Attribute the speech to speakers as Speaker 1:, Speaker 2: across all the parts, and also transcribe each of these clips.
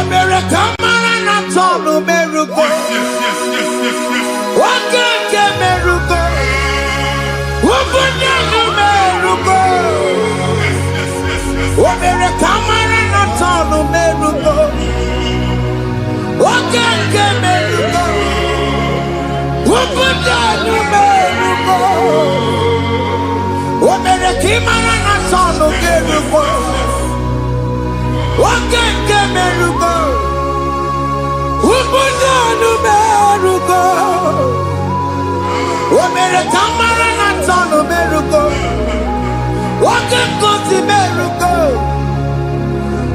Speaker 1: America Marana Tolu Meruko. Wakeke Meruko. Wabunyalu Meruko. America Marana Tolu Meruko. Wakeke Meruko. Wabunyalu Meruko. America Marana Tolu Meruko. Wakeke Meruko. Wabunyalu Meruko. America Marana Tolu Meruko. Wakeke Meruko.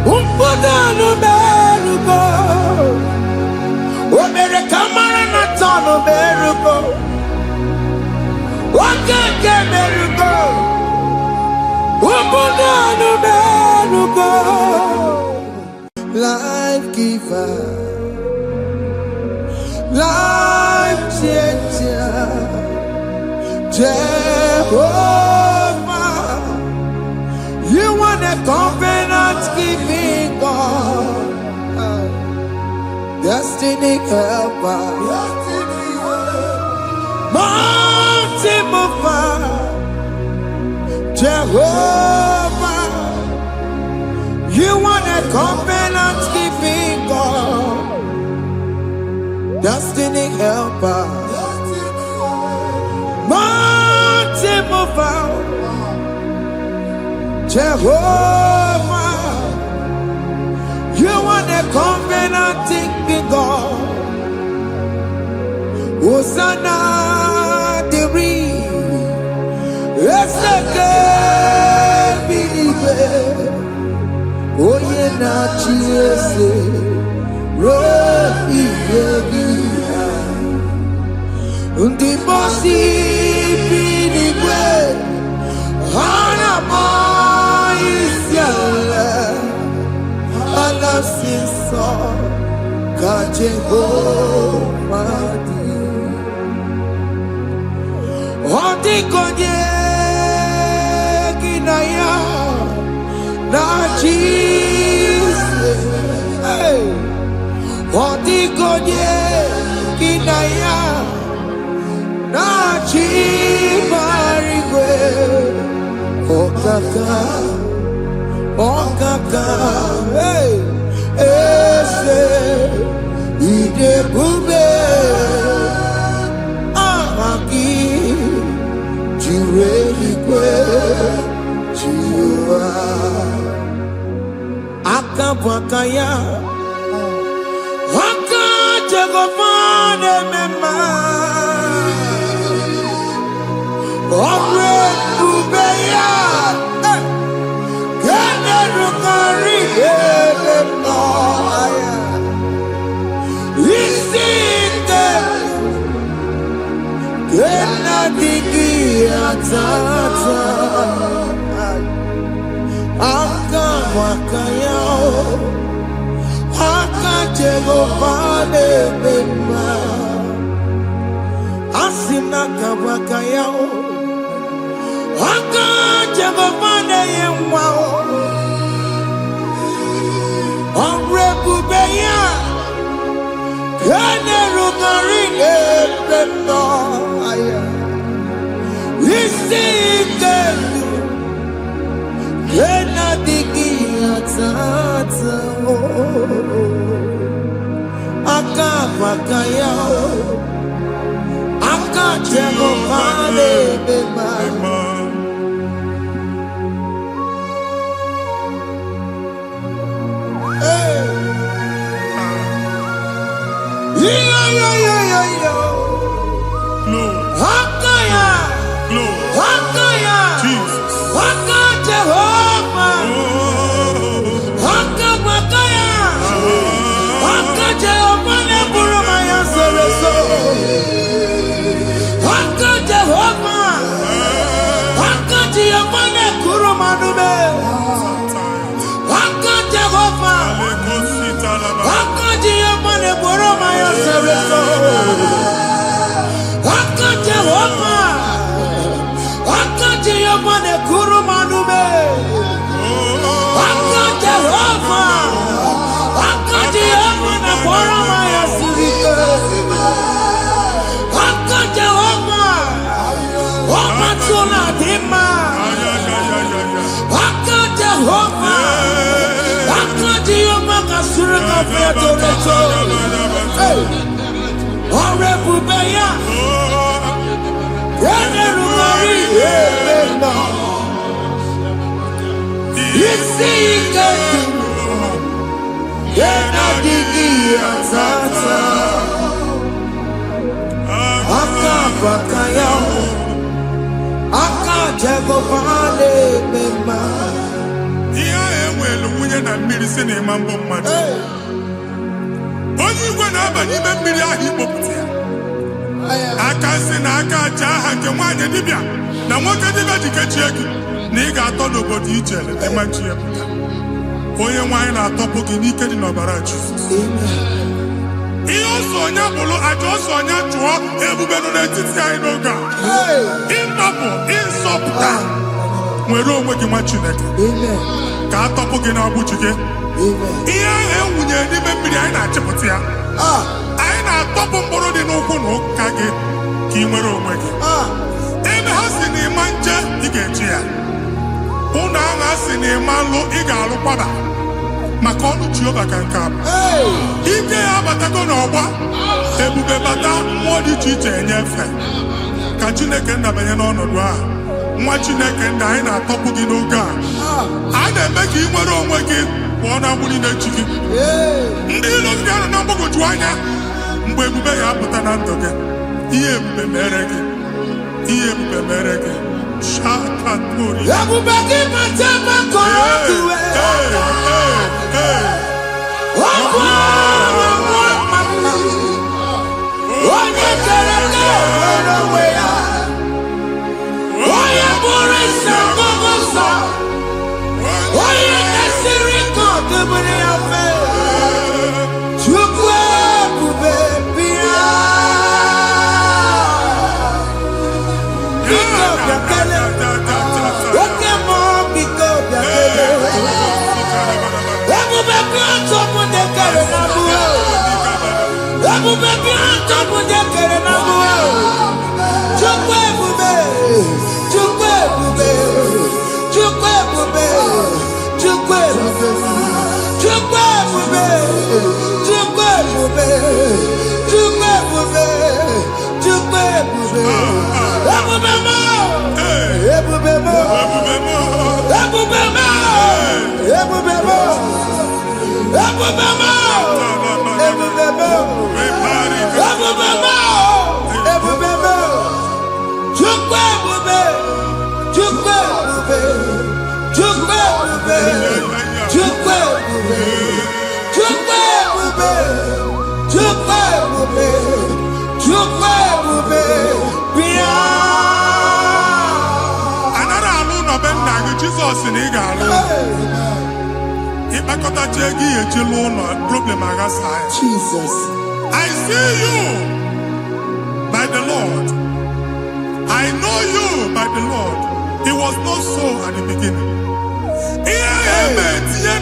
Speaker 1: Wabunyalu Meruko. America Marana Tolu Meruko. Wakeke Meruko. Wabunyalu Meruko. Life giver, life changer, Jehovah, you are the covenant keeping God, destiny helper, mountain mover, Jehovah, you are the covenant keeping God, destiny helper, mountain mover, Jehovah, you are the covenant keeping God. Hosanna diri, eseke bilibe. Oye na chiese rohi yegi undi bosi binigwe hana moisiala alasinso kajehova di odi konye kinaya na Jesus, hey, Odigonye kinaya na chibarigwe, okaka, hey, ese idebube, amaki, jireligwe, jiwa. Akabwakaya Wakajegofane mema Omre kubeya Kene rukari edemno Isike Kena digi atata Akabwakaya Akajegofane mema Asina kabwakaya Akajegofane yemwa Omrebubeya Kene rugari edemno Isike Kena digi atata Akabwakaya Akajegofane mema Hakaya Hakaya Jesus Jehova Hakabwakaya Jehova ne buruma ya sereso Jehova Jehova ne kuruma nume Jehova Jehova ne buruma ya sereso Jehova Jehova ne kuruma nume Jehova suru kafe toreto. Ore bubeya. Yene rumari ebena. Isi iketu. Yena digi atata. Aka bakaya. Aka jego vale mema.
Speaker 2: Wunye na mmiri si na ịma mbọ mmadụ onye igwe na-aba n'ime mmiri ahụ ikpopụta ya aka si na aka aja aha nke nwaanyị dibịa na nwoke dibịa ji kechie gị na ị ga-atọ n'obodo ije leta machi ya pụta onye nwaanyị na-atọpụ gị n'ike dị n'ọbara Jizọs ihe ọsọ onye bụrụ aja ọsọ onye chụọ ebube nọ n'etiti anyị n'oge a ịtọpụ ịzọpụta nwere onwe gị nwa Chineke ka atọpụ gị na-agbụchi gị ihe ahụ ewunye n'ime mmiri anyị na-achịpụta ya anyị na-atọpụ mkpụrụ dị n'ụkwụ na ụka gị ka ị nwere onwe gị ebe ha si na ịma nje ị ga-eji ya ụlọ ahụ ha si na ịma nlụ ị ga-alụkwaba maka ọnụ Jehova ka nke a ike ya abatago n'ọgba ebube bata mmụọ dị iche iche enyefe ka Chineke ndabanye n'ọnọdụ ahụ nwa Chineke ndị anyị na-atọpụ gị n'oge a na-eme ka ị nwere onwe gị pụọ na agbụrụ na-echi gị ndị ilo gị anọ na mgbagwoju anya mgbe ebube ya apụta na ndụ gị ihe ebube mere gị ihe ebube mere gị shakatori
Speaker 1: ebube gị mata maka otuwe onye kere gị nwere onwe ya onye bụrụ isi ọgụgụ nsọ onye na-esiri ka ọdụbụrụ ya fe Chukwu ebube bịa biko bịakele oke mmụọ biko bịakele ebube bịa ntọpụ dekere na mụọ ebube bịa ntọpụ dekere na mụọ Chukwu ebube Chukwu ebube Chukwu ebube Chukwu ebube Chukwu ebube Chukwu ebube Chukwu ebube Chukwu ebube ebube mo ebube mo ebube mo ebube mo ebube mo ebube mo ebube mo ebube mo Chukwu ebube Chukwu ebube Chukwu ebube Chukwu ebube Chukwu ebube Chukwu ebube Chukwu ebube bịa
Speaker 2: anara alụ nọ be nna gị Jizọs na ị ga-alụ ịkpakọtacha ego ihe eji lụọ ụlọ problem aghasa ya
Speaker 1: Jesus
Speaker 2: I see you by the Lord I know you by the Lord. It was not so at the beginning. Tinye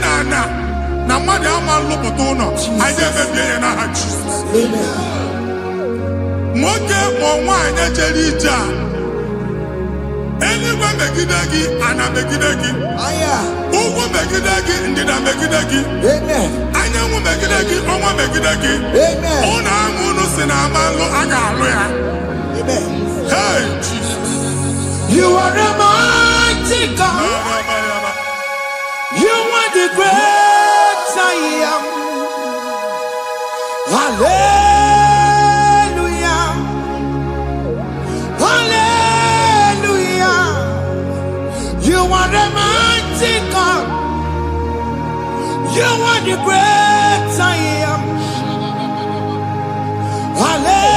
Speaker 2: na mmadụ ama lụpụta ụlọ anyị ga-emebie ya n'aha Jizọs. Nwoke ma nwaanyị jere ije a eluigwe megide gị ana megide gị ugwu megide gị ndịda megide gị anyanwụ megide gị ọnwa megide gị ụlọ ahụ unu si na ama nlụ a ga-alụ ya. Hey, Jesus.
Speaker 1: You are the mighty God. You are the great I am. Hallelujah. Hallelujah. You are the mighty God. You are the great I am. Hallelujah.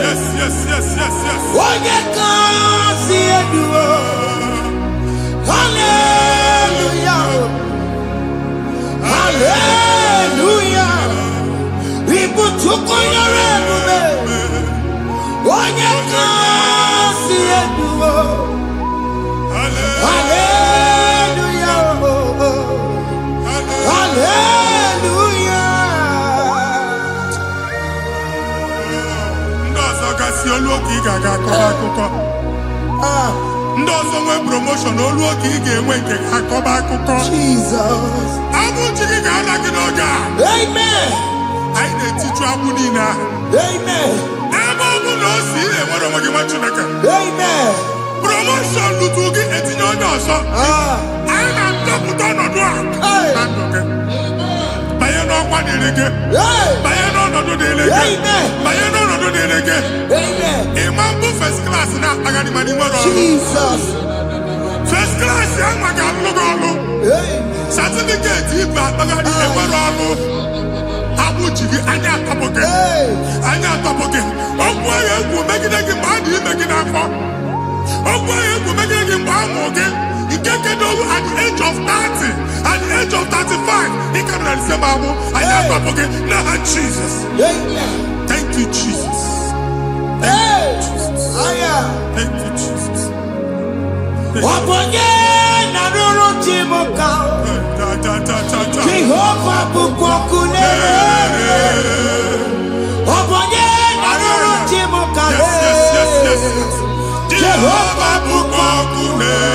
Speaker 2: Yes.
Speaker 1: Hallelujah. Hallelujah. People took on your ebube. Onye
Speaker 2: ga-aga akọba akụkọ. Ndị ọzọ nwee promotion olu oge ị ga-enwe nke akọba akụkọ.
Speaker 1: Jesus.
Speaker 2: Abụ chi gị ga-ala gị n'oge a.
Speaker 1: Amen.
Speaker 2: Anyị na-etichu abụ niile ahụ.
Speaker 1: Amen.
Speaker 2: Ebe ọ bụ na o si ị na-enwere onwe gị nwa Chineke.
Speaker 1: Amen.
Speaker 2: Promotion lutu gị etinye onye ọzọ. Anyị na-adọpụta ọnọdụ a na ndụ gị. Banye n'ọkwa dịrị gị. Banye n'ọnọdụ dịrị gị. Banye n'ọnọdụ dịrị gị. Ịma mbụ first class na-akpagharị ma n'ime ọrụ.
Speaker 1: Jesus.
Speaker 2: First class ya nwa ga-alụ gị ọrụ. Certificate ibu akpagharị enwere ọrụ. Abụ ji gị anya atọpụ gị. Anya atọpụ gị. Okwu ahụ egwu megide gị mgbe a dị ime gị n'afọ. Okwu ahụ egwu megide gị mgbe a mụrụ gị. Nke kedu at the age of 30, at the age of 35, he can receive Abu. I am not forget now, Jesus. Thank you, Jesus. Thank you, Jesus. Thank you, Jesus.
Speaker 1: Jehovah bukokune.
Speaker 2: Yes. Jehovah bukokune.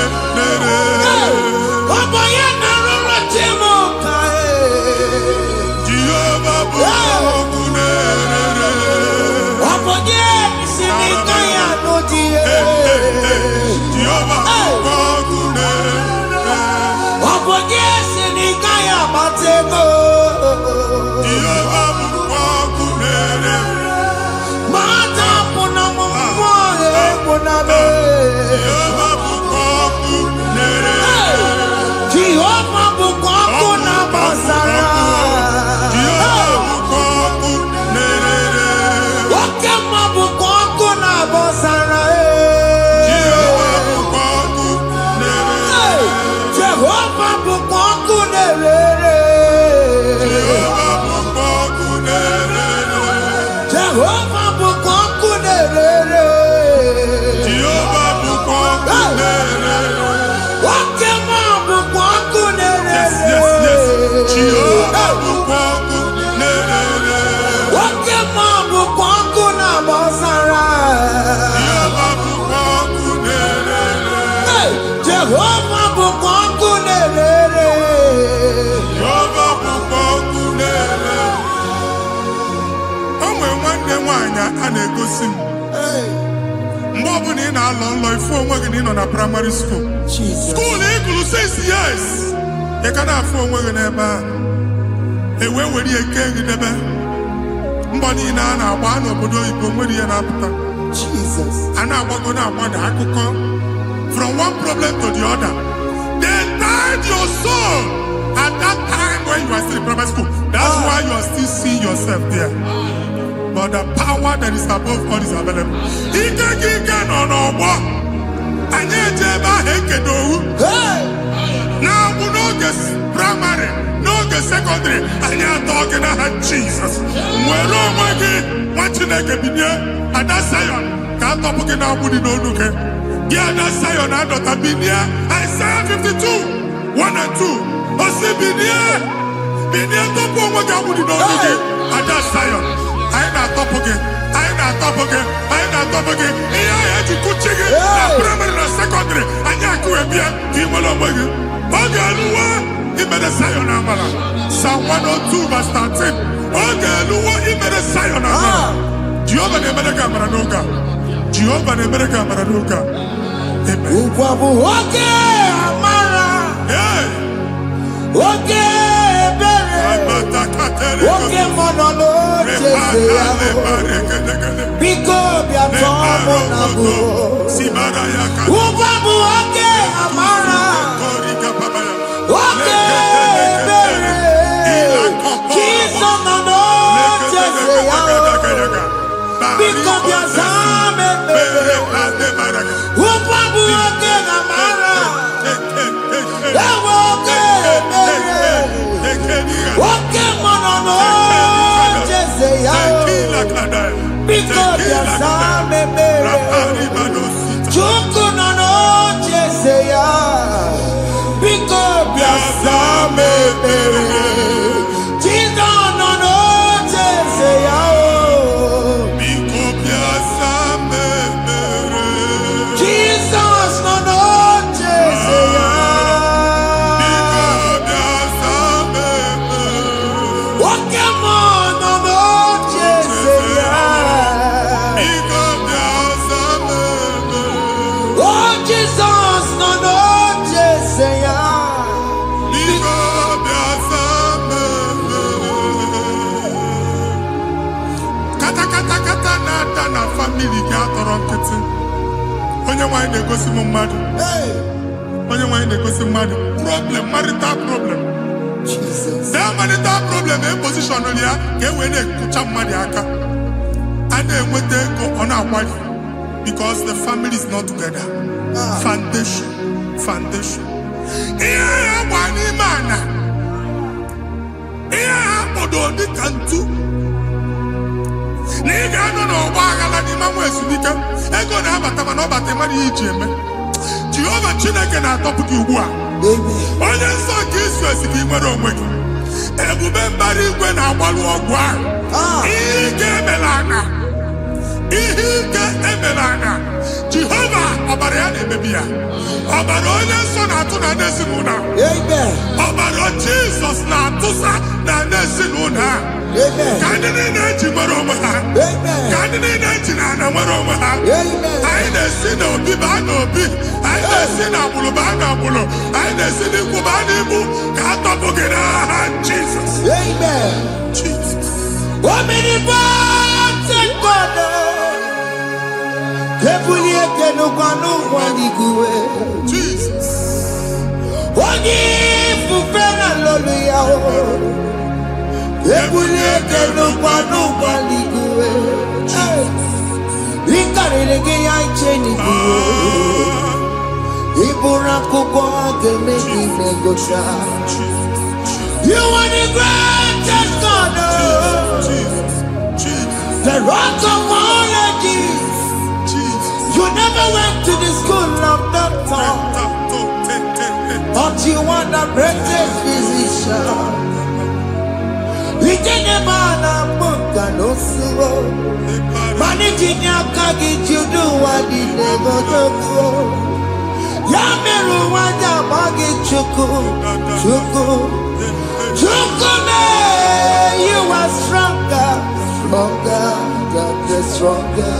Speaker 2: na-egosi m mgbe ọ bụla ị na-alọ nlọ ifu onwe gị na ị nọ na primary school school ị gụrụ 6 years ị ka na-afụ onwe gị n'ebe a ewe were eke gị debe mbọ niile a na-agba n'obodo oyibo nwere ihe na-apụta a na-agbago na-agbada akụkọ from one problem to the other. They tied your soul at that time when you are still in primary school. That's why you are still seeing yourself there. But the power that is above all is available. Ike no more. And yet, now we know this primary, no the secondary, and you're talking about Jesus. We're already watching a cabinet, and that's Zion. Can't talk about what you know. Yeah, that's Zion, and not a binia. Isaiah 52, 1 and 2. Osibinia, binia top of what you know. And that's Zion. I ain't not top again. I ain't not top again. I ain't not top again. I had to go check it. Primary and secondary. And you could be a team along with you. Okay, he made a Zion Amala. Psalm 102 verse 13. Okay, he made a Zion Amala. Jehovah the American Maranuka. Jehovah the American Maranuka. Amen.
Speaker 1: Okay, Amara. Okay. Oke monolo chezea biko biatomo nabu ubabu oke amara oke bere kiso nono chezea biko biazame bere ubabu oke amara oke bere oke monolo chezea biko biazame bere chuku nono chezea biko biazame bere chizo nono chezea
Speaker 2: Biko biazame
Speaker 1: Jesus no no Jeseya.
Speaker 2: Igo biasame. Kata na family ga atọrọ nkịtị. Onye nwanyị na-egosi m mmadụ. Onye nwanyị na-egosi mmadụ. Problem, marital problem.
Speaker 1: Jesus.
Speaker 2: That marital problem in position on ya ka e wee na-ekụcha mmadụ aka. A na-enweta ego ọ na-akwado because the family is not together. Foundation. Ihe ya gba n'ime ana. Ihe ya kpọdo dị ka ntu. Na ị ga-anọ n'ọgba aghara n'ime nwa ezumike. Ego na-abata mana ọ bata mmadụ ihe iji eme. Jehova Chineke na-atọpụ gị ugbu a. Onye nsọ nke Izrel si gị nwere onwe gị. Ebube mbara igwe na-agbalụ ọgwụ ahụ. Ihe ike emela anya. Jehova ọbara ya na-emebi ya. Ọbara onye nsọ na-atụ na n'ezinụlọ. Ọbara Jizọs na-atụsa na n'ezinụlọ. Ka ndị niile eji nwere onwe ha. Ka ndị niile eji na ana nwere onwe ha. Anyị na-esi n'obi baa n'obi. Anyị na-esi n'agbụrụ baa n'agbụrụ. Anyị na-esi n'ikwu baa n'ikwu. Ka a tọpụ gị n'aha Jizọs. Jesus.
Speaker 1: Omnipotent God. Kebulie kenukanu waniguwe.
Speaker 2: Jesus.
Speaker 1: Onye fufena lolu ya o. Kebulie kenukanu waniguwe. Inkarele ge ya icheni guwe. Ibura kuko ageme imegosha. You are the greatest God. The rock of all ages. You never went to the school of doctor, but you are the greatest physician. We didn't man a book and no slow. Managing your carriage, you do what you never do. Yameru wada magi chuku. You are stronger, stronger.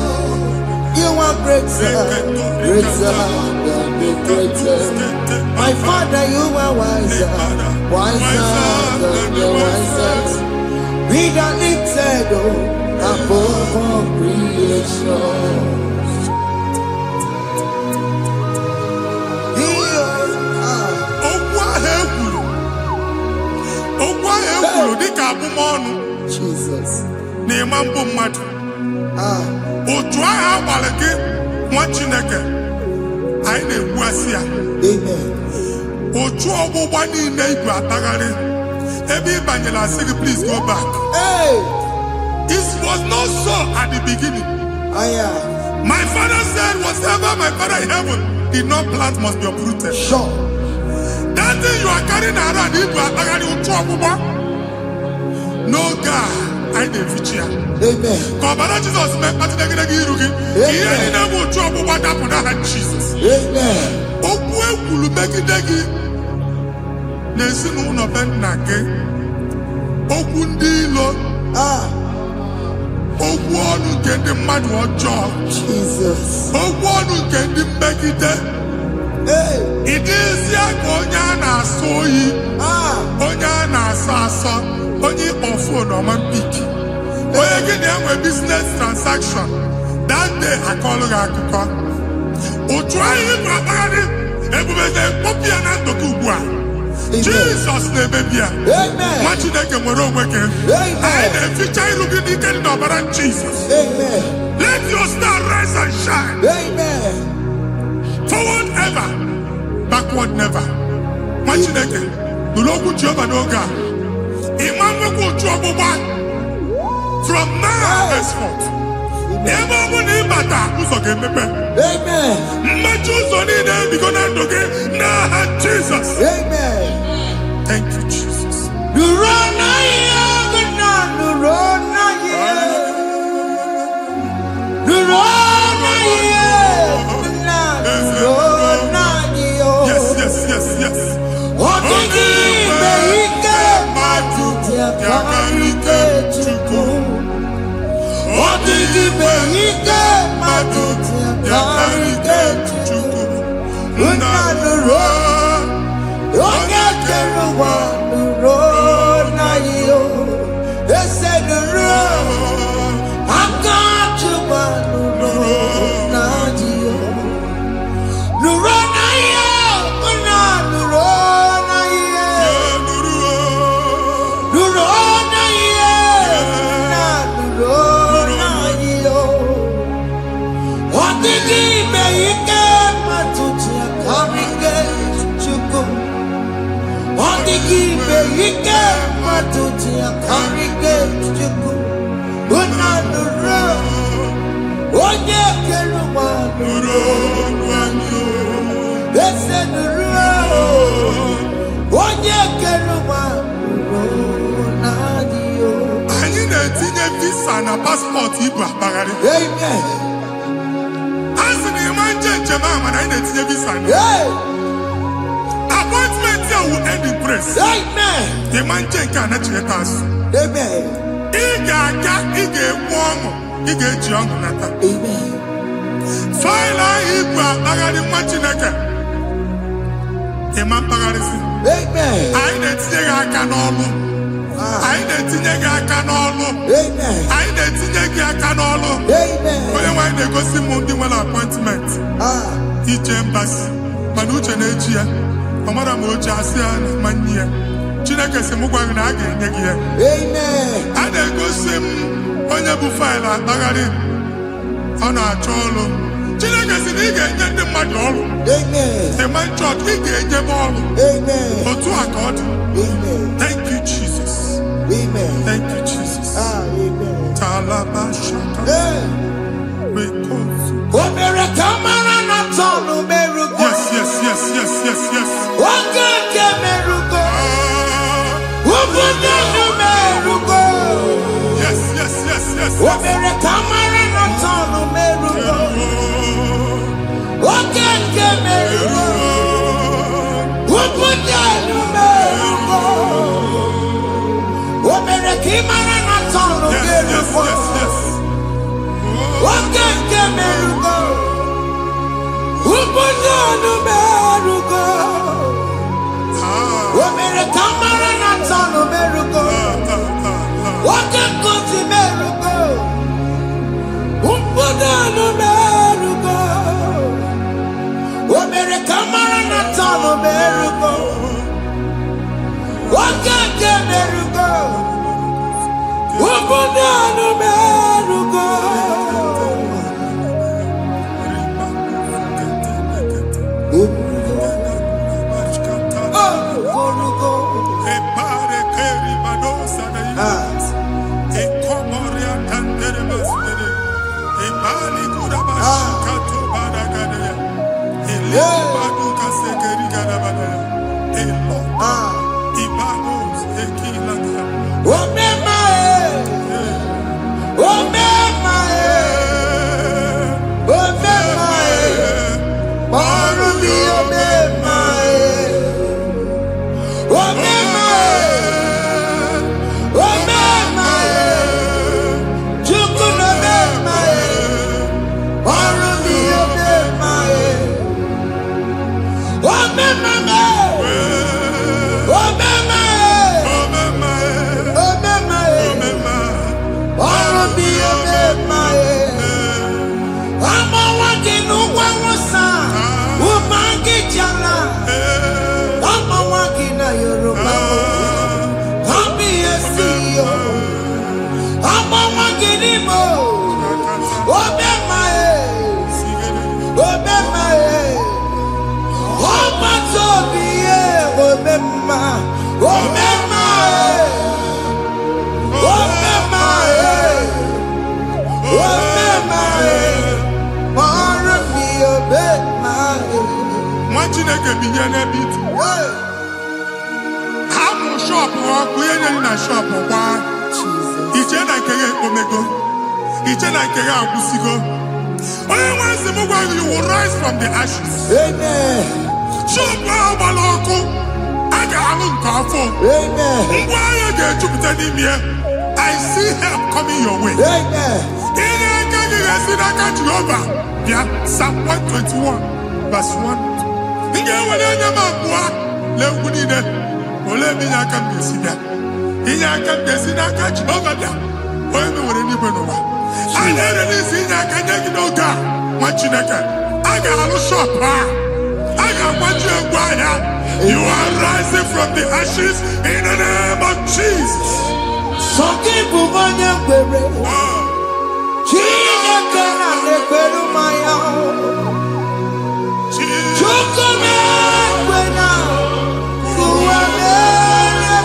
Speaker 1: You are greater than the greatest. My Father, you are wiser than the wisest. Be the lifted above all creation. Jesus.
Speaker 2: Otu agha agbara gị nwa Chineke anyị na-egbu asị ya. Otu ọgbụgba niile igwe atagharị ebe ị banyere asị gị please go back. It was not so at the beginning. My father said whatever my father in heaven did not plant must be uprooted.
Speaker 1: Sure.
Speaker 2: That thing you are carrying around igwe atagharị otu ọgbụgba. No God. I defeat you.
Speaker 1: Amen.
Speaker 2: Kọbara Jesus mee kpatị negedege iru gị. Ihe niile bụ otu ọgbụgba dapụ n'aha Jesus.
Speaker 1: Amen.
Speaker 2: Okwu ekwuru megide gị n'ezinụlọ be nna gị. Okwu ndị ilo. Okwu ọnụ nke ndị mmadụ ọjọọ.
Speaker 1: Jesus.
Speaker 2: Okwu ọnụ nke ndị mmegide. Ị dịzie ka onye a na-asọ oyi. Onye a na-asọ asọ. Onye ịkpọ phone ọma mpiki. Onye gị na-enwe business transaction. That day akọlụ gị akụkọ. Otu anyị bụ akpagharị ebube na-ekpọpụ ya na ndụ gị ugbu a. Jesus na-emebi ya. Nwa Chineke nwere onwe gị. Anyị na-eficha iru gị n'ike dị n'ọbara Jesus. Let your star rise and shine. Forward ever, backward never. Nwa Chineke nụrụ okwu Jehova n'oge a. From now henceforth, ebe ọ bụ na ịbata ụzọ ga-emepe. Mmechi ụzọ niile ebigo na ndụ gị n'aha Jesus. Thank you, Jesus. Yes.
Speaker 1: ike matuti akarike chuku. Unanuro. Onye keluwa nuro. Ese nuro. Onye keluwa nuro nadio.
Speaker 2: Anyị na-etinye visa na passport ibu akpagharị.
Speaker 1: Amen.
Speaker 2: Asị na ịma njem ahụ mana anyị na-etinye visa na. Appointment here will end in praise.
Speaker 1: Amen.
Speaker 2: Ịma njem nke a na-echeta azụ.
Speaker 1: Amen.
Speaker 2: Ị ga-aga, ị ga-ekwu ọṅụ, ị ga-eji ọṅụ nata.
Speaker 1: Amen.
Speaker 2: Faịlụ ahụ ibu akpagharị nwa Chineke. Ịma mkpagharịsị.
Speaker 1: Amen.
Speaker 2: Anyị na-etinye gị aka n'ọlụ. Anyị na-etinye gị aka n'ọlụ.
Speaker 1: Amen.
Speaker 2: Anyị na-etinye gị aka n'ọlụ.
Speaker 1: Amen.
Speaker 2: Onye nwaanyị na-egosi m ndị nwere appointment ije mbasi mana uche na-eji ya ọ mara ma o ji asị ya na manye ya. Chineke sị m gwa gị na a ga-enye gị ya.
Speaker 1: Amen.
Speaker 2: A na-egosi m onye bụ faịlụ akpagharị ọ na-achọ ọrụ. Chineke sị na ị ga-enye ndị mmadụ ọrụ.
Speaker 1: Amen.
Speaker 2: Ema chọt ị ga-enyebe ọrụ.
Speaker 1: Amen.
Speaker 2: Otu a ka ọ dị.
Speaker 1: Amen.
Speaker 2: Thank you Jesus.
Speaker 1: Amen.
Speaker 2: Thank you Jesus.
Speaker 1: Amen.
Speaker 2: Talaba shaka. Rekosu.
Speaker 1: Omere kamara na tonu merugo.
Speaker 2: Yes, yes, yes, yes, yes, yes.
Speaker 1: Oge ke merugo. Obude nu merugo.
Speaker 2: Yes, yes, yes, yes.
Speaker 1: Omere kamara na tonu merugo. Oge ke merugo. Obude nu merugo. Omere kamara na tonu merugo.
Speaker 2: Yes, yes, yes.
Speaker 1: Oge ke merugo. Obude nu merugo. Omere kamara na tonu merugo. Oge kosi merugo. Obude nu merugo. Omere kamara na tonu merugo. Oge ke merugo. Obude nu merugo.
Speaker 2: Chineke binye n'ebe itu. Ha bụ shop ọkụ ihe nyere na shop kwa. Iche na nke ya ekpomego. Iche na nke ya agwụsigo. Onye nwe nsị m gwa you will rise from the ashes.
Speaker 1: Amen.
Speaker 2: Shop ahụ gbara ọkụ. A ga-alụ nke afọ.
Speaker 1: Amen.
Speaker 2: Ngwa ahịa ga-ejupụta n'ime ya. I see help coming your way.
Speaker 1: Amen.
Speaker 2: Ihe aka gị ga-esi n'aka Jehova. Bịa Psalm 121 verse 1. Ndị enwere anya m abụọ na-ekwu niile ole ebe inye aka m ga-esi bịa. Inye aka m ga-esi n'aka Jehova bịa. Onye m nwere n'igwe n'ụwa. A na-ere n'isi inye aka nye gị n'oge a nwa Chineke. A ga-alụ shop a. A ga-agbaji egwu ahịa. You are rising from the ashes in the name of Jesus.
Speaker 1: Sọkị bụ onye kwere. Chineke na-ekwere mmanya. Chukwu na-ekwe na ụwa mere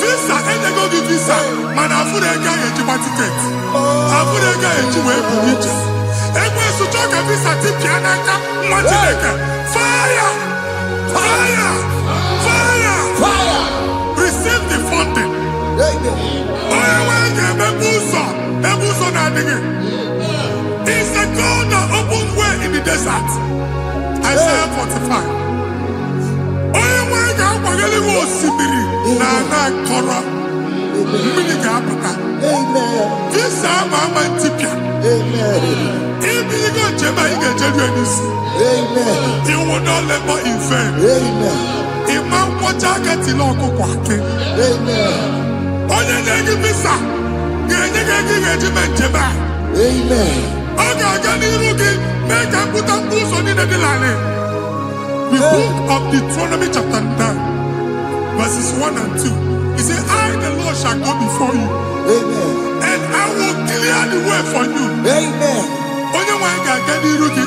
Speaker 2: Visa, and they go give visa. Man, I put a guy at your ticket. I put a guy at your way. And when you talk a visa, Tipianaka, Matileka, fire! Fire! Fire!
Speaker 1: Fire!
Speaker 2: Receive the funding. It's the God that opens way in the desert. Isaiah 45. This time I'm a tipia. If you go to you will not let me in vain. Imam Wataka Tiloko Kwake. Onye negi visa. Amen. Make a put a boost on the line. The book of Deuteronomy chapter 9, verses 1 and 2. He said, I, the Lord, shall go before you.
Speaker 1: Amen.
Speaker 2: And I will clear the way for you.
Speaker 1: Amen.
Speaker 2: Onye wa ga ga ni rugi.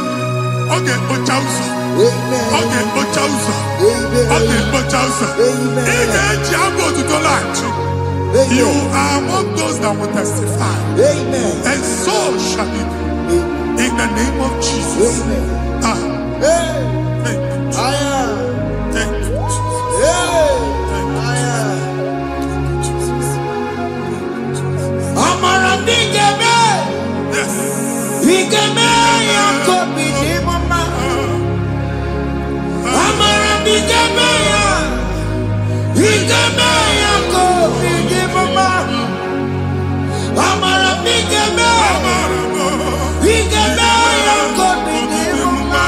Speaker 2: Oge ochauso.
Speaker 1: Amen.
Speaker 2: Oge ochauso.
Speaker 1: Amen.
Speaker 2: Oge ochauso.
Speaker 1: Amen.
Speaker 2: Ige jiabo to tolanchi. You are among those that will testify.
Speaker 1: Amen.
Speaker 2: And so shall it be. In the name of Jesus.
Speaker 1: Amen.
Speaker 2: Ah.
Speaker 1: Hey.
Speaker 2: Thank you. Thank you, Jesus. Thank you, Jesus.
Speaker 1: Amara bigeme.
Speaker 2: Yes.
Speaker 1: Bigeme ya kobi ni mama. Amara bigeme ya. Bigeme ya kobi ni mama. Amara bigeme. Bigeme ya kobi ni mama.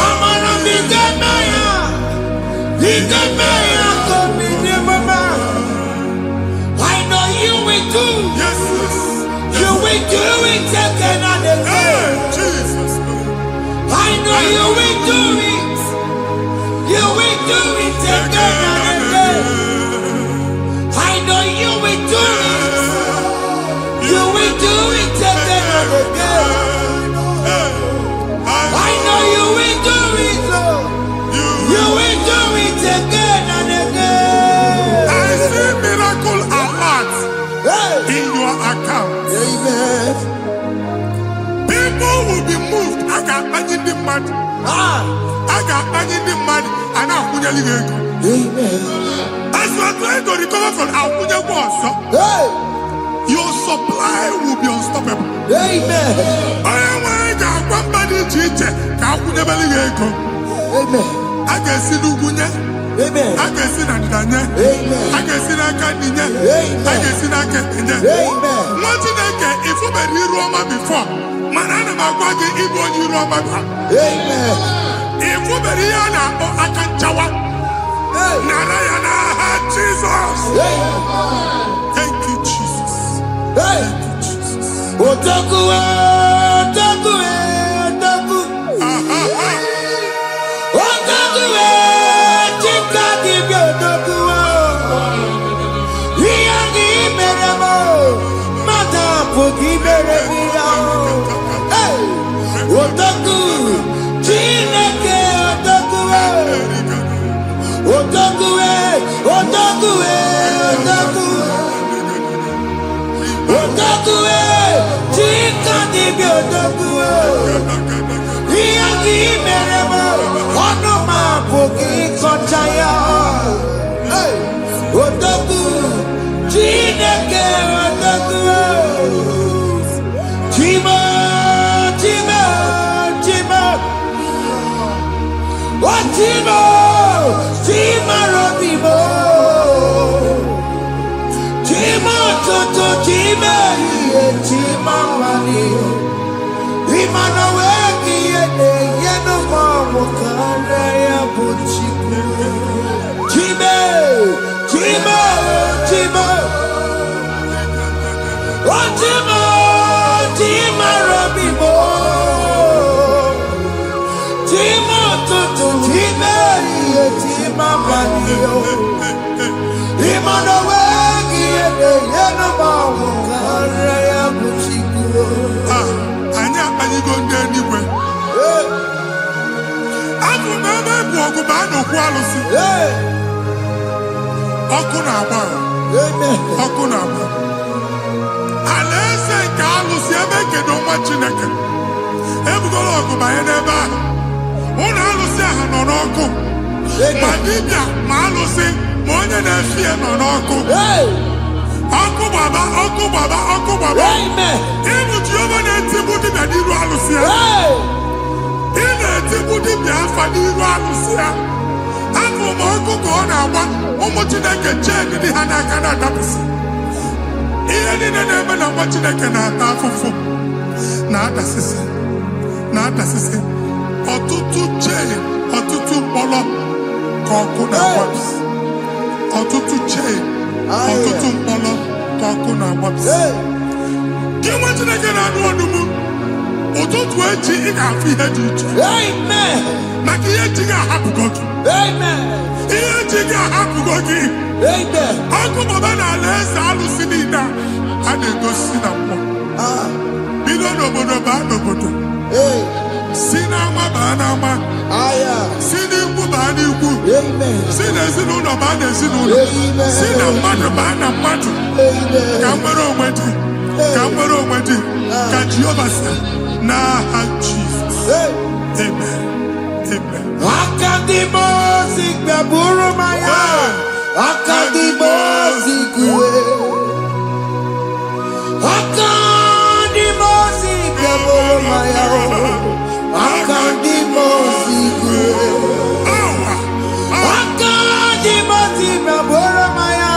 Speaker 1: Amara bigeme ya. Bigeme ya kobi ni mama. I know you will do.
Speaker 2: Yes, yes.
Speaker 1: You will do it again and again.
Speaker 2: Hey, Jesus.
Speaker 1: I know you will do it. You will do it again and again. I know you will do it. You will do it again and again. I know you will do it, Lord. You will do it again and again.
Speaker 2: I see miracle alert
Speaker 1: Hey.
Speaker 2: in your account.
Speaker 1: Amen.
Speaker 2: People will be moved. I got money the money. I got money the money. And I'm going to go.
Speaker 1: Amen.
Speaker 2: As you are trying to recover from Abuja Boss,
Speaker 1: Hey.
Speaker 2: your supply will be unstoppable.
Speaker 1: Amen.
Speaker 2: I am going to go.
Speaker 1: Amen.
Speaker 2: I can see Lugunya.
Speaker 1: Amen.
Speaker 2: I can see Nadanya.
Speaker 1: Amen.
Speaker 2: I can see Nakaninya.
Speaker 1: Amen.
Speaker 2: I can see Nakaninya.
Speaker 1: Amen.
Speaker 2: What did I get if you were in Roma before? Manana Magwagi, Igbo, you Roma.
Speaker 1: Amen.
Speaker 2: If you were here, I can Jawa. Narayana, Jesus. Thank you, Jesus.
Speaker 1: Hey.
Speaker 2: Thank you, Jesus.
Speaker 1: Otaku, otaku, otaku. Otaku, chika gibi otaku. Iyagi meremo, mata pogi meremia. Hey. Otaku, chineke otaku. Otaku, otaku, otaku. Otaku, chika gibi otaku. Iyagi meremo, onoma pogi kochaya. Hey. Otaku, chineke otaku. Chima, chima, chima. Oh, chima, chima robimo. Chima toto, chima iye, chima mani. Imana weki yene, yeno mamu kare ya buchiku. Chima, chima, chima. Oh,
Speaker 2: ligo ndị eluigwe. Abụ m ebe bụ ọgụ ma a na-okwu alụsị. Ọkụ na-agba. Ọkụ na-agba. Alaeze nke alụsị ebe kedu nwa Chineke. Ebugoro ọgụ banye n'ebe ahụ. Ụlọ alụsị ahụ nọ n'ọkụ. Ma dibịa ma alụsị ma onye na-efi ya nọ n'ọkụ. Ọkụ gbaba, ọkụ gbaba, ọkụ gbaba. Ịbụ Jehova na-etigbu dibịa n'iru alụsị ya. Ị na-etigbu dibịa afa n'iru alụsị ya. Afọ m ọkụ ka ọ na-agba ụmụ Chineke chee dị ha n'aka na-adapụsị. Ihe niile na-eme na nwa Chineke na-ata afụfụ na-adasịsị na-adasịsị. Ọtụtụ chee, ọtụtụ mkpọrọ ka ọkụ na-agbapụsị. Ọtụtụ chee, ọtụtụ mkpọrọ ka ọkụ na-agbapụsị. Gị nwa Chineke na-anụ ọdụm, ụtụtụ echi ị ga-afụ ihe dị iche. Maka ihe echi ga-ahapụgo gị. Ihe echi ga-ahapụgo gị. Ọkụ baba na alaeze alụsị niile a na-egosi na mmụọ. Bido n'obodo baa n'obodo. Si n'ama baa n'ama. Si n'ikwu baa n'ikwu. Si n'ezinụlọ baa n'ezinụlọ. Si na mmadụ baa na mmadụ. Ka nwere onwe dị. Ka nwere onwe dị. Ka Jehova sị n'aha Jizọs. Amen. Amen.
Speaker 1: Akadimosi gbaburu maya. Akadimosi kuwe. Akadimosi gbaburu maya. Akadimosi kuwe. Akadimosi gbaburu maya.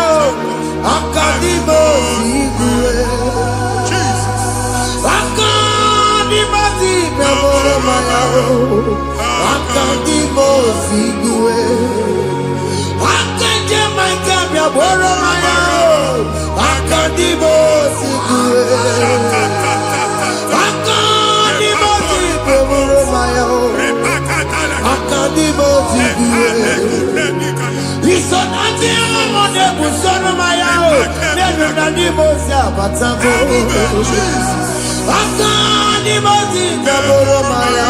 Speaker 1: Akadimosi kuwe. Akadimosi gbaburu maya. Akadimosi kuwe. Akadimosi gbaburu maya. Akadimosi kuwe. Akadimosi gbaburu maya. Akadimosi kuwe. Isonati amone busono maya. Nenu nadimosi abatago. Akadimosi gbaburu maya.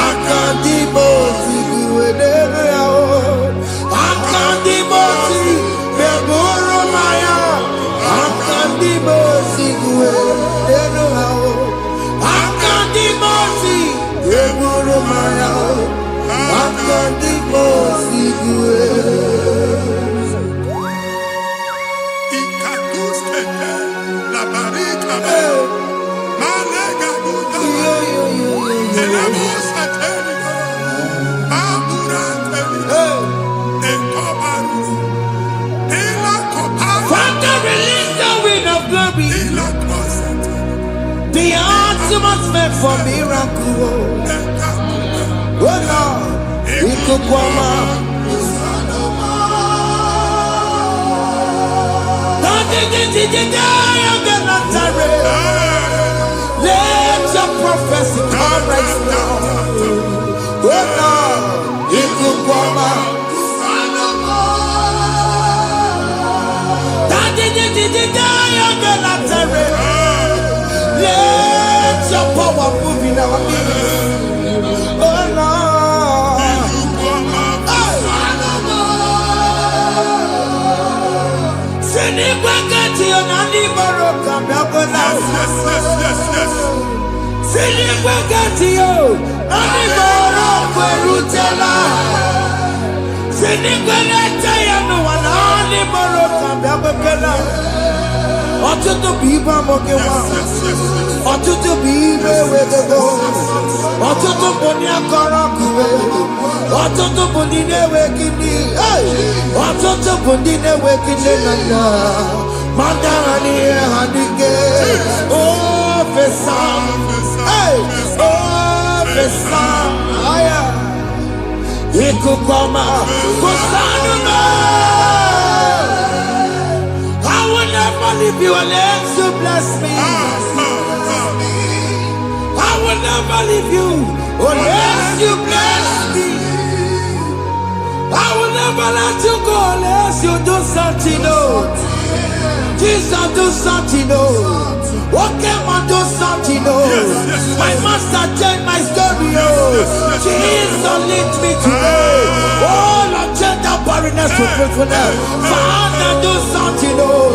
Speaker 1: Akadimosi kuwe. Akadimosi gbaburu maya. Akadimosi kuwe. Akadimosi gbaburu maya. Akadimosi kuwe.
Speaker 2: Ikakuskete la barika. Malega duda. Elamusa terigo. Abura terigo. Ekobaru. Ela koparu.
Speaker 1: Father, release the wind of glory.
Speaker 2: Ela kosete.
Speaker 1: The atmosphere for miracle. Oh Lord, Ikukwama. Let your prophecy come right now. Oh Lord, Ikukwama. Let your power move in our midst. Oh Lord. Sinikwakati onani moroka biakola.
Speaker 2: Yes.
Speaker 1: Sinikwakati yo ani moroka erutela. Sinikwakati ya no ani moroka biakola. Ọtụtụ bụ ibe amụghị nwa. Ọtụtụ bụ ibe ewegego. Ọtụtụ bụ ndị akọrọ ọkụwe. Ọtụtụ bụ ndị na-enweghị nne. Ọtụtụ bụ ndị na-enweghị nne na nna. Ma ndị agha n'ihe ha n'ike. O fesa. O fesa. Ikuku ọma. Kụsanụ m. I will never leave you unless you bless me. I will never leave you unless you bless me. I will never let you go unless you do something. No. Jesus do something, oh. What came on do something, oh. My master changed my story, oh. Jesus lead me today. Oh, Lord, change that barrenness to fruitfulness. Father, do something, oh.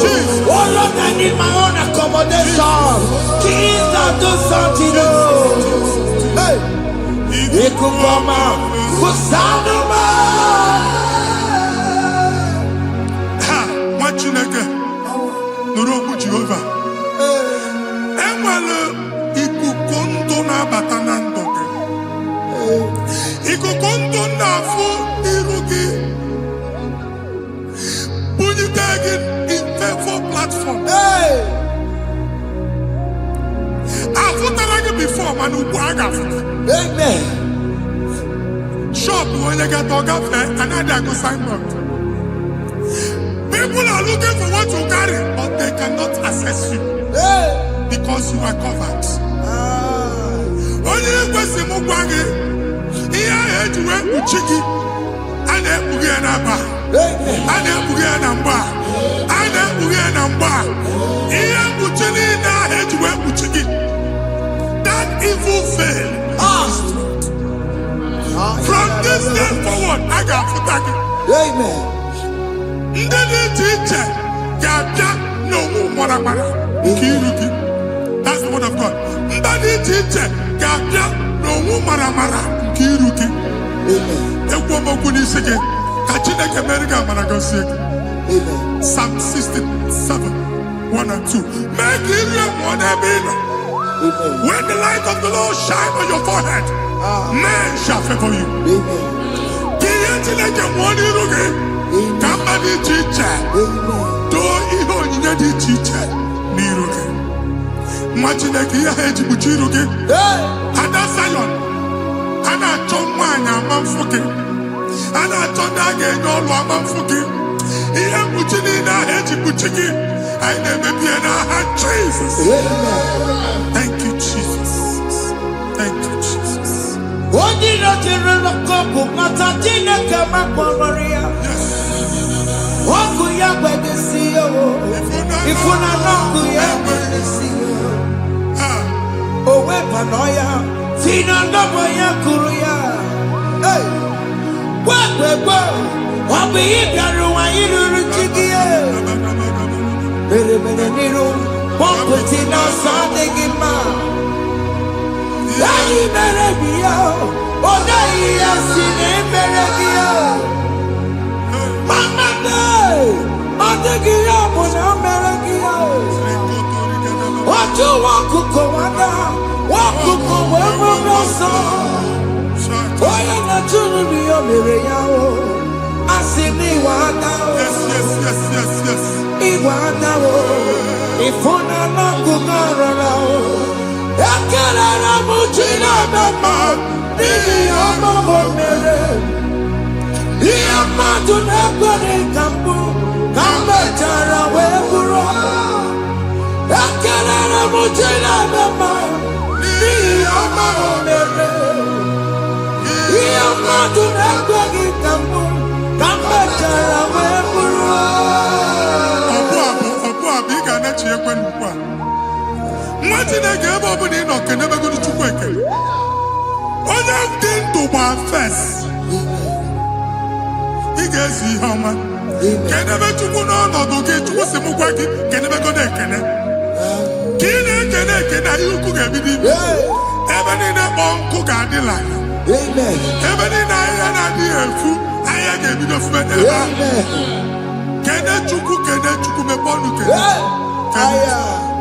Speaker 1: Oh, Lord, I need my own accommodation. Jesus, do something, oh. Hey. Ikukoma, Kusanuma.
Speaker 2: Ha, Machineke, Nurobu Jehovah. Enwale ikukondo na batanando. Ikukondo na fu irugi. Bunyitegi in favor platform.
Speaker 1: Hey.
Speaker 2: Afutalagi before manu waga.
Speaker 1: Amen.
Speaker 2: Shop when you get to cafe and I go sign up. People are looking for what you carry, but they cannot access you because you are covered. Only if you see Mugwagi, here I had to work with Chiki, and then Bugianaba, and then Bugianamba, and then Bugianamba. Here Buchini, I had to work with Chiki. That evil failed. From this day forward, I got for tagging.
Speaker 1: Amen.
Speaker 2: That's the word of God.
Speaker 1: Amen.
Speaker 2: Psalm 67, 1 and 2. Make it one every. When the light of the Lord shine on your forehead, men shall favor you. Thank you, Jesus. Thank you, Jesus.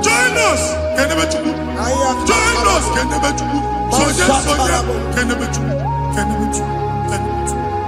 Speaker 2: Join us. Join us. Thank you, Jesus. Thank you, Jesus.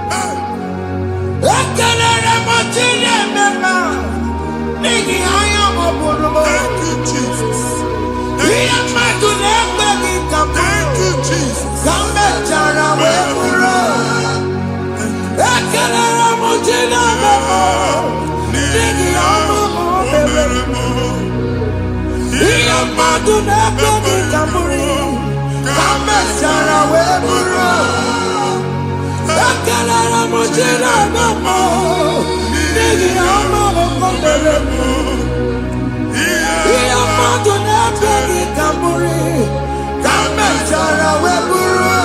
Speaker 1: ọdún n'ebe gị ka mbụrụ ka mechara wee bụrụ.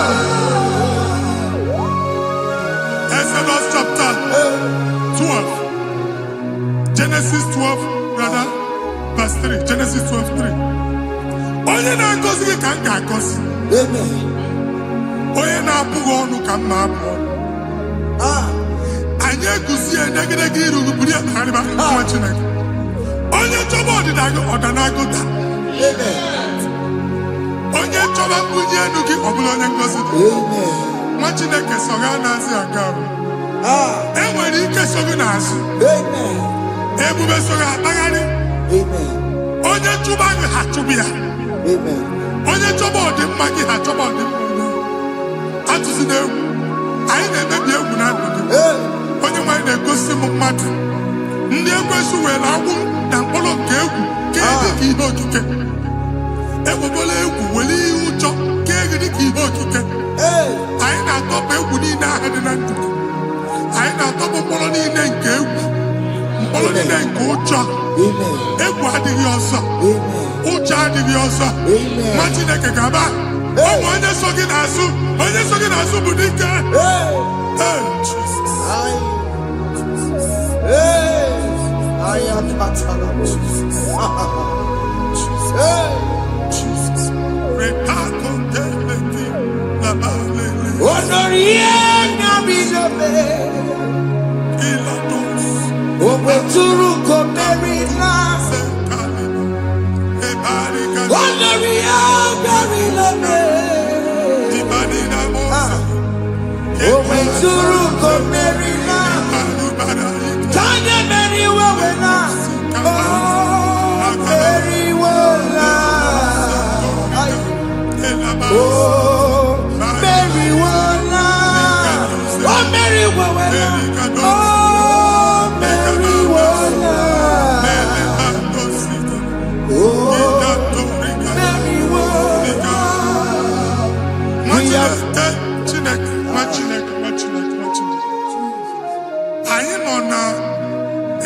Speaker 2: Exodus chapter 12. Genesis 12, rather, verse 3. Genesis 12, 3. Onye na-agọzi gị ka m ga-agọzi.
Speaker 1: Amen.
Speaker 2: Onye na-abụghị ọnụ ka m na-abụ ọnụ. Anyị eguzie negedege iru buru ya kpagharịba nwa Chineke. Onye chọba ọdịda gị ọdanagụda. Onye chọba mbunye elu gị ọ bụla onye ngọzi dị. Nwa Chineke so gị anaghịzi aga arụ. E nwere ike so gị n'azụ. Ebube so gị akpagharị. Onye chụba gị ha chụba ya. Onye chọba ọdịmma gị ha chọba ọdịmma onye. Atụzina egwu. Anyị na-emebi egwu na ndụ gị. Onye nwanyị na-egosi m mmadụ. Ndị ekwensu were agwụ na mkpụrụ nke egwu kee dị ka ihe okike. Ekwebola egwu were ihe ụjọ kee gị dị ka ihe okike. Anyị na-atọpụ egwu niile ahụ dị na ndụ gị. Anyị na-atọpụ mkpụrụ niile nke egwu. Mkpụrụ niile nke ụjọ. Egwu adịghị ọzọ. Ụjọ adịghị ọzọ. Nwa Chineke gaba. Ụmụ onye so gị n'azụ. Onye so gị n'azụ bụ dike.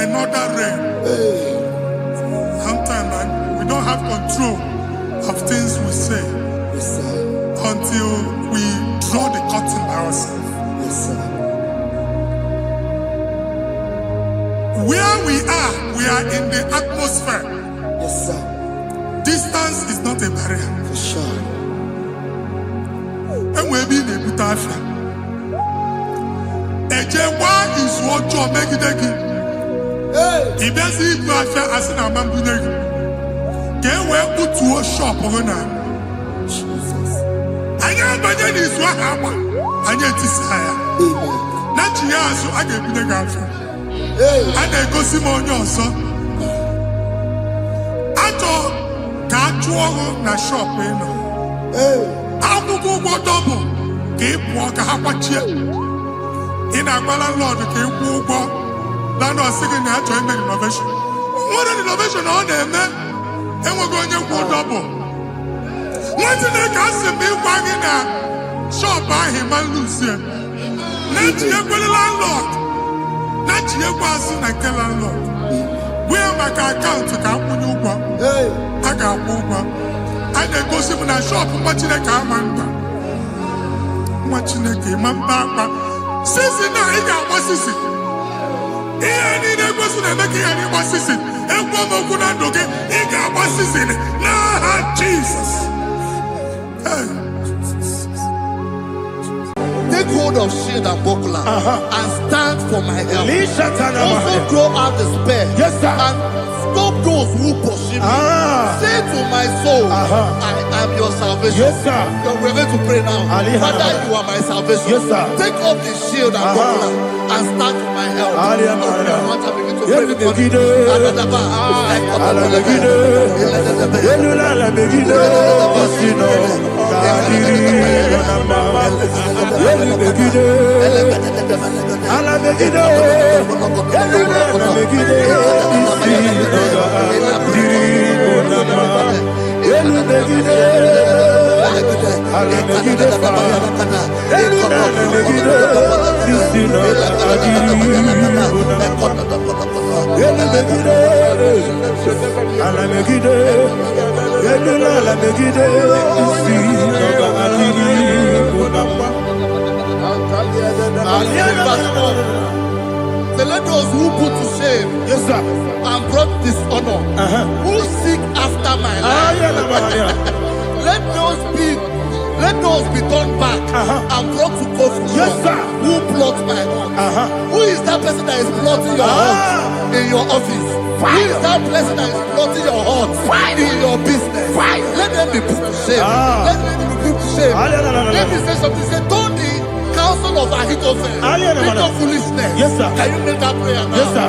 Speaker 2: Another realm. Sometimes we don't have control of things we say until we draw the curtain by ourselves. Where we are in the atmosphere. Distance is not a barrier.
Speaker 1: For sure.
Speaker 2: And we'll be in a good affair. Ejewa is what you make it again. If there's a good affair, as in a man, get where put to a shop or not. I never did this one. I get this higher. Not years, so I get the affair. And I go see more also. I thought that you na shop, you know. I will go double. Keep walk a half in a landlord, keep walk. Landlord second year to make innovation. What an innovation on there, man. And we're going to go double. What did they cast me wagging a shop by him and Lucian? Not yet with the landlord. Not yet was in a landlord. Where my account to come when you go? I got over. And they go see when I shop, watching a car man. Watching a game, I'm back. Since now, he got what's this? Here, I need a person to make any what's this? And one more good and okay, he got what's this in it. Nah, Jesus.
Speaker 3: Take hold of shield and buckler and stand for my help. Also throw out despair and stop those who pursue me. Say to my soul, I am your salvation. We're going to pray now. Father, you are my salvation. Take off the shield and buckler and stand for my help. So let those who put to shame, yes, sir, and brought dishonor, who seek after my life, let those be turned back and brought to confusion. Yes, sir. Who plot my heart? Who is that person that is plotting your heart in your office? Who is that person that is plotting your heart in your business? Let them be put to shame. Let them be put to shame. Let me say something. Say, don't the counsel of Ahithophel, think of foolishness. Yes, sir. Can you make that prayer now? Yes, sir.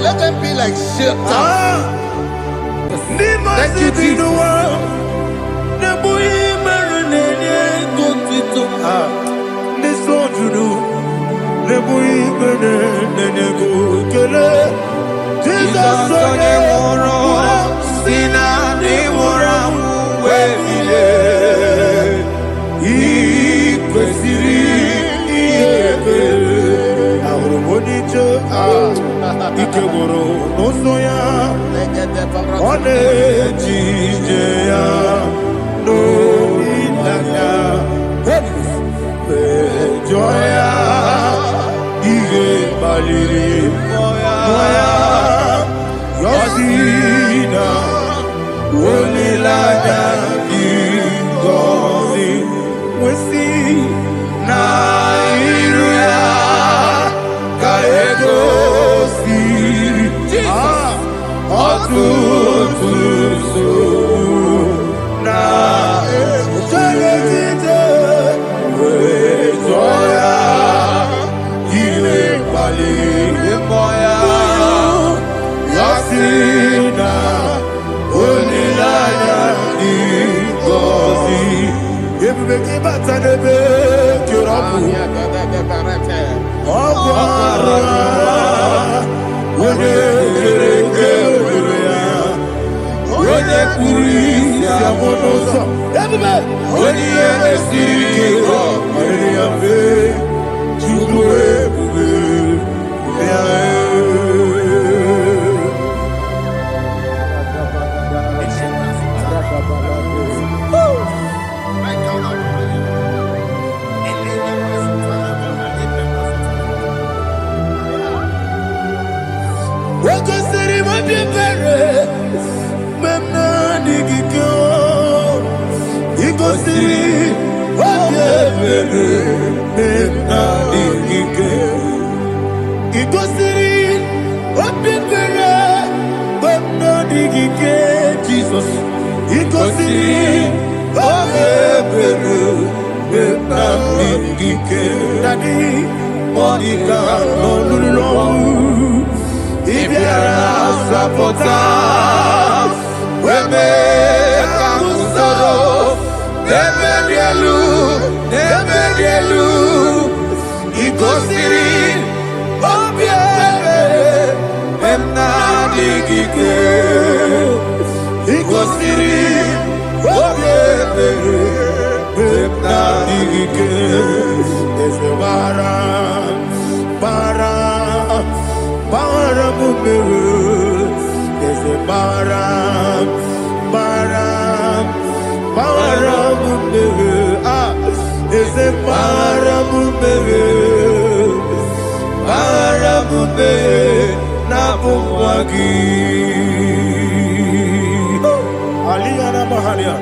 Speaker 3: Let them be like shelter. Thank you, Jesus.
Speaker 1: is a Marabume, Marabume, Nabumwagi. Aliyana Mahalia.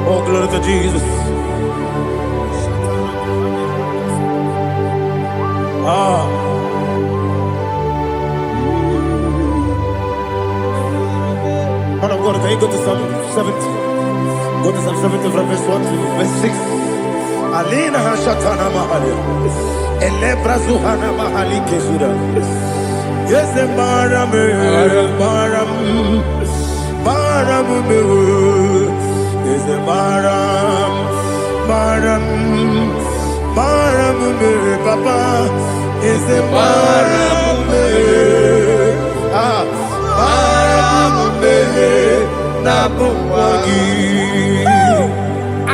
Speaker 1: Oh, glory to Jesus. Man of God, can you go to Psalm 70? Go to Psalm 70 from verse 1 to verse 6. Alina Hashatana Mahalia. Elebra Zuhana Mahali Kesuda. Yes, the Maram, Maram, Maram, is the Maram, Maram, Maram, Papa, is the Maram,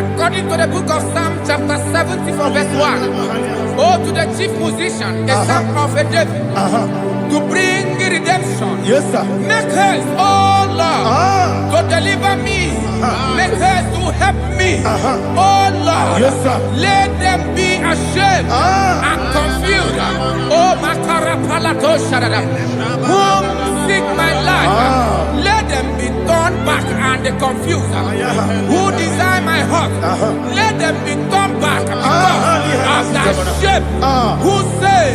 Speaker 4: According to the book of Psalm chapter 70 from verse 1, oh, to the chief musician, a psalm of a David, to bring redemption.
Speaker 1: Yes, sir.
Speaker 4: Make haste, oh Lord, to deliver me. Make haste to help me. Oh Lord,
Speaker 1: yes, sir.
Speaker 4: Let them be ashamed and confused. Oh, Makarapalato Shadada, whom seek my life, let them be turned back and confused. Who desire my heart, let them be turned back because of that shape. Who say,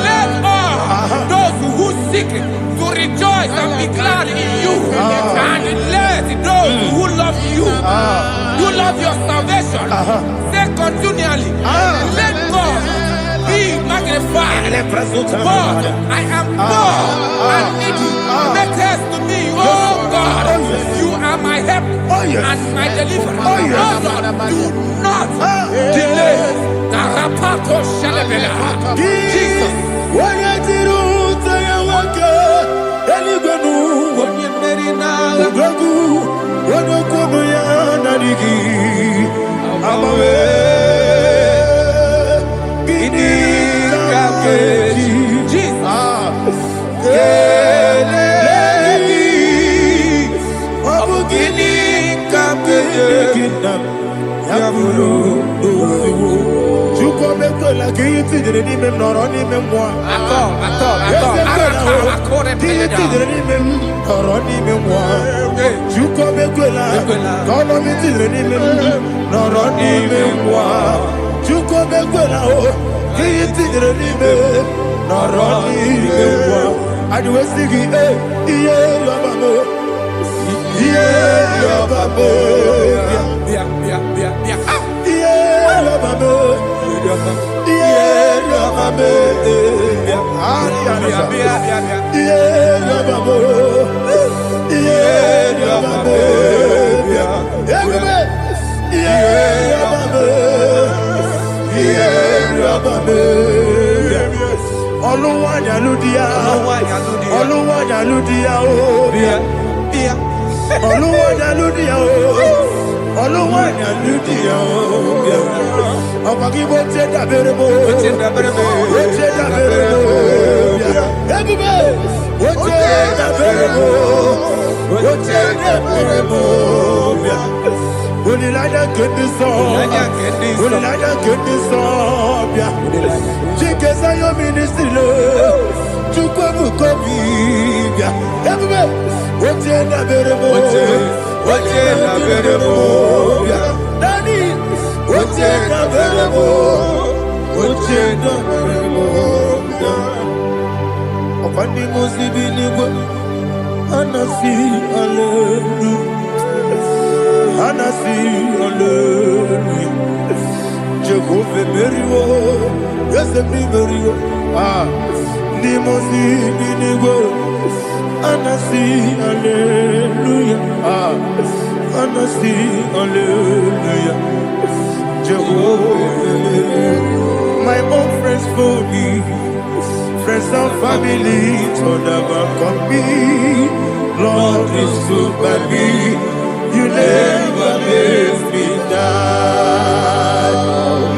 Speaker 4: let all those who seek to rejoice and be glad in you, and let those who love you, who love your salvation, say continually, let God be magnified. God, I am poor and needy. Make haste to me, oh God. You are my help and my deliverer. Oh God, do not delay. Tarapato Shalabela. Jesus.
Speaker 1: My own friends for me, friends and family to never come me. Lord is good by me, you never let me die.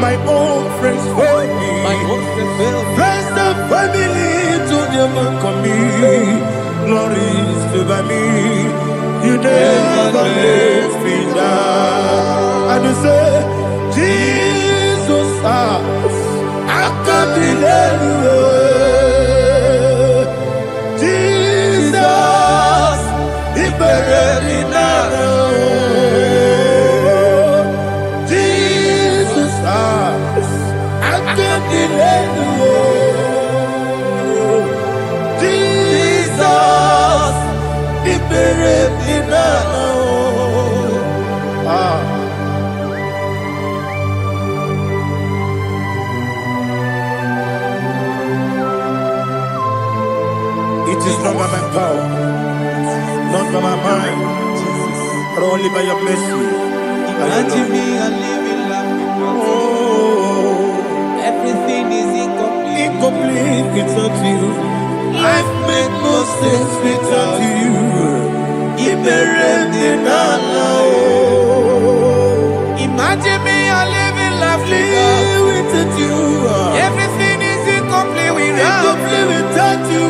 Speaker 1: My own friends for me, friends and family to never come me. Lord is good by me, you never let me die. I And you say, Jesus, I can't deny you. Jesus, he buried me now. Jesus, I can't deny you. Jesus, he buried me now. It is not by my power, not by my mind, but only by your mercy.
Speaker 4: Imagine me a living life.
Speaker 1: Oh,
Speaker 4: Everything is incomplete.
Speaker 1: incomplete without you. Life makes no sense without you.
Speaker 4: Imagine me a living life
Speaker 1: Without you.
Speaker 4: Everything is incomplete without
Speaker 1: Incomplete without you.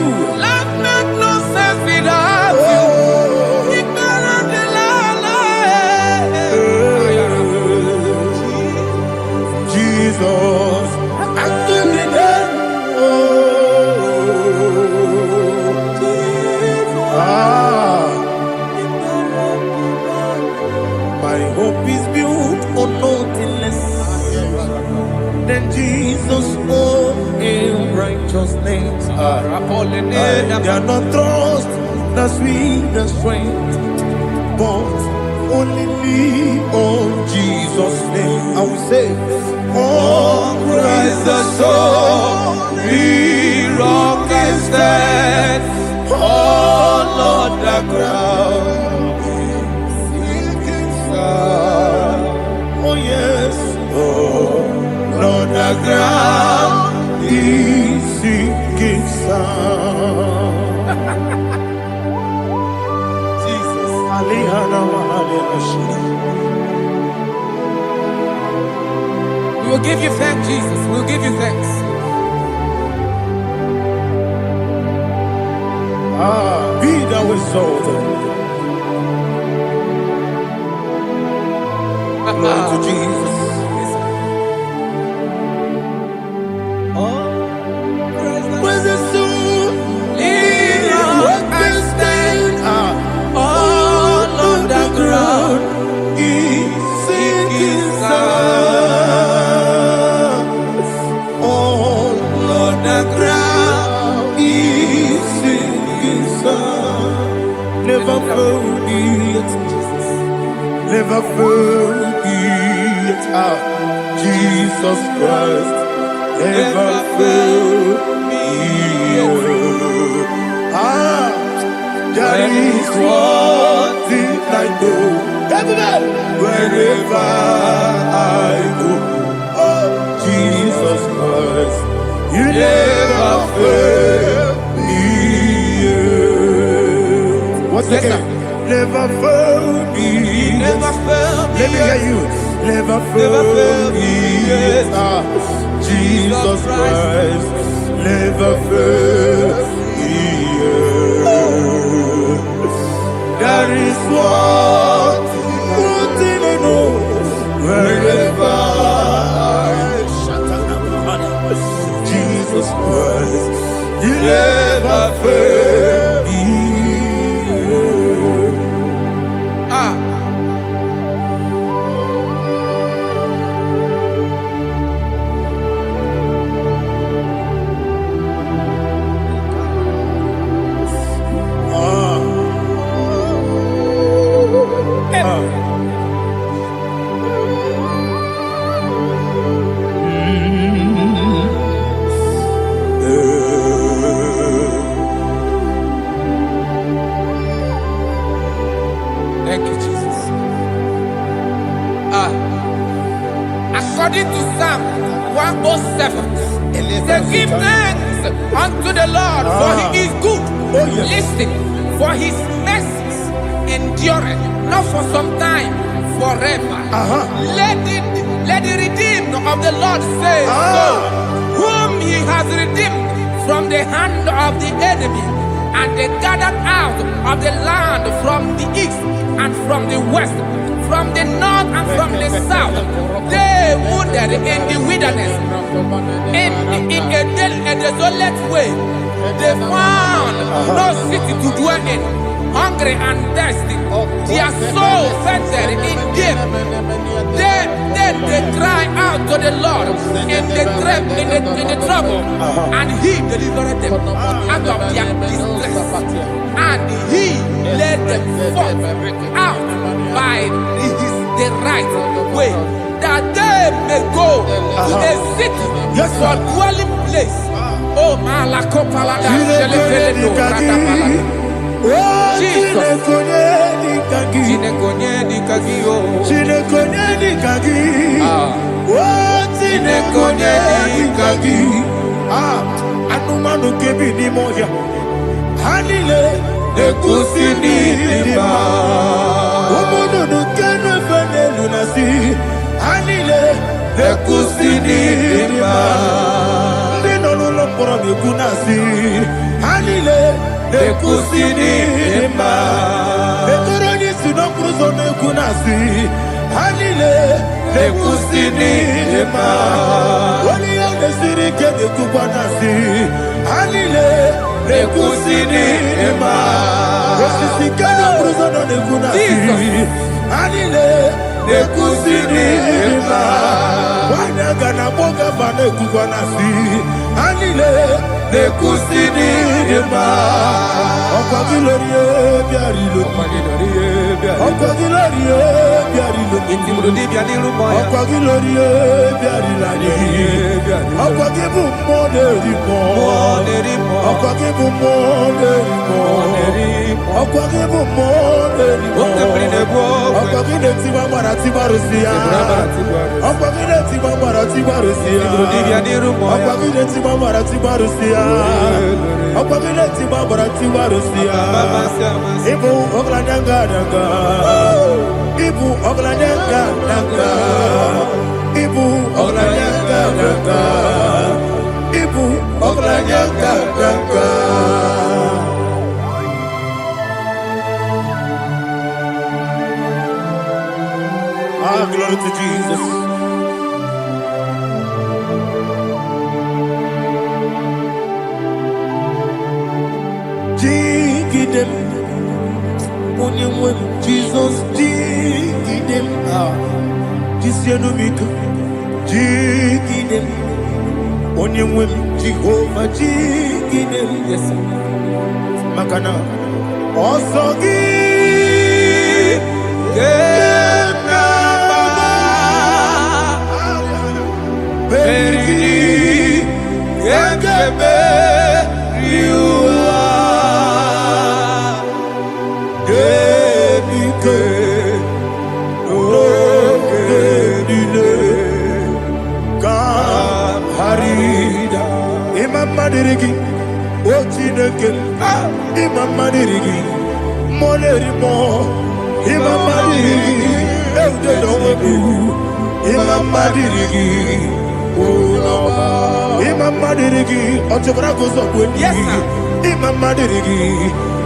Speaker 4: Life makes no sense without you.
Speaker 1: Jesus, I couldn't let my hope is built on nothing less than Jesus' own righteousness. I cannot trust the sweetest strength, but only lean on Jesus' name. I will say, on Christ the solid rock and stand. Oh Lord, the ground is sinking sand. Oh yes, oh Lord, the ground is sinking sand. Jesus,
Speaker 4: We will give you thanks, Jesus. We will give you thanks.
Speaker 1: be thou exalted. Glory to Jesus. Praise the soul. What can stand? All on the ground is sinking sand. All on the ground is sinking sand. Never forget, never forget, Jesus Christ. Never forget. There is one thing I know. Everybody, wherever I go, oh Jesus Christ, you never fail me. What's the name? Never fail me.
Speaker 4: Never fail me.
Speaker 1: Let me hear you. Never fail me. Jesus Christ, never fail me. There is one thing I know. Wherever Jesus Christ, you never fail me.
Speaker 4: Thank you, Jesus. According to Psalm 107, say, give thanks unto the Lord, for he is good. Listen, for his mercies endureth, not for some time, forever. Let the redeemed of the Lord say so, whom he has redeemed from the hand of the enemy, and they gathered out of the land from the east and from the west, from the north and from the south. They wandered in the wilderness, in a desolate way. They found no city to dwell in, hungry and thirsty. Their soul fainted in deep. Then they cry out to the Lord in the trouble, and He delivered them out of their distress, and He led them forth out by the right way, that they may go to a city for dwelling place. Oh, Malakopalada,
Speaker 1: Anumanu kebi ni moya, hanile nekusini lima. Umudu nukene fene lunasi, hanile nekusini lima. Ndino lulopora mikunasi, hanile nekusini lima. Betoroni sinokruzo nekunasi, hanile nekusini lima. Wali yone sirike nekubanasi, hanile nekusini lima. Wesisikana bruzo nekunasi, hanile nekusini lima. Wanyaga na boga bane kubanasi, hanile nekusini lima. Okwa gilorie biarilo, okwa gilorie biarilo, okwa gilorie biarilani, okwa gibu moderimo, okwa gibu moderimo, okwa gibu moderimo, okwa gileti marati barusia, okwa gileti marati barusia, okwa gileti marati barusia, okwa gileti marati barusia. Ibu oglanyanga danga, Ibu oglanyanga danga, Ibu oglanyanga danga, Ibu oglanyanga danga. Ah, glory to Jesus. Jigidem, onye Jesus, jigidem, jisienumika, jigidem, onye Jehovah, jigidem, yes, makana, osogi, kenaba, berigi, kekebe, Madirigi, Ochineke, Imam Madirigi, Molerimo, Imam Madirigi, Eldedowebu, Imam Madirigi, Imam Madirigi, Otobrako Zobweni, Imam Madirigi,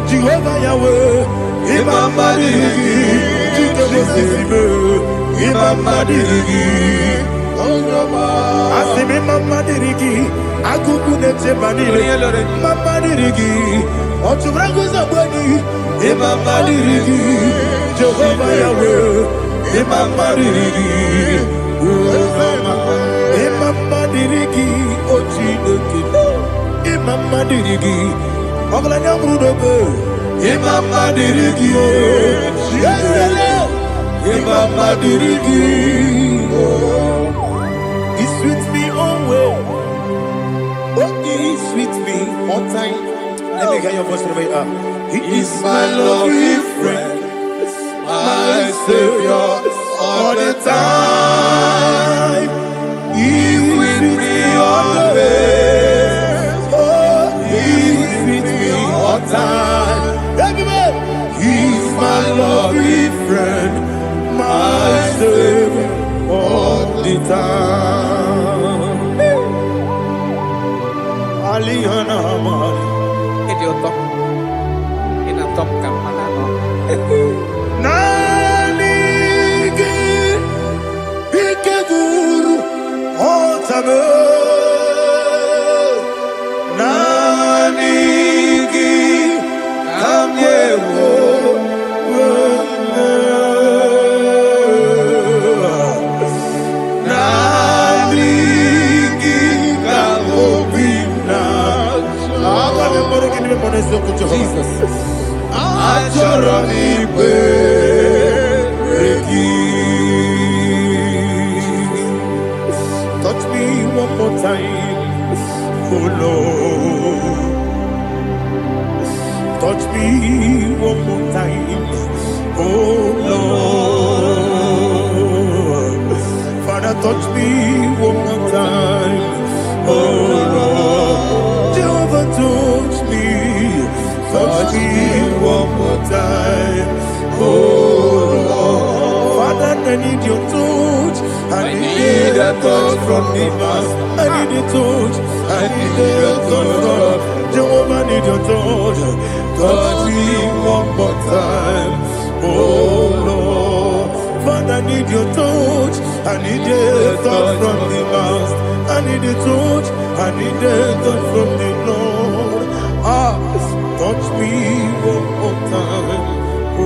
Speaker 1: Jehovah Yahweh, Imam Madirigi, Jikebosime, Imam Madirigi, Asimi Mama Dirigi, Akuku Nete Banile, Mama Dirigi, Otubrago Zaboni, Mama Dirigi, Jehovah Yahweh, Mama Dirigi, Mama Dirigi, Ochineke, Mama Dirigi, Oglanya Brudobe, Mama Dirigi, Mama Dirigi, He's with me always. Oh, He's with me all time. Let me hear your voice from here. He is my loving friend, my Savior all the time. He's with me always. Oh, He's with me all time. Everybody, He's my loving friend, my Savior all the time. Aliana Amari.
Speaker 4: Idiota. Inatom ka manano.
Speaker 1: Nani Tame Nanigi Kamyewo Nanigi Kamobina Jesus Achoronipe touch me one more time, oh Lord. Touch me one more time, oh Lord. Father, touch me one more time, oh Lord. Jehovah, touch me one more time, oh Lord. Father, I need your touch. I need a touch from the past. I need a touch. I need a touch from Jehovah. I need your touch. Touch me one more time, oh Lord. Father, I need your touch. I need a touch from the past. I need a touch. I need a touch from the Lord. Touch me one more time, oh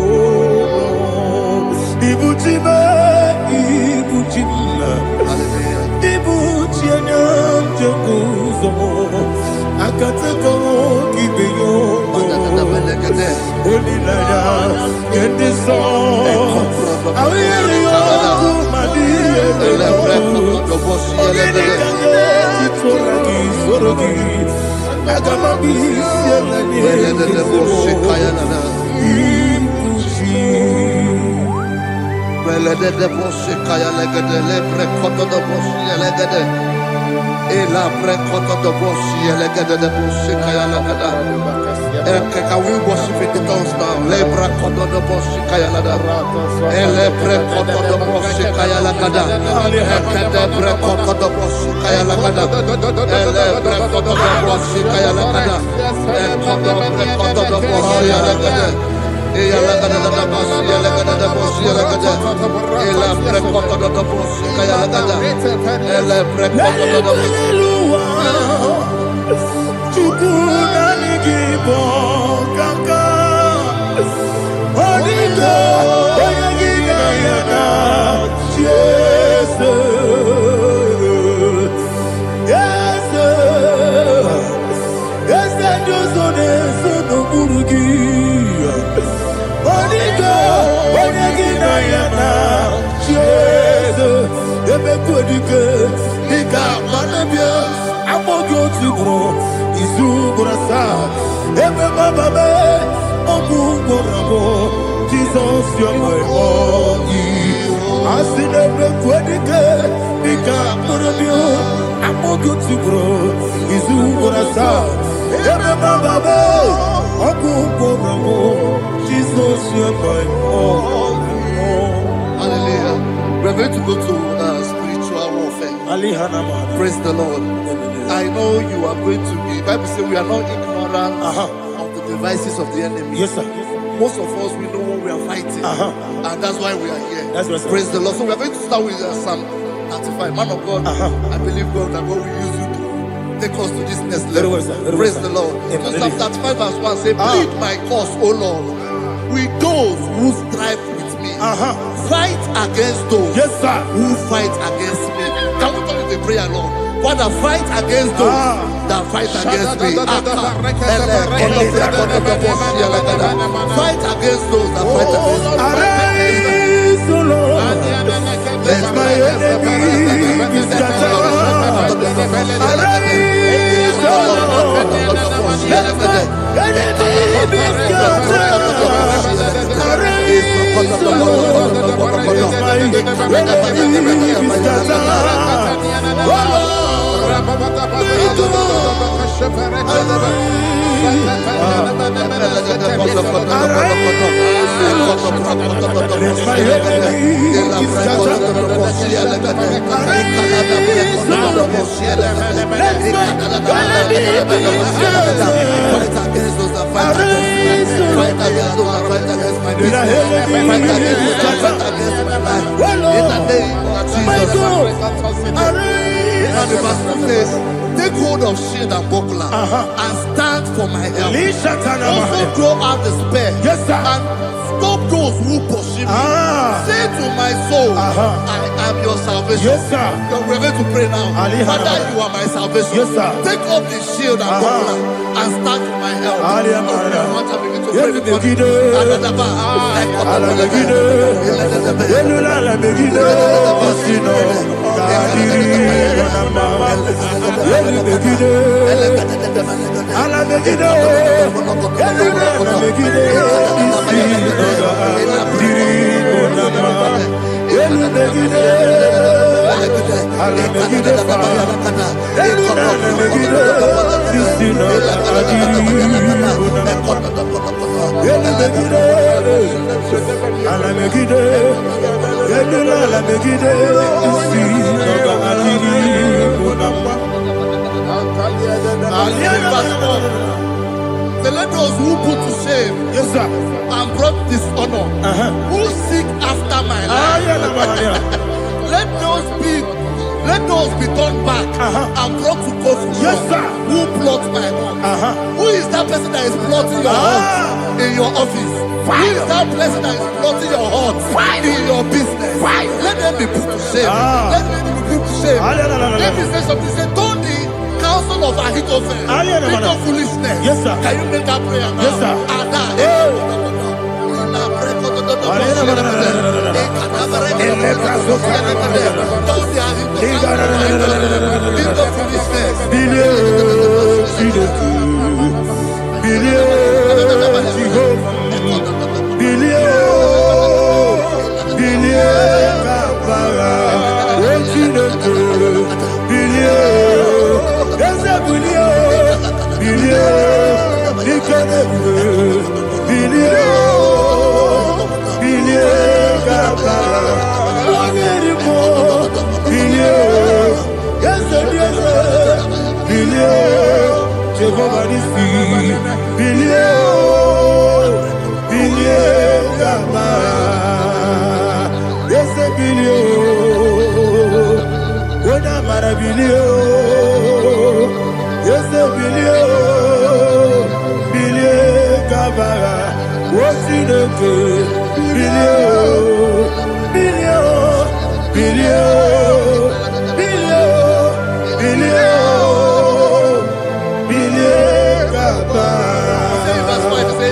Speaker 1: Lord. Ibuchima, Ibuchima, Ibuchina, Jacuzo, Akatako, Kibeyo, Holy Nada, get this song. I hear you, my dear,
Speaker 3: Can we worship in the tongues now? Lebra kodo do boshi kaya lada. Elebre kodo do boshi kaya lada. Elebre kodo do boshi kaya lada. Elebre kodo do boshi kaya lada. Elebre kodo do boshi lada. Eya lada da boshi lada da boshi lada. Elebre kodo do boshi kaya lada. Elebre kodo do boshi.
Speaker 1: Igbo kaka Onigo Oyagiga yana Jesus Yes Josone Sono Burugi Onigo Oyagiga yana Jesus Ebe Kodike Nika Manabia Amogo Tibro Izu Burasa Ebe Bababe Ogu Borabo Jesus you're my all Asinebe Kwedike Nika Burabio Amogo Tibro Izu Burasa Ebe Bababe Ogu Borabo Jesus you're my all.
Speaker 3: Hallelujah. We're going to go to spiritual warfare. Praise the Lord. I know you are going to be. Bible says we are not ignorant of the devices of the enemy.
Speaker 1: Yes, sir.
Speaker 3: Most of us we know what we are fighting, and that's why we are here.
Speaker 1: That's right, sir.
Speaker 3: Praise the Lord. So we are going to start with Psalm 35. Man of God, I believe God that God will use you to take us to this next level.
Speaker 1: Very well, sir. Very
Speaker 3: Praise
Speaker 1: well,
Speaker 3: the
Speaker 1: sir.
Speaker 3: Lord.
Speaker 1: Amen.
Speaker 3: So Psalm 35 verse 1 say, "Plead my cause, O Lord, with those who strive with me. Fight against those
Speaker 1: Yes, sir.
Speaker 3: who fight against me." Can we turn it a prayer, Lord? Father, fight against those that fight against me. Fight against those that fight against me.
Speaker 1: Arise, O Lord. Let my enemy be scattered. Arise, O Lord. Let my enemy be scattered. Arise, O Lord. Let my enemy be scattered. Oh Lord.
Speaker 3: And the verse 2 says, take hold of shield and buckler and stand for my help. Also throw out the spear and stop those who pursue me. Say to my soul, I am your salvation. We're going to pray now. Father, you are my salvation. Take up the shield and buckler and stand for my help. Let those who put to shame and brought dishonor, who seek after my life, let those be turned back and brought to court who plot my home. Who is that person that is plotting your home in your office? Who is that person that is plotting your heart in your business? Let them be put to shame. Let them be put to shame. Let me say something. Say, don't the counsel of Ahithophel, think of foolishness. Can you make that prayer now?
Speaker 1: Yes, sir.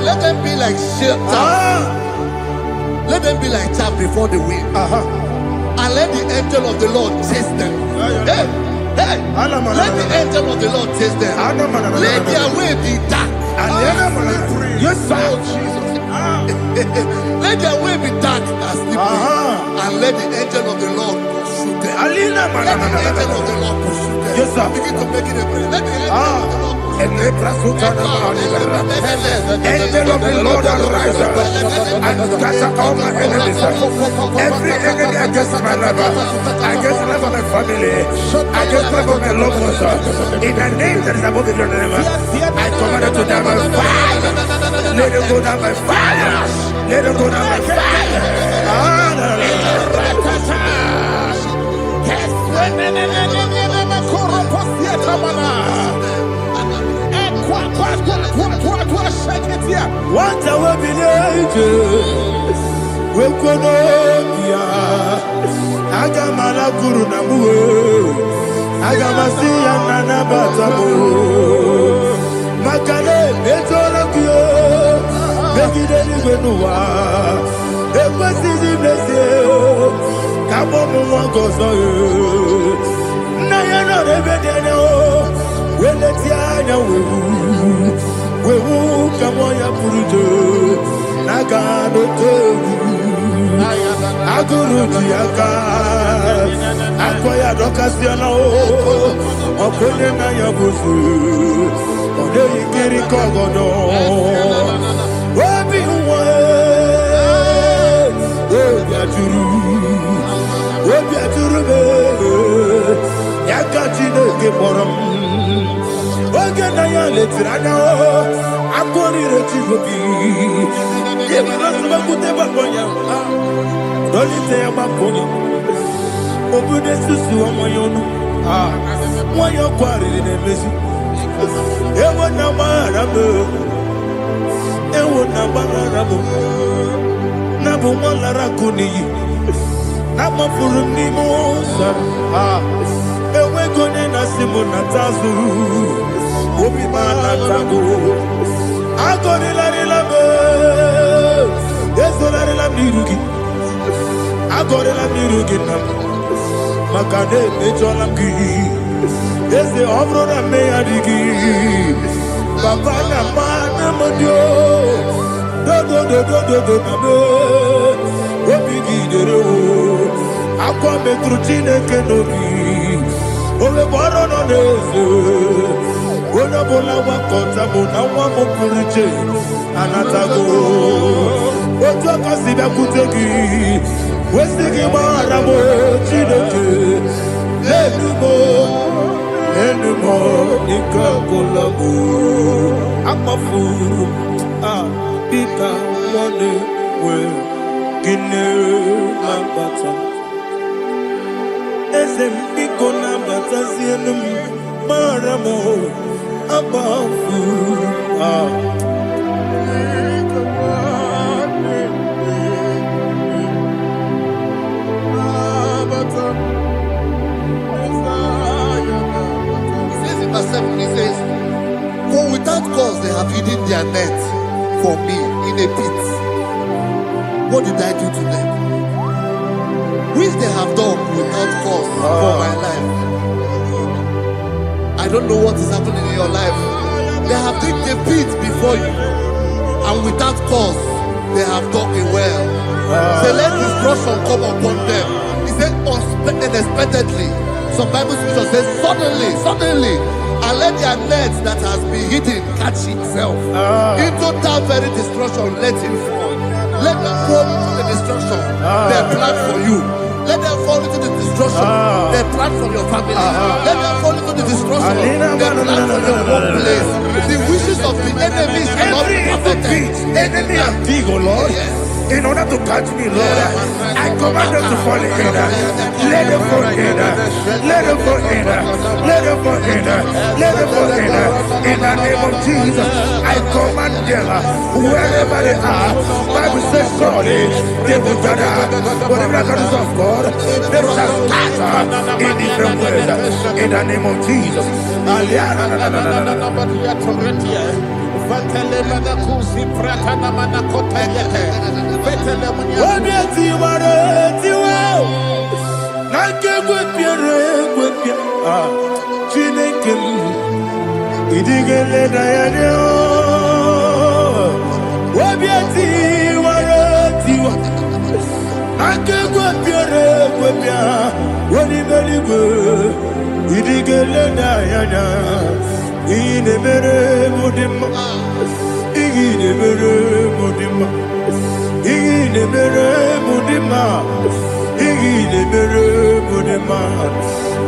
Speaker 1: Let them be like let them be like chaff before the wind, and let the angel of the Lord chase them. Let the angel of the Lord chase them. Let their way be dark. Yes, sir. Let their way be dark and slippery, and let the angel of the Lord pursue them. Let the angel of the Lord pursue them. Yes, sir. Begin to make it a prayer. Let the angel of the Lord. Angel of the Lord arise and scatter all my enemies. Every enemy against my life, against the life of my family, against the life of my loved ones, in the name that is above the name, I command it to die by fire. Let it go down by fire. Let it go down by fire. What I will be we could Agamala Guru Namu Agamasia Nana Batamu Makale Betolakio Begideni Benua Ekwasizi Blessio Kabomu Wankoso Nayano Rebedeno Weletiana Wewu Kamoya Purujo Nagano Togu Aguru Tiaka Akoya Dokasiano Okone Nayabusu Ode Ikiri Kogodo Obi Uwe Obi Aturu Yakachino Keporam Oge Nayale Tirana Akoni Rechigobi Yebakute Bakoya Dolite Bakoya Obude Susu Amoyono Why you quarry in a messy? Ewo na marabu, ewo na marabu. Nabu malara kuni, nama furuni mosa. Ewe kone na simu na tazu, obi mana tago. Agori la rilabe, yeso la rilabe nirugi. Agori la nirugi nam, makane mejola ki. Yese obro na me adigi, papa na mana modio. Do na me, obi gidero. Akwa metrutine kenobi, ove boro no neze. Ona bola wakota bona wamo puriche, anatago. Ojo kasiba kutegi, wesigi maramo chineke. Enumo, nikakolabu. Amafu, pika one we gine mabata. Ezem piko na bata zienum maramo abafu.
Speaker 3: He says, for without cause they have hidden their net for me in a pit. What did I do to them? Which they have done without cause for my life. I don't know what is happening in your life. They have digged a pit before you, and without cause they have dug a well. Say, let destruction come upon them. He said, unexpectedly. Some Bible scripture says, suddenly. And let their net that has been hidden catch itself. Into that very destruction, let it fall. Let them fall into the destruction they plan for you. Let them fall into the destruction they plan for your family. Let them fall into the destruction they plan for your workplace. The wishes of the enemy shall not be perfected.
Speaker 1: Enemy and dig, oh Lord. Yes. In order to catch me, Lord, I command them to fall in. Let them fall in. Let them fall in. Let them fall in. Let them fall in. In the name of Jesus, I command them wherever they are. Bible says, surely they will gather. Whatever the is of God, they shall scatter in different ways. In the name of Jesus.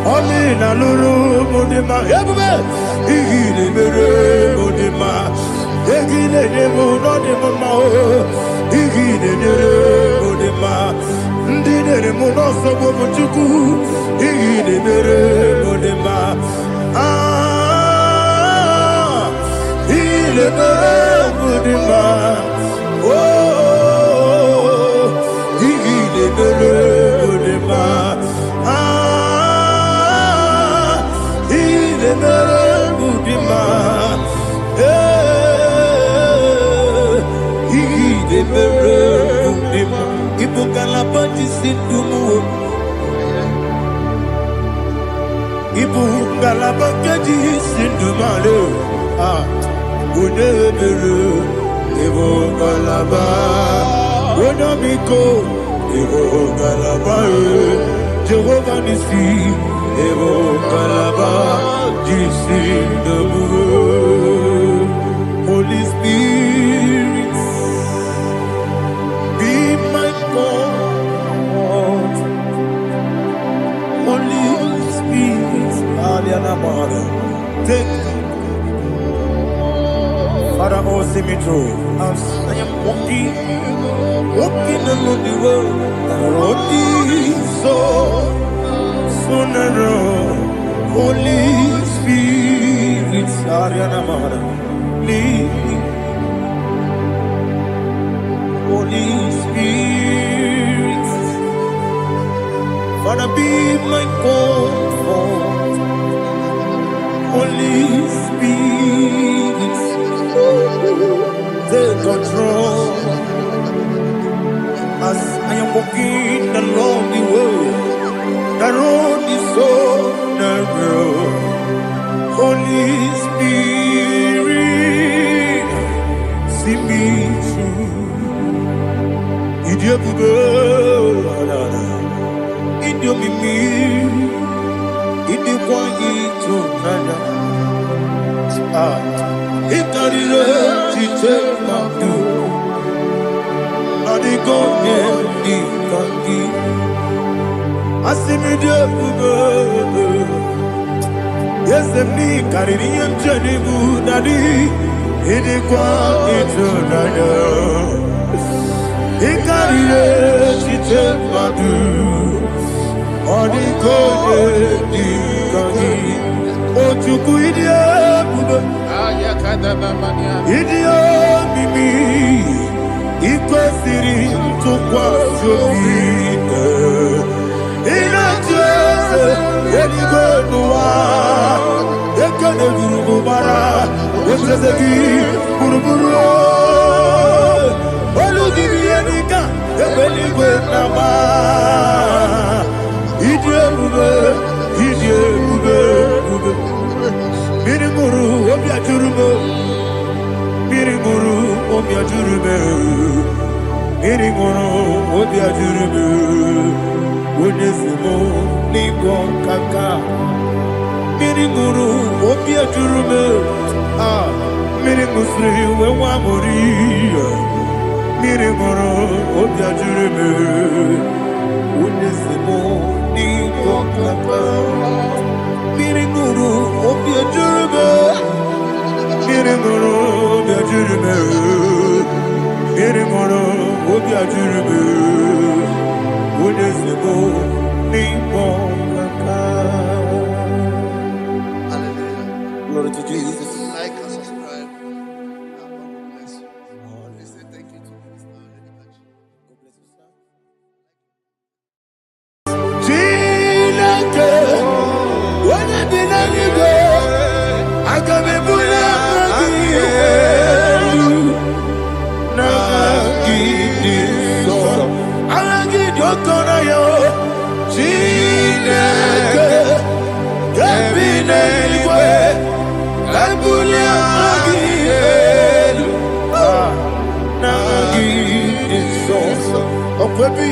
Speaker 1: Amina luru mudima ebube igile mere mudima egile demo no demo ma igile mere mudima ndine mo no so bo chuku igile mere mudima igile mere mudima igile mere mudima Jehovah Nissi, Evo Kalaba, Jesus the Holy Spirit, be my God. Holy Spirit, take Father, oh, see me through. I am walking along the road, so narrow. Holy Spirit, lead me. Holy Spirit, Father, be my comfort. Holy Spirit, take control as I am walking along the way. The road is so narrow. Holy Spirit, see me through. Idiobube, Idiomimi, Idikwanito nana. Ikarire take my do. Adigonye ikangi. Asimidiobu. Yes, me carrying Janibu Daddy. Idikwanito nana. Ikarire take my do. Adigonye ikangi. Ochuku Idiobu. Idio mimi ikwesiri ntụkwasị obi ịna-echeze eluigwe n'ụwa ekele gburugburu echeze gị gburugburu olu gị ihe dịka ebe eluigwe na-agba ịdị ebube mmiri mụrụ obi ajụrụ m mmiri mụrụ obi ajụrụ m mmiri mụrụ obi ajụrụ m onye si m n'ịgwọ nkaka mmiri mụrụ obi ajụrụ m mmiri mụsịrị uwe nwa amụrụ mmiri mụrụ obi ajụrụ m onye si m n'ịgwọ nkaka mmiri mụrụ obi ajụrụ m mmiri mụrụ obi ajụrụ m mmiri mụrụ obi ajụrụ m onye si m n'ịkpọ nkaka. Glory to Jesus.
Speaker 3: Like and subscribe. And God bless you. Please say thank you to Mr. Lady.
Speaker 1: God bless you, sir. When I be let you go, I can be put up again. Now give this song. I'll give your corner, yo. Chineke, get me anyway. I pull up again. Now give this song. Oh, baby,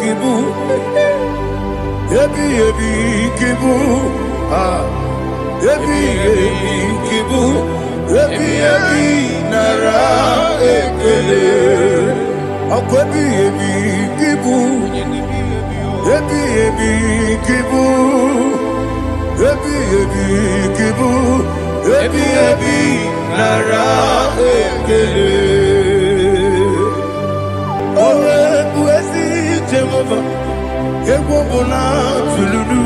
Speaker 1: kibu. Ebi kibu, ebi kibu, ebi nara ekele. Ọkọ ebi kibu, ebi kibu, ebi kibu, ebi nara ekele. Owe buesi Jehova. Ekwobona tululu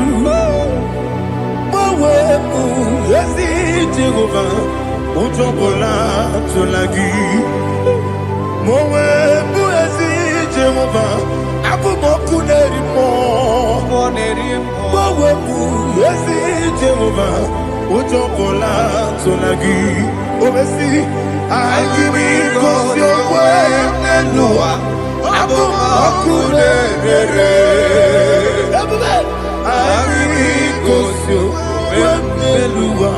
Speaker 1: Mawe mu yesi Jehova Ujobola tulagi Mawe mu yesi Jehova Abu moku nerimo Mawe mu yesi Jehova Ujobola tulagi Obesi Agimi kosyo kwe nenua Abu moku nerere Agimi kosyo kwe nenua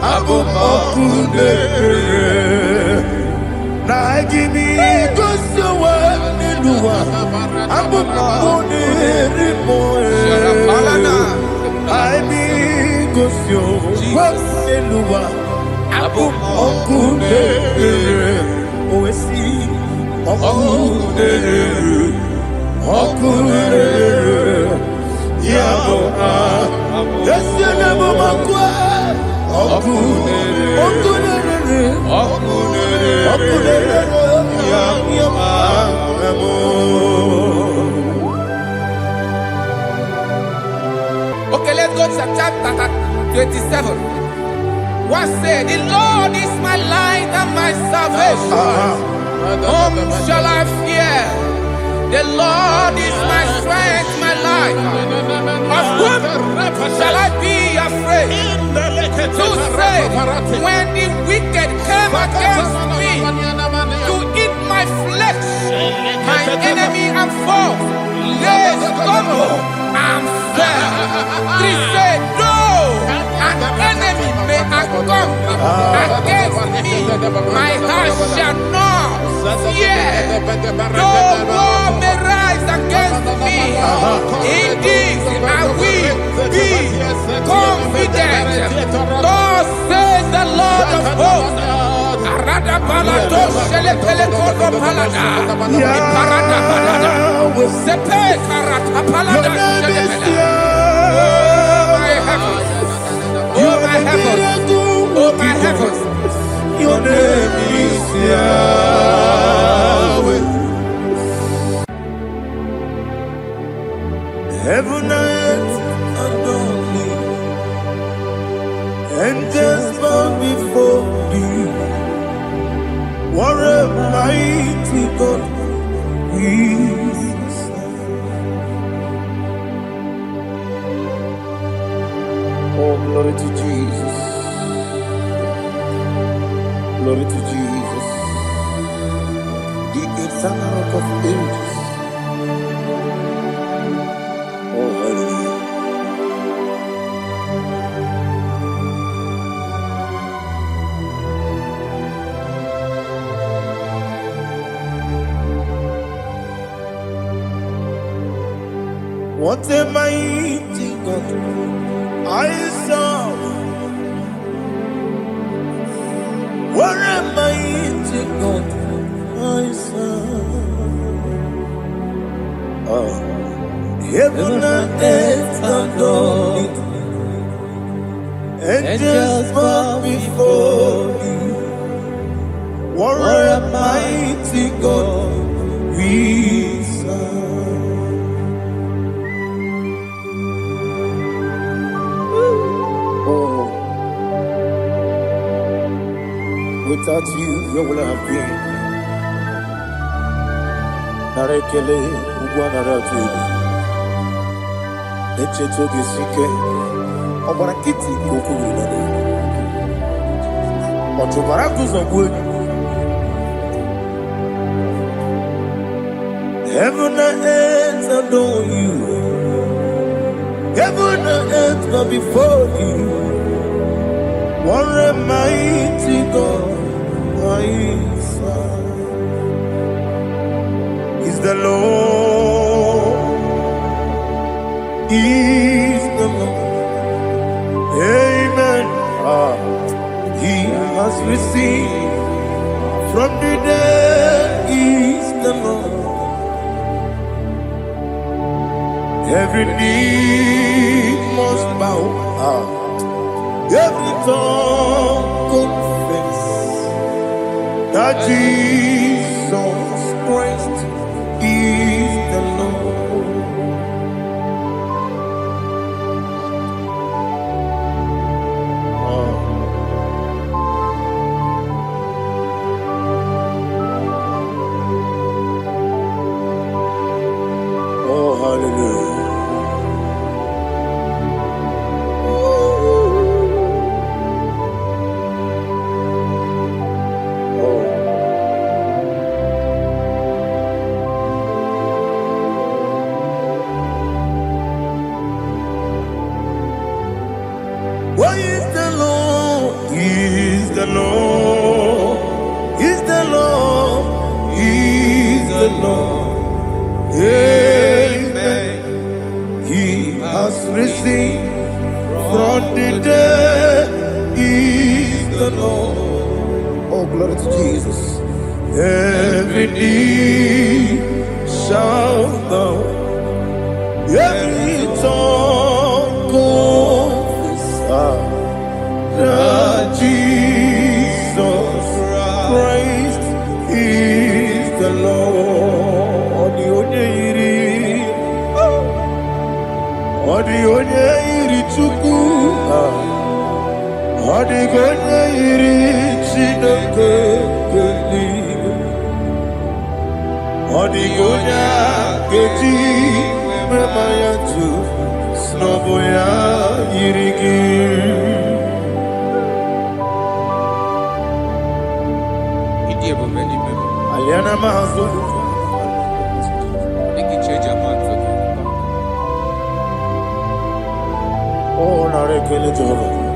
Speaker 1: Abu moku nerere Agimi kosyo kwe nenua Abu moku nerere Agimi kosyo kwe nenua Abu moku nerere Owesi Okunere Yabo Yesiene Bomakwe Okunere Yabo
Speaker 4: Okay, let's Let's go to chapter 27. What said? The Lord is my light and my salvation. Whom shall I fear? The Lord is my strength, my life. Of whom shall I be afraid? Who said, when the wicked came against me to eat my flesh, my enemy and foe, they stumble and fell. He said, no, an enemy may have come against me, my heart shall not fear. No war may rise against me. In this I will be confident. Thus says the Lord of hosts. Oh my heavens, oh my heavens,
Speaker 1: Your name is Yahweh. Heaven and earth adore me, angels bow before thee. What a mighty God we serve. Oh, glory to Jesus. Glory to Jesus, the eternal rock of ages. Oh, hallelujah. What a mighty God I serve. What a mighty God I serve. Heaven and earth adore it. Angels bow before you. What a mighty God we serve. Oh. Without you, where would I have been? Narekele, Ugwanaratu. Echetoge Sike, Obarakiti, Kokuru. Otobarakus of wood. Heaven and earth adore you. Heaven and earth bow before you. What a mighty God I serve. Is the Lord, is the Lord. Amen. He has received from the dead, is the Lord. Every knee must bow. Every tongue confess that Jesus Christ is the Lord. Oh, hallelujah. Why is the Lord? He is the Lord. He's the Lord. He's the Lord. Amen. He has risen from the dead. He's the Lord. Oh, glory to Jesus. Every knee shall bow. Every tongue confess that Jesus Christ is the Lord. The only chuku. Odigonya iri chineke keligo. Odigonya keti memaya tu snoboya irigi. Aliana mahazo. Oh, narekele Jehovah.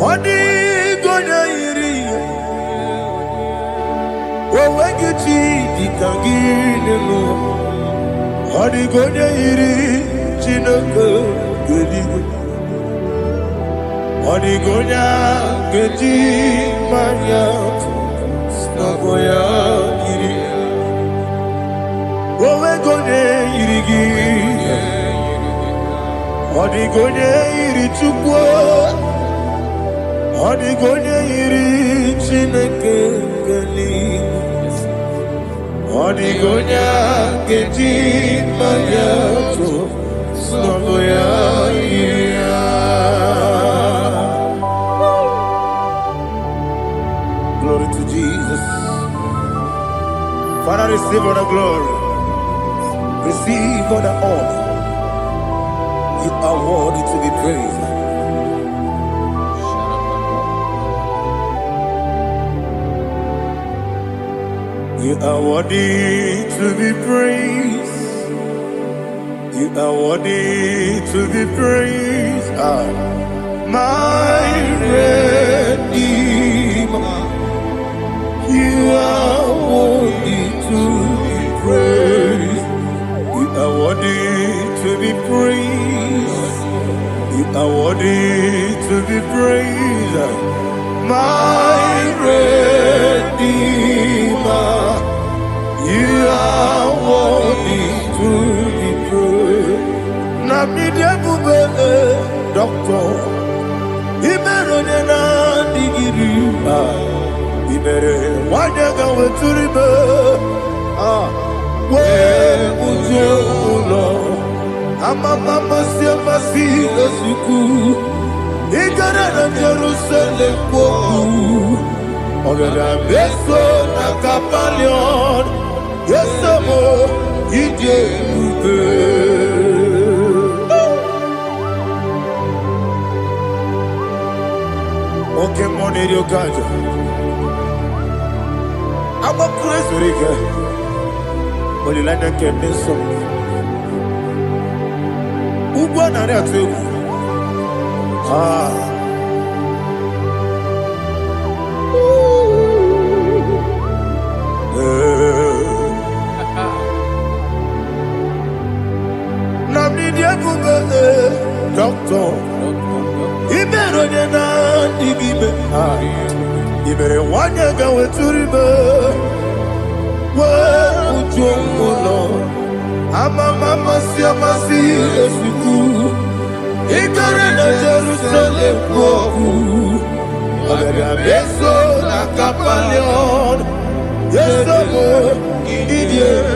Speaker 1: Odigonya iri. Wawagiti ditangine mo. Odigonya iri chineke keligo. Odigonya keti manya snagoya iri. Owegonya irigi. Odigonya iri chukwu. Odigonya iri chineke keligo. Odigonya keti manya snagoya iri. Glory to Jesus. Father, receive all the glory. Receive all the honor. You are worthy to be praised. You are worthy to be praised. You are worthy to be praised. My Redeemer. You are worthy to be praised. You are worthy to be praised. You are worthy to be praised. My Redeemer. You are worthy to be praised. Namidebube doctor. Imeronena digiri. Ibere wanyaga weturibe we ujulo amama siamasi lesuku igara na Jerusalem koku ogada beso na kapalion yesamo ije ube oke moneri okaja. I'm a crazy rigger. Only like that can be so. Who won that too? Namnidia Google, doctor. He better than I give you better one year go to river. Well, Lord, I'm a mama, see, I'm a see, as we go. He got in a Jerusalem, go. I'm a beso, like a palion. Yes, I'm a idiot.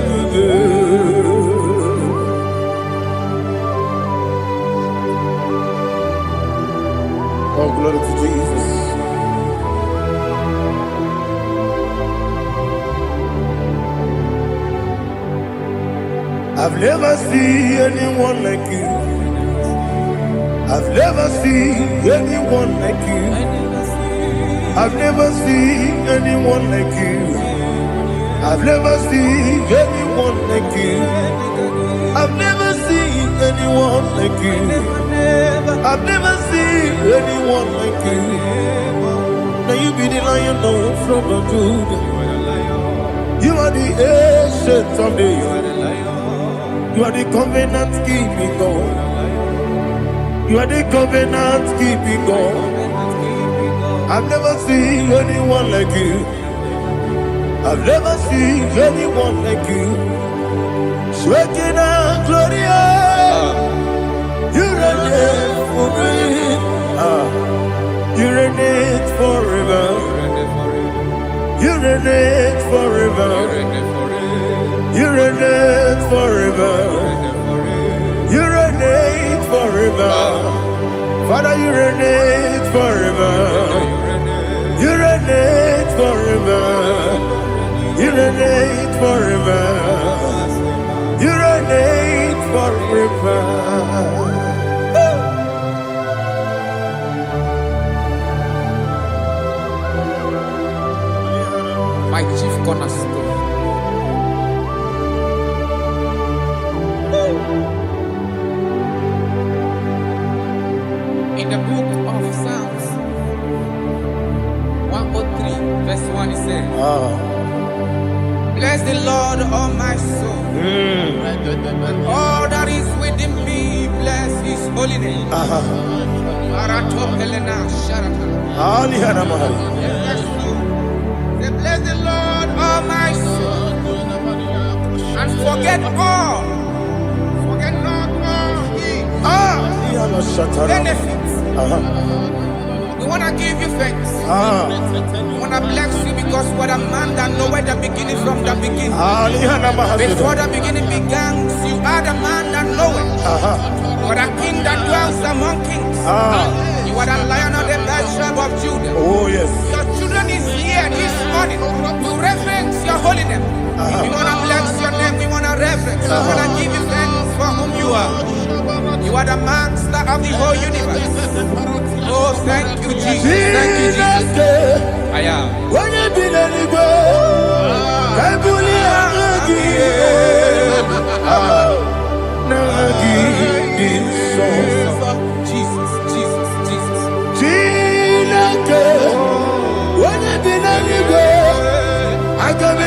Speaker 1: Oh, glory to Jesus. I've never seen anyone like you. I've never seen anyone like you. I've never seen anyone like you. I've never seen anyone like you. I've never seen anyone like you. I've never seen anyone like you. Now you be the lion from the Judah. You are the ancient of days. You are the covenant keeping God. You are the covenant keeping God. I've never seen anyone like you. I've never seen anyone like you. Shaking and glorious. You reign for me. You reign forever. You reign forever. you reign forever. You reign forever. You reign forever. You reign forever.
Speaker 4: My chief cornerstone. In the book of Psalms 103, verse 1, it says, bless the Lord, all my soul, and all that is within me, bless his holy name. Say, bless the Lord, all my soul, and forget not all his benefits. We want to give you thanks. We want to bless you because what a man that knoweth the beginning from the beginning. Before the beginning began, you are the man that knoweth. What a king that dwells among kings. You are the lion of the tribe of Judah.
Speaker 1: Oh yes.
Speaker 4: Your children is here this morning to reverence your holiness. We want to bless your name. We want to reverence. We want to give you thanks for whom you are. You are the master of the whole universe. Oh, thank you, Jesus. Thank you, Jesus. I am.
Speaker 1: When you be the igbo, I believe
Speaker 4: Jesus, Jesus, Jesus.
Speaker 1: When you be the igbo, I can be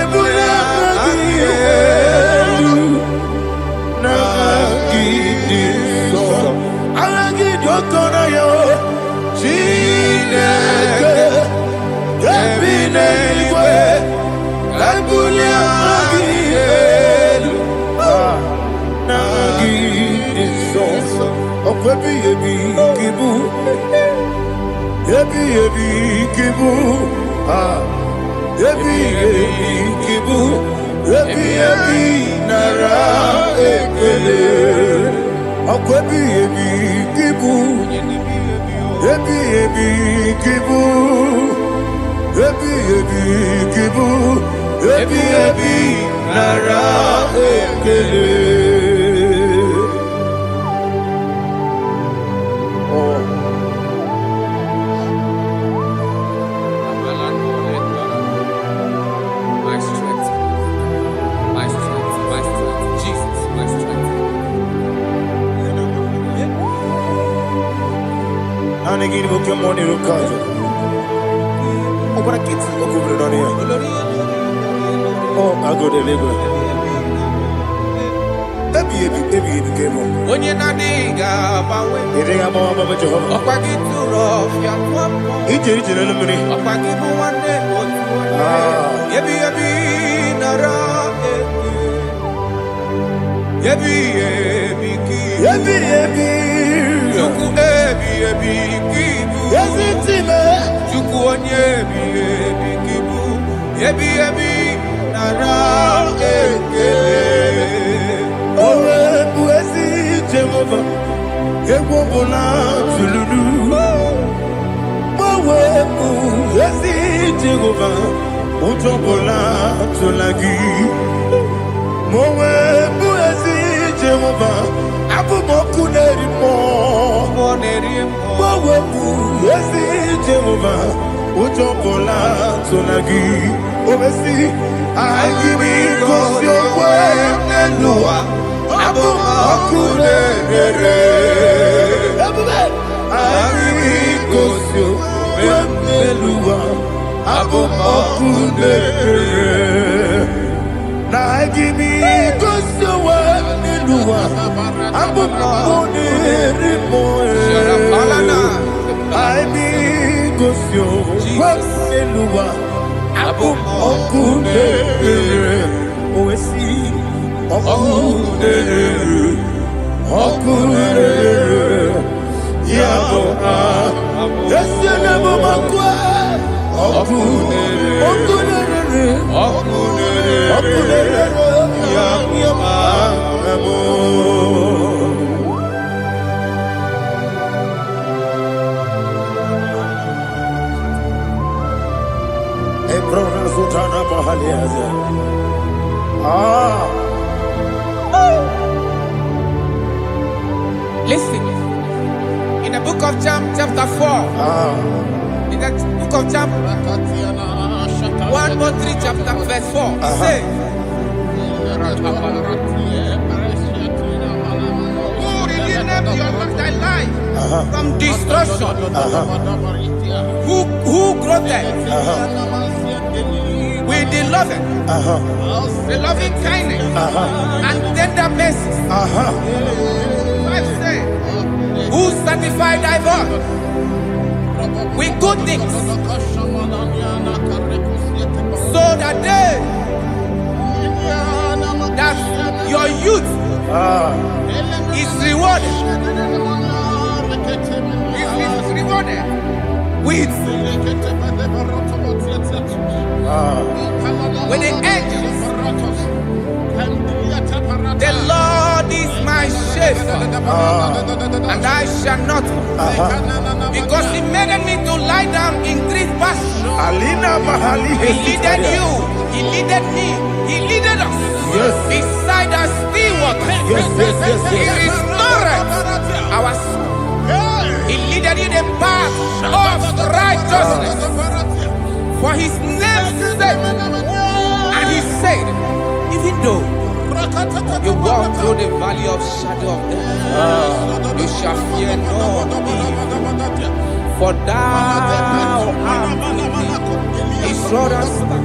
Speaker 4: My strength, my strength, my strength, Jesus, my strength.
Speaker 1: And again, you can money to cause. Oh, what a kid, over on here. Oh, I go to live.
Speaker 4: When you're not digging, Listen, in the book of John, chapter 4, in the book of John 1:3, chapter verse 4, it says, who redeemed thy life from destruction, who groweth with the loving kindness and tender mercies. Who satisfied thy voice with good things, so that your youth is rewarded. Is rewarded with the angels. The Lord is my shepherd, and I shall not want, because He made me to lie down in green pastures. He leaded you, He leaded me, He leaded us beside the still waters. He restored our soul. He leaded you the path of righteousness for His name's sake. And He said, even though you walk through the valley of shadow of death, you shall fear no evil, for thou art with me. His rod and staff,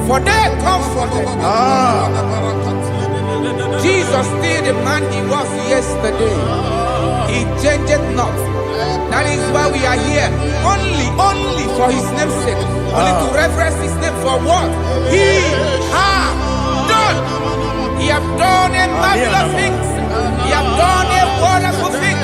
Speaker 4: for they comforted. Jesus still the man He was yesterday. He changed not. That is why we are here. Only for His name's sake. Only to reverence His name for what He has done. He has done a marvelous things. He has done a wonderful thing.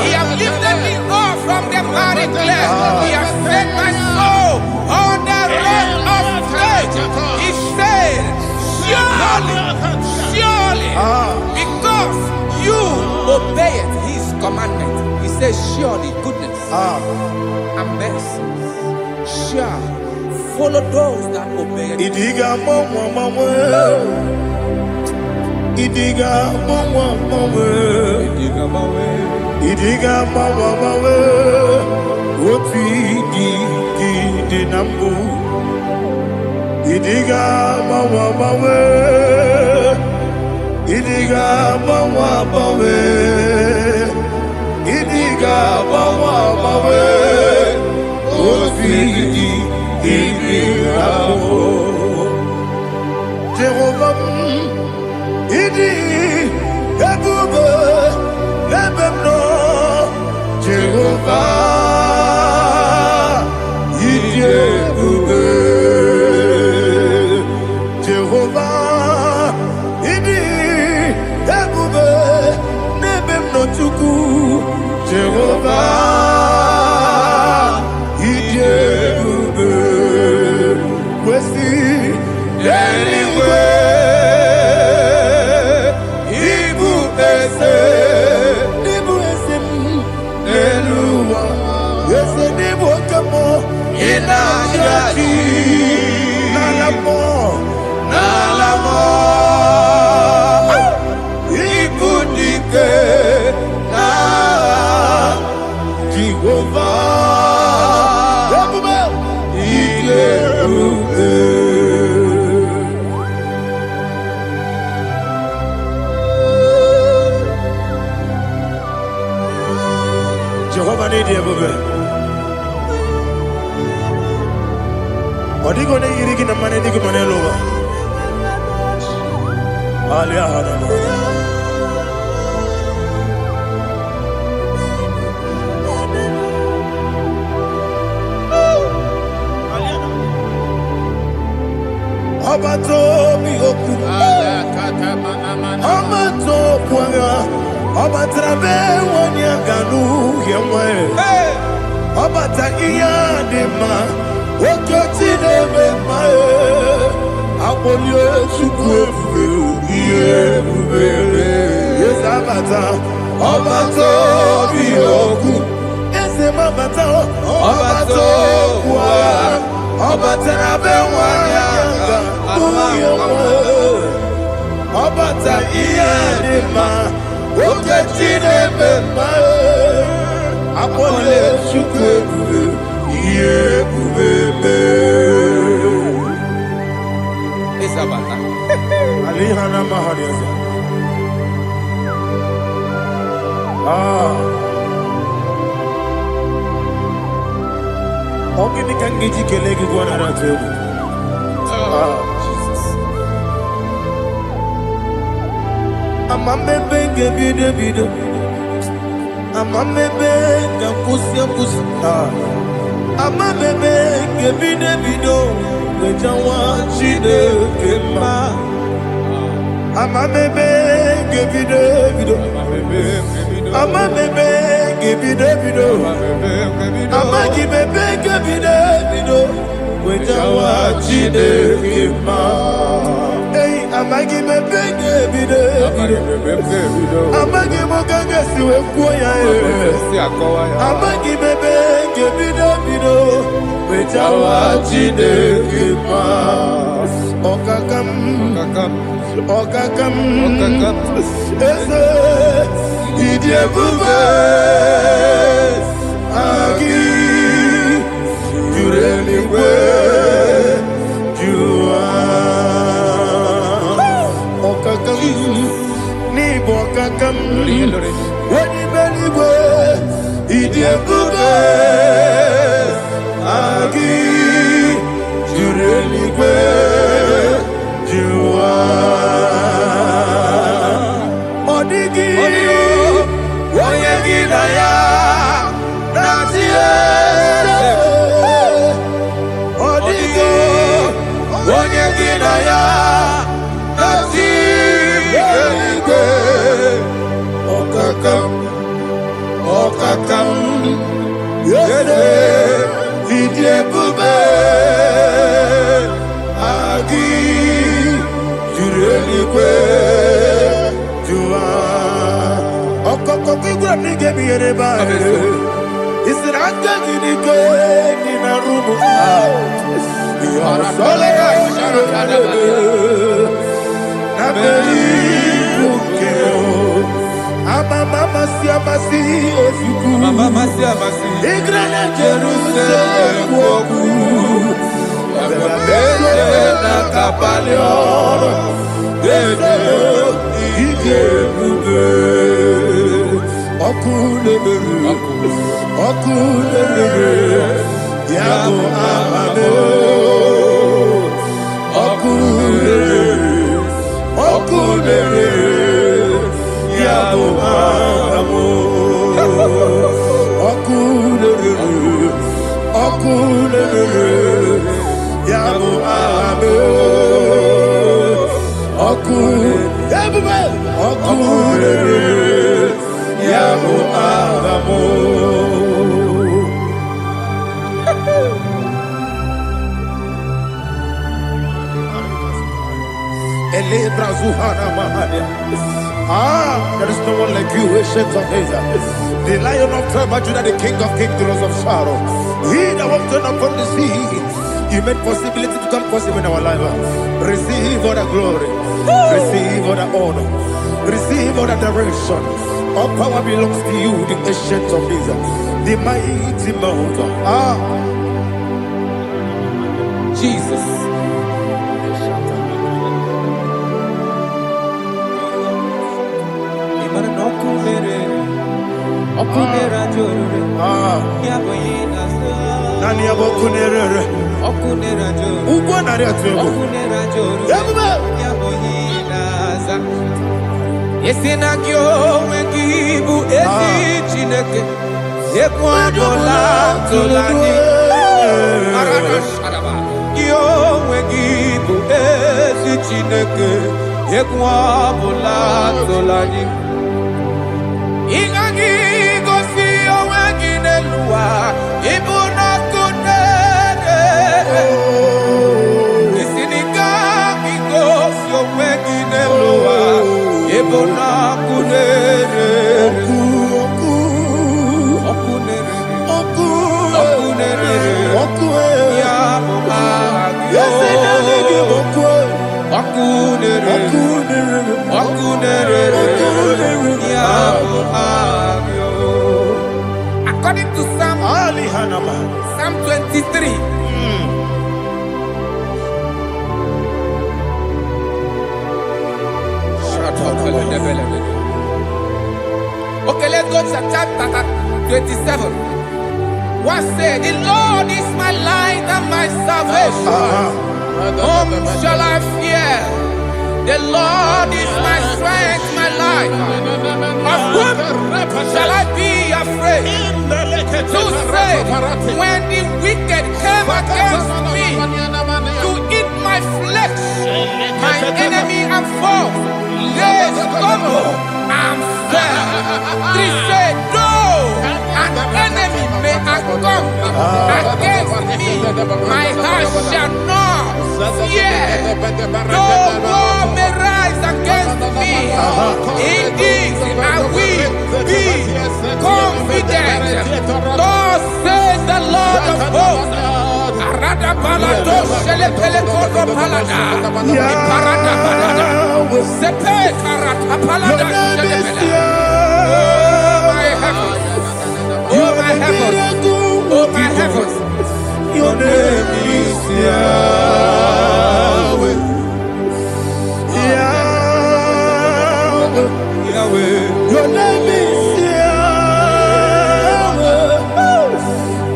Speaker 4: He has lifted me up from the miry clay. He has set my soul on the rock of faith. He said, surely, because you obeyed His commandment. He says, surely goodness and mercy shall follow those that obey Him.
Speaker 1: Idiga mawe oti di nambu. Idiga mawe Idiga mawe Idiga mawe oti di nambu. Jehovah Idi Ebube Ebemno Jehovah Idi Ebube Jehovah Idi Ebube Ebemno Chuku Jehovah Idi Ebube Wesi anyway. Jehovah need you, baby. What are you going to get the money? Dig money over. Abato mi oku. Amato kwanga. Abatrabe wanya ganu yemwe. Abata iya dema. Okoti deme mae. Abolio sukwefu iye bubele. Yes abata. Abato mi oku. Ese mabata. Abato kwa. Obatara bewanya Obata iyadima Okechine bema Apole chukwe Iye kubebe
Speaker 4: Isabata.
Speaker 1: Alihana mahariyaza Ogini kangiji kelegi gwana ratubu
Speaker 4: Jesus.
Speaker 1: Amamebe gebide bide Amamebe gakusi Amamebe gebide bido Bejawa chide kema Amamebe gebide bido Amamebe gebide bido Amagibebe gebide bido Bejawa chide kema Hey, amagibebe gebide bido Amagimogaga siwe kuya Amagibebe gebide bido Bejawa chide kema Okakam Eze Idiebube Agi Jureligwe Jua Okakam Nibo Okakam Wadi Beligwe Idiebube Agi Jureligwe Jua Odigi Oyegi Daya Natie Odigi Oyegi Daya Natie Okakam Yede Idiebube Agi Jureligwe Jua Okoko kigura nige biyereba Isiranga ginike Nina rumu Solega Nabeli Bukeo Mama siamasi osuku
Speaker 4: Mama siamasi
Speaker 1: Igrana Jerusalem woku Bebe na kapalion Bebe ije bube Okulere Yabo amame Okulere Yabo amo Okulere Yabo amo Okulere Yabo amo There is no one like you, ancient of days. The Lion of tribe of Judah, the King of kings, the Rose of Sharon. He that walked on upon the sea. You made possibility to come possible in our life. Receive all the glory. Receive all the honor. Receive all the direction. All power belongs to you, the ancient of days. The mighty mountain.
Speaker 4: Jesus.
Speaker 1: Nani abokunere Ugwa nari atuego
Speaker 4: Yesina kyo wengibu ezi chineke Yekwa dola tolani Kyo wengibu ezi chineke Yekwa dola tolani Ingagi gosi owengi nelua Ibuna kunere Isinika gosi owengi nelua Ibuna kunere Okunere Yabu According to Psalm 23. Okay, let's go to chapter 27. What said? The Lord is my light and my salvation. Whom shall I fear? The Lord is my strength, my life. Of whom shall I be afraid? To say, when the wicked came against me to eat my flesh, my enemy and foe, they stumble and fell. They said, though an enemy may have come against me, my heart shall not fear. Though war may rise against me, in this I will be confident. Thus says the Lord of hosts. Oh my heavens, oh my heavens, your name is Yahweh. Yahweh, Yahweh, your name is Yahweh.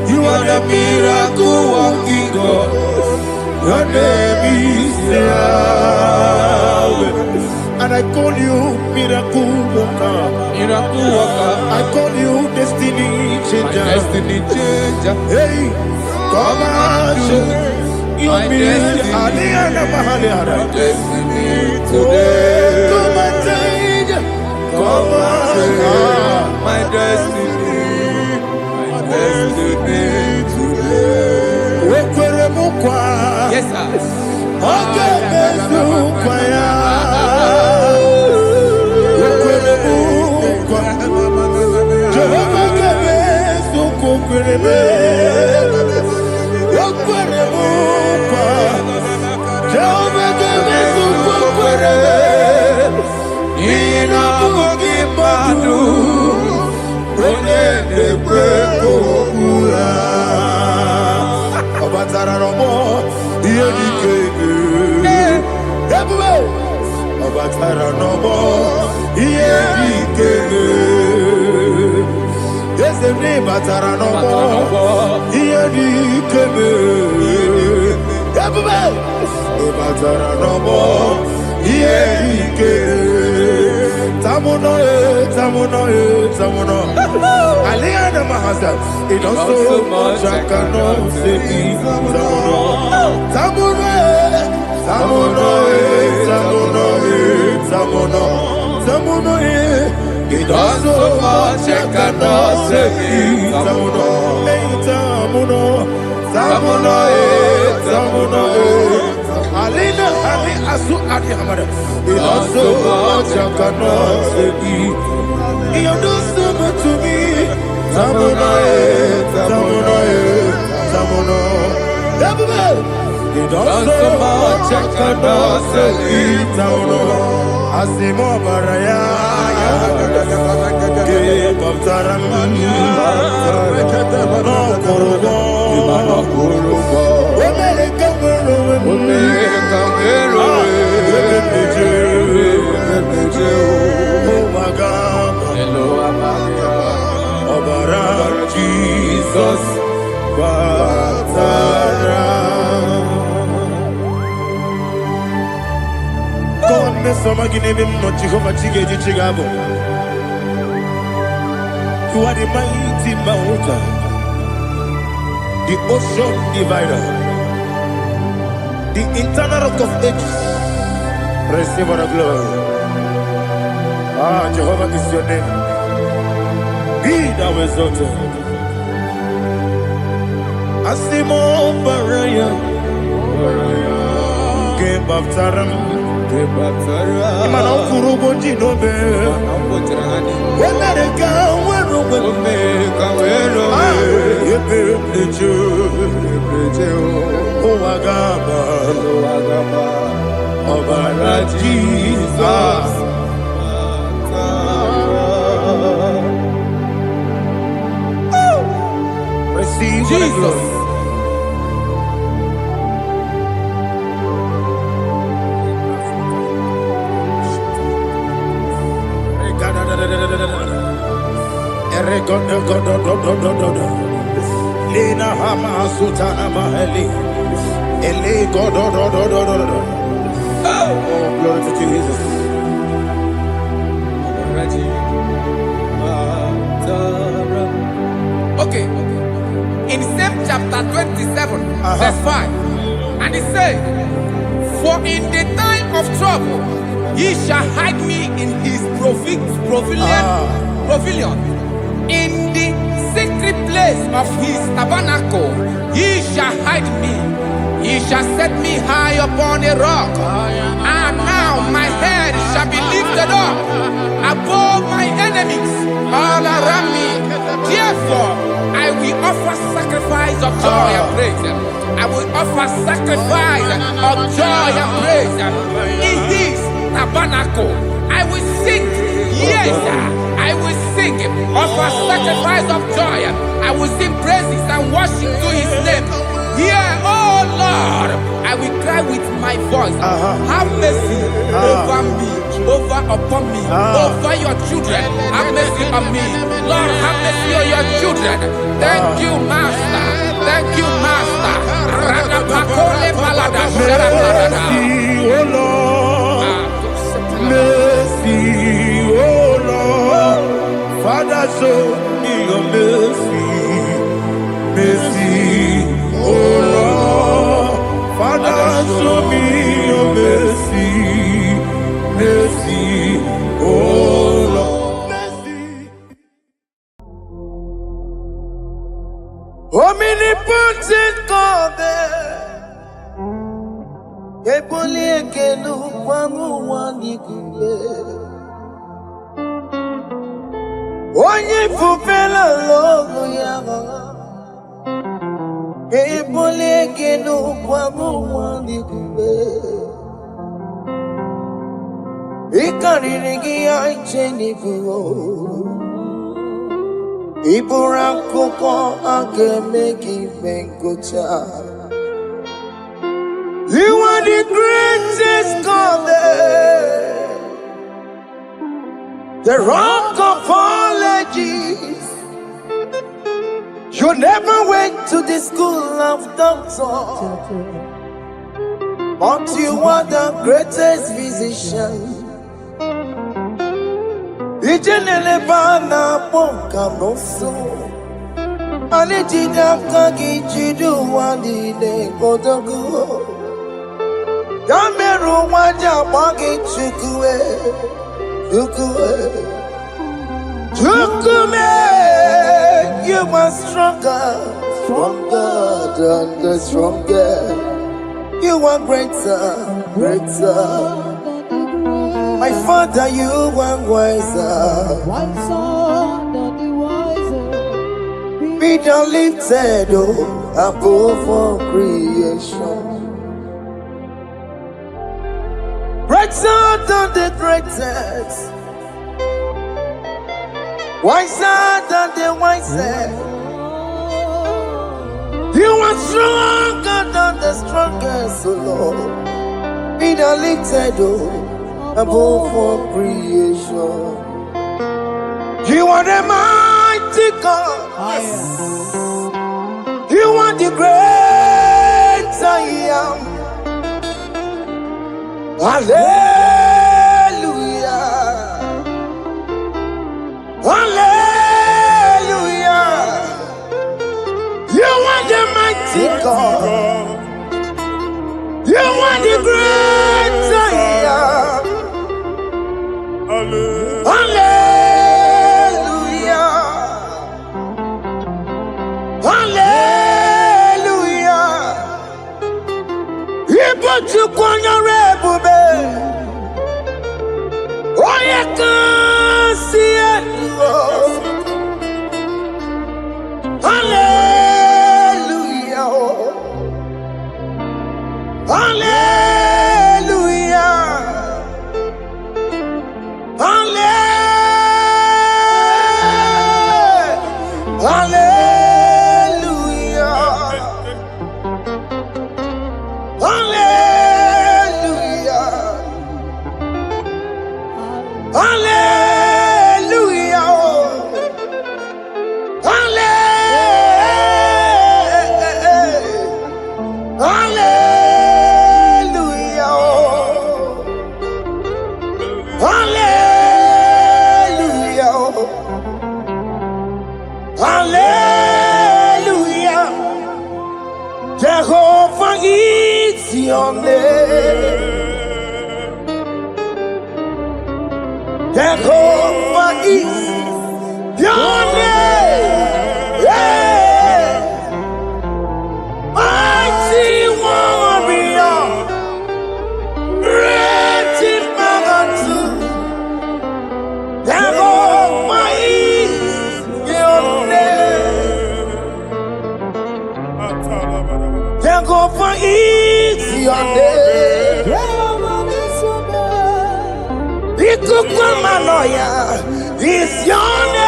Speaker 4: You are the miracle working God. Your name is Yahweh. And I call you miracle worker. Miracle worker. I call you destiny changer. Destiny changer. Hey, come on, your destiny. My destiny today. Come on, change. Come on, my destiny. My destiny today. Yes, sir. Okay, it does so much I cannot say. It does so much I cannot say. Alina Ali Asu Adi Hamada. It does so much I cannot say. You do so much to me. Tamuno. It does so much I cannot say. Tamuno. Asimo Baraya. Give up Taramani. No Kurugo. Jesus, God, you are the mighty mountain, the ocean divider, the internal rock of ages. Receive our glory. Jehovah is your name. Be thou exalted. Asimo Baraya, Game of Taram, Imano Kurubo Jinobe, when I come, when
Speaker 1: Obara Jesus. Receive Jesus. Lena Hama Sutana Mahali. Ele God. Oh, glory to Jesus.
Speaker 4: Okay. In same chapter 27, verse 5, and it says, "For in the time of trouble, he shall hide me in his pavilion. In the secret place of his tabernacle, he shall hide me. He shall set me high upon a rock. And now my head shall be lifted up above my enemies all around me. Therefore, I will offer sacrifice of joy and praise. I will offer sacrifice of joy and praise in his tabernacle. I will sing, yes, I will sing, offer sacrifice of joy. I will sing praises and worship to his name. Here, oh Lord, I will cry with my voice. Have mercy over me, upon me, over your children. Have mercy on me. Lord, have mercy on your children. Thank you, Master. Thank you, Master.
Speaker 1: Mercy, oh Lord. Mercy, oh Lord. Father, show me your mercy. Mercy, oh Lord. Father, show me your mercy. Mercy, oh Lord. Mercy. Omnipotent God, Eboli ekelu kwangu wanikule. Onye fupela logo yaga. Eboli ekelu kwangu wanikule. Ikariri ya icheni buo. Ibura koko akemeki benkocha. You are the greatest God, the rock of all ages. You never went to the school of doctor, but you are the greatest physician. Ijenelebana ponka noso, anijidaka gijidu wandile kodogo. Yameru waja wagi chukue. You are stronger than the strongest. You are greater. My Father, you are wiser than the wiser. Be thou lifted above all creation. Greater than the greatest, wiser than the wisest. You are stronger than the strongest, O Lord. Be thou lifted above all creation. You are the mighty God. You are the great I am. Hallelujah. Hallelujah. You are the mighty God. You are the great I am. Hallelujah. Hallelujah. You put you on your rebube. Oh, you can see it. Hallelujah. Hallelujah. Hallelujah. Hallelujah. Hallelujah. Jehovah is your name. Jehovah is your name. Yeah. Mighty warrior, great in magnitude. Jehovah is your name. Jehovah is your name. Ikukwamanoya is your name.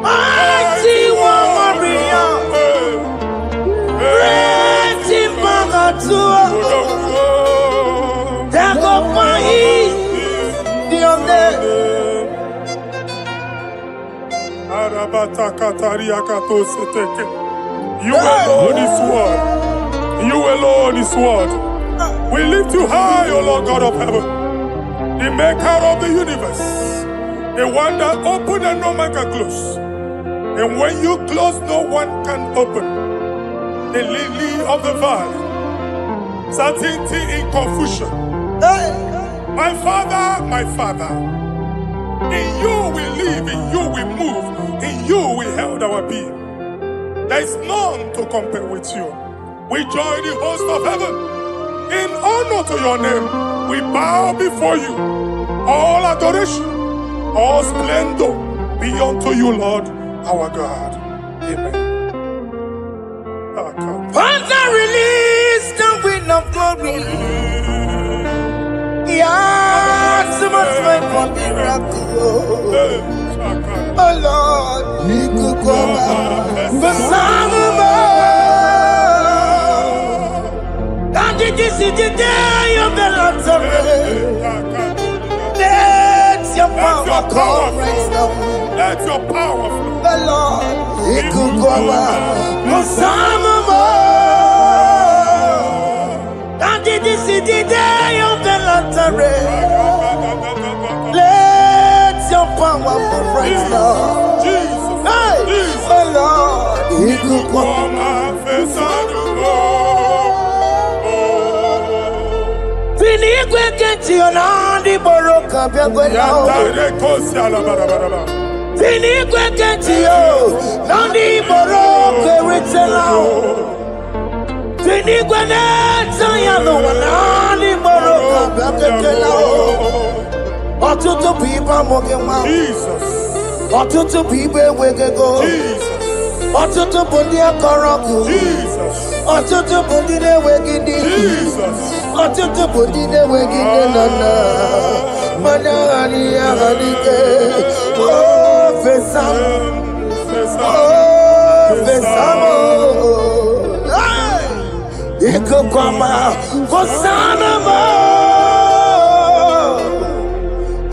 Speaker 1: Mighty warrior, great in magnitude. Jehovah is your name.
Speaker 2: You alone is word. You alone is word. We lift you high, O Lord God of heaven, the maker of the universe, the one that opened and no man can close. And when you close, no one can open. The lily of the valley, certainty in confusion. My Father, in you we live, in you we move, in you we held our being. There is none to compare with you. We join the host of heaven. In honor to your name, we bow before you. All adoration, all splendor be unto you, Lord, our God. Amen.
Speaker 1: Father, release the wind of glory. Yeah, so much time for miracle. Oh Lord, you could come out. The Son of this is the day of the Lord's rain. Let your power come right now.
Speaker 2: Let your power flow.
Speaker 1: The Lord, He could go out. And this is the day of the Lord's rain. Let your power come right now.
Speaker 2: Jesus,
Speaker 1: hey, the Lord, He could go out. Finigwe kenti onandi boroka biagwela. Finigwe kenti yo nandi boroka ritela. Finigwe neta yalo nandi boroka biagwela. Otutu pipa mogema.
Speaker 2: Jesus.
Speaker 1: Otutu pipe wegego.
Speaker 2: Jesus.
Speaker 1: Otutu bundi akoroku.
Speaker 2: Jesus.
Speaker 1: Otutu bundi ne wegidi.
Speaker 2: Jesus.
Speaker 1: Otutu bundi ne wegidi nana. Mana ani ahanike. Oh fesam. Oh fesam. Iko kwama kosana mo.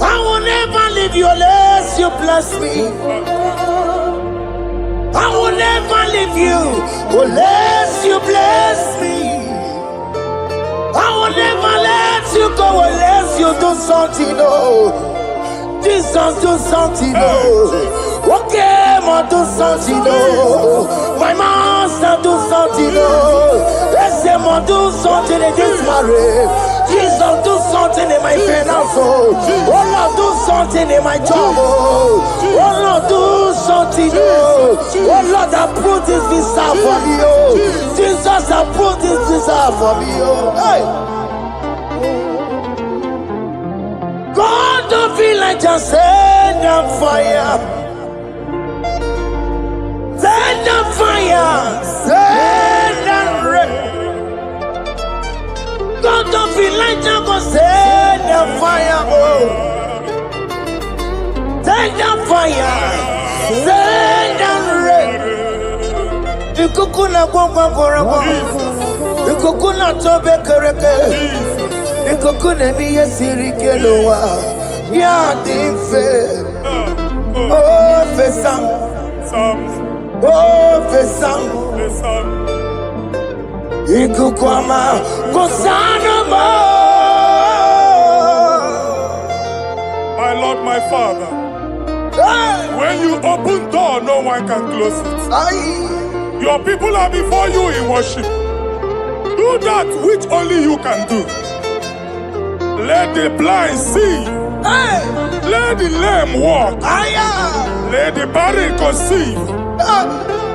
Speaker 1: I will never leave you unless you bless me. I will never leave you unless you bless me. I will never let you go unless you do something, oh. Jesus, do something, oh. Okay, ma do something, oh. My master, do something, oh. Let's say, ma do something in this marriage. Jesus, do something in my finance, oh. Oh Lord, do something in my job, oh. Oh Lord, do something, oh. Oh Lord, approve this visa for me, oh. Jesus, approve this visa for me, oh. Hey. God don't feel like just send the fire. Send the fire. Send the rain. God don't feel like just go send the fire. Oh. Send the fire. Send the rain. The kukuna kwa kwa kwa. The kukuna tobe kereke. Ikokune mi yesiri kelowa. Ya dimfe. Oh, fesam. Oh, fesam. Ikukwama kosana mo.
Speaker 2: My Lord, my Father, when you open door, no one can close it. Your people are before you in worship. Do that which only you can do. Let the blind see. Let the lame walk. Let the barren conceive.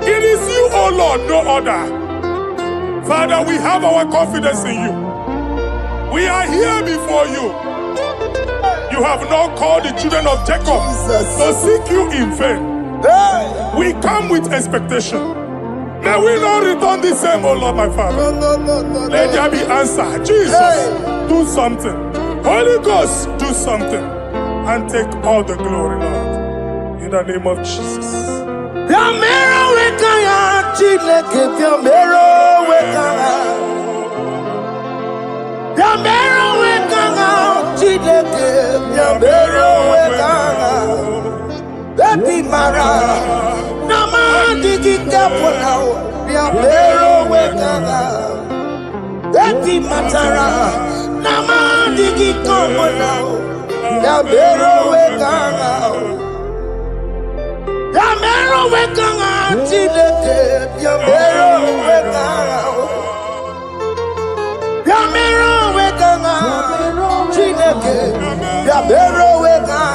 Speaker 2: It is you, O Lord, no other. Father, we have our confidence in you. We are here before you. You have not called the children of Jacob to seek you in vain. We come with expectation. May we not return the same, O Lord, my Father. Let there be answer. Jesus, do something. Holy Ghost, do something. And take all the glory, Lord. In the name of Jesus.
Speaker 1: Baby Mara, Nama digi kaponao, Yamero wekanga. Baby Matara, Nama digi kaponao, Yamero wekanga. Yamero wekanga, Chileke, Yamero wekanga. Yamero wekanga, Chileke, Yamero wekanga.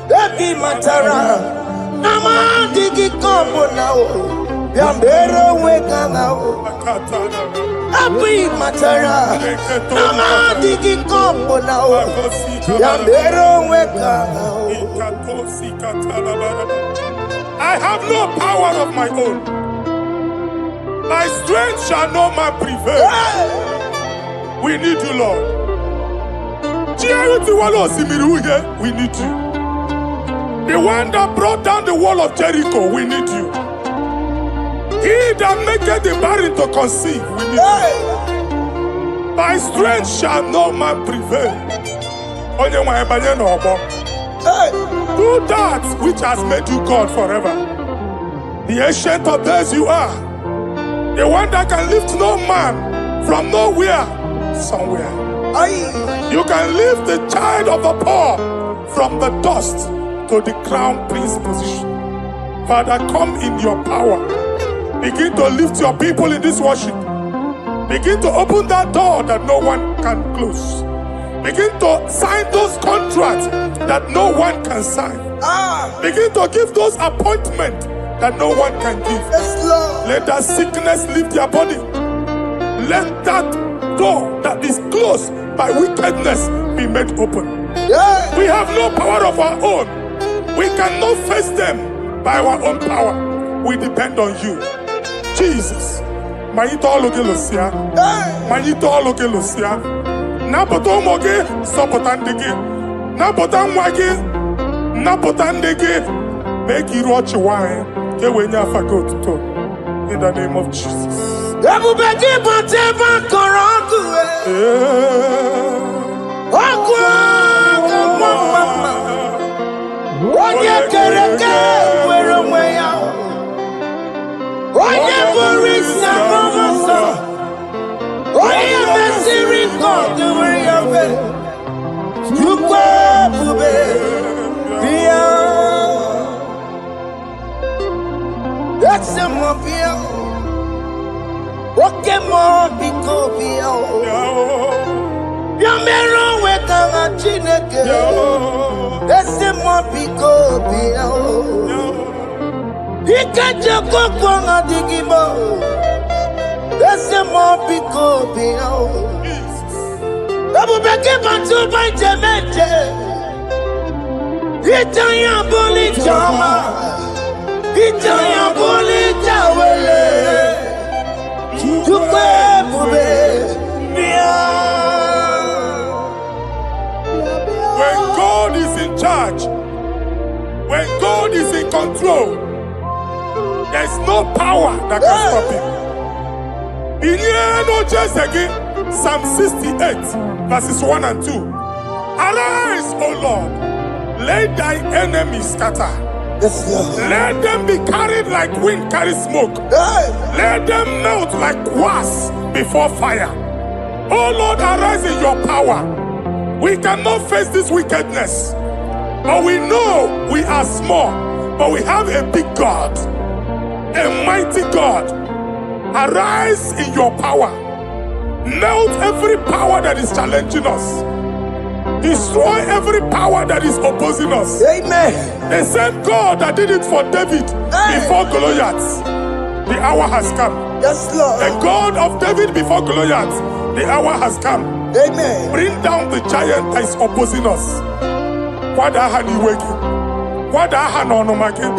Speaker 1: Baby Matara, Nama digi kombo now, Yambero weka now. Baby Matara, Nama digi kombo now, Yambero weka now.
Speaker 2: I have no power of my own. My strength shall not man prevail. We need you, Lord. We need you. The one that brought down the wall of Jericho, we need you. He that maketh the barren to conceive, we need you. By strength shall no man prevail. Do that which has made you God forever. The ancient of days you are. The one that can lift no man from nowhere, somewhere. You can lift the child of the poor from the dust to the crown prince position. Father, come in your power. Begin to lift your people in this worship. Begin to open that door that no one can close. Begin to sign those contracts that no one can sign. Begin to give those appointments that no one can give. Let that sickness leave their body. Let that door that is closed by wickedness be made open. We have no power of our own. We cannot face them by our own power. We depend on you. Jesus. Manito logelosia. Manito logelosia. Napoto moge sopotandege. Napotan wage. Napotandege. Make you watch wine. Get when you forgot to talk. In the name of Jesus.
Speaker 1: Everybody but ever corrupt. Oye kereke wero mweya. Oye borisa momoso. Oye mesiri kote weyave. Yukwe bube bia. Ese mo bia. Oke mo biko bia. Yamero wekanga chineke. Ese mo biko bia. Ikaje kokwanga digimo. Ese mo biko bia. Abu beke bantu baite meje. Itanya boli chama. Itanya boli chawele. Chukwe bube bia.
Speaker 2: When God is in charge, when God is in control, there's no power that can stop him. Inye no chesegi, Psalm 68, verses 1 and 2. Arise, O Lord, let thy enemies scatter.
Speaker 1: Yes, Lord.
Speaker 2: Let them be carried like wind carries smoke.
Speaker 1: Hey.
Speaker 2: Let them melt like wax before fire. Oh Lord, arise in your power. We cannot face this wickedness, but we know we are small, but we have a big God, a mighty God. Arise in your power. Melt every power that is challenging us. Destroy every power that is opposing us.
Speaker 1: Amen.
Speaker 2: The same God that did it for David before Goliath, the hour has come.
Speaker 1: Yes, Lord.
Speaker 2: The God of David before Goliath, the hour has come.
Speaker 1: Amen.
Speaker 2: Bring down the giant that is opposing us.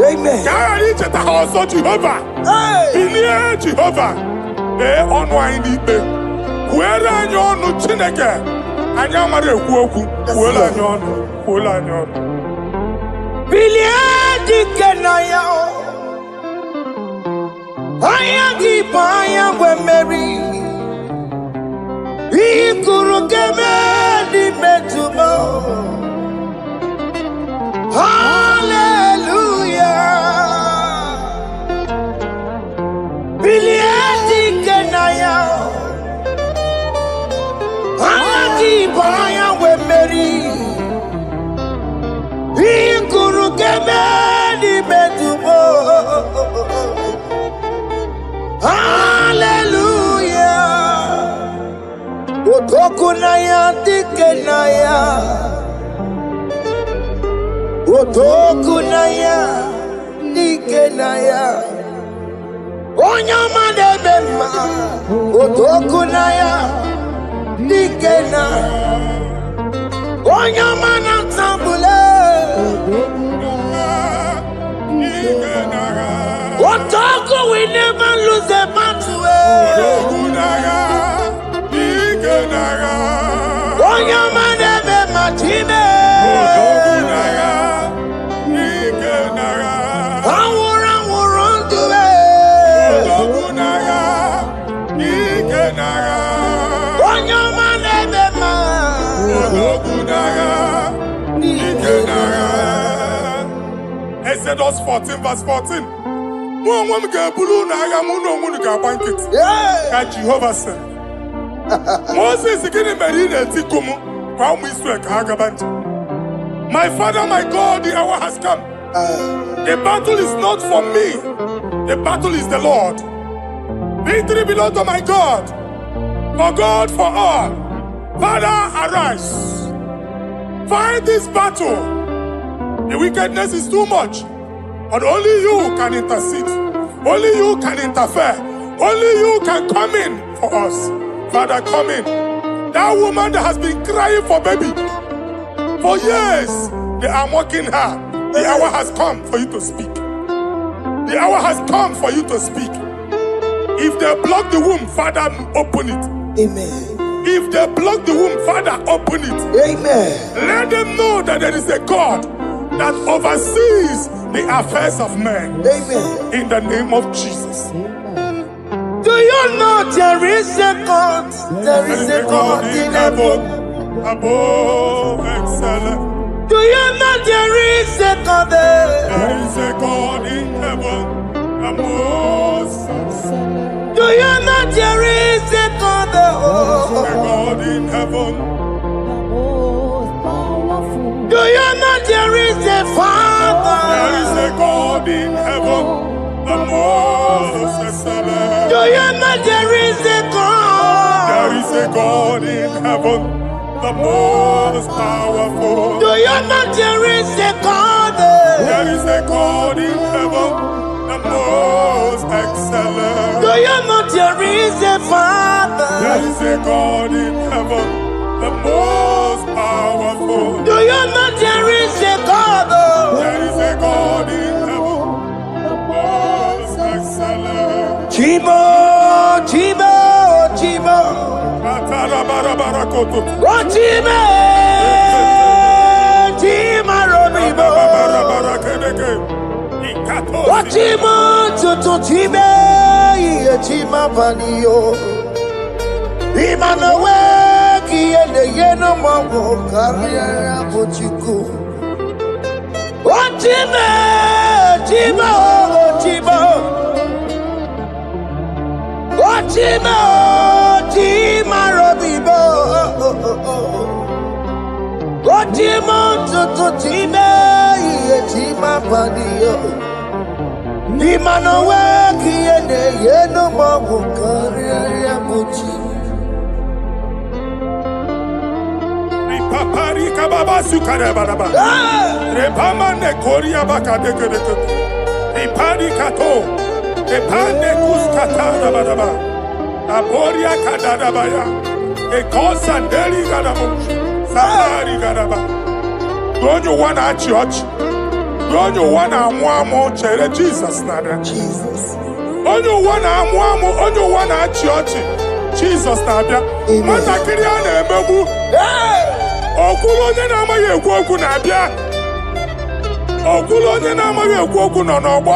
Speaker 1: Amen.
Speaker 2: Jehovah.
Speaker 1: Hey.
Speaker 2: Jehovah. Where are you on Chineke? Anyamare kuoku, wela nyono, wela nyono.
Speaker 1: Biliadi kenaya, ayagi paya we Mary. Ikuru kemedi metumo. Hallelujah. Biliadi kenaya. Ayagi paya we Mary. Ikuru kemedi metumo. Hallelujah. Otokunaya dikenaya. Otokunaya dikenaya. Onyamade bema. Otokunaya dikena. Onyamana tambule. Otoku, we never lose a battle. Onyamade bema time.
Speaker 2: Exodus 14, verse 14. Jehovah said, Moses my father, my God, the hour has come. The battle is not for me, the battle is the Lord. Victory belongs to my God, for God, for all. Father, arise. Fight this battle. The wickedness is too much, but only you can intercede. Only you can interfere. Only you can come in for us. Father, come in. That woman that has been crying for baby for years, they are mocking her. The hour has come for you to speak. The hour has come for you to speak. If they block the womb, Father, open it.
Speaker 1: Amen.
Speaker 2: If they block the womb, Father, open it.
Speaker 1: Amen.
Speaker 2: Let them know that there is a God that oversees the affairs of men.
Speaker 1: Amen.
Speaker 2: In the name of Jesus.
Speaker 1: Do you know there is a God? There is a God in heaven.
Speaker 2: Above excellent.
Speaker 1: Do you know there is a God there?
Speaker 2: There is a God in heaven. Above excellent.
Speaker 1: Do you know there is a God there?
Speaker 2: There is a God in heaven.
Speaker 1: Do you know there is a Father?
Speaker 2: There is a God in heaven, the most excellent.
Speaker 1: Do you know there is a God?
Speaker 2: There is a God in heaven, the most powerful.
Speaker 1: Do you know there is a God there?
Speaker 2: There is a God in heaven, the most excellent.
Speaker 1: Do you know there is a Father?
Speaker 2: There is a God in heaven, the most powerful.
Speaker 1: Do you know there is a God?
Speaker 2: There is a God in heaven, the most excellent.
Speaker 1: Chimo, Chimo, Chimo. Oh, Chimo, Chimo, Robibo. Oh, Chimo, Tutu, Chimo, Chimo, Panio. Imano we kiende yeno mawo karya bochiko. Ochime, chimo, chimo. Ochime, chima robibo. Ochimo tutu chime, iye chima padiyo. Imano we kiende yeno mawo karya bochiko.
Speaker 2: Paparika baba sukare baraba. Repama ne koria baka deke deke. Iparika to. Epane kuskata baraba. Aboria kadada baya. Ekosa ndeli gadabo. Safari gadaba. Don't you wanna church? Don't you wanna mwamo chere Jesus nada?
Speaker 1: Jesus.
Speaker 2: Don't you wanna mwamo? Don't you wanna church? Jesus nada. Mata kiriane emebu. Okulo onye na-amaghị ekwu okwu na-abịa. Okulo onye na-amaghị ekwu okwu nọ n'ọgbọ.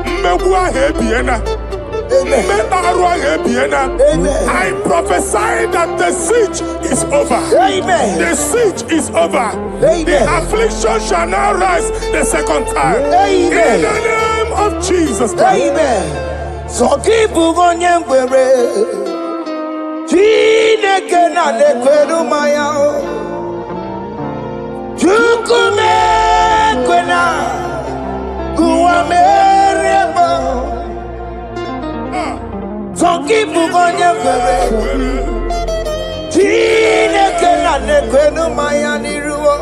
Speaker 2: Mmegbu ahụ ebiena. Mmeta arụ ahụ ebiena. I prophesy that the siege is over. The siege is over. The affliction shall now rise the second time. In the name of Jesus Christ.
Speaker 1: So keep onye ngwere. Chineke na lekweru maya o. Chukume kwena kuwa merebo. Zonkipu konye kwere. Chineke na lekweru maya niruo.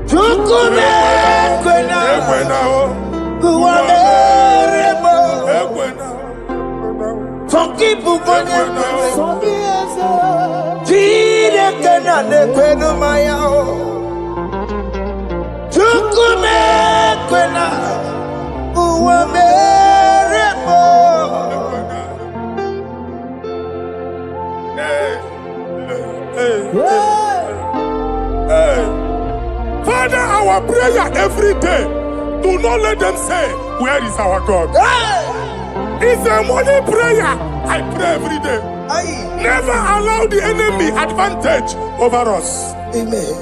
Speaker 1: Chukume kwena kuwa merebo. Some people go there. Chineke na lekwenu maya o. Chukume kwena uwa merebo.
Speaker 2: Father, our prayer every day. Do not let them say, where is our God? It's a morning prayer. I pray every day. Never allow the enemy advantage over us.
Speaker 1: Amen.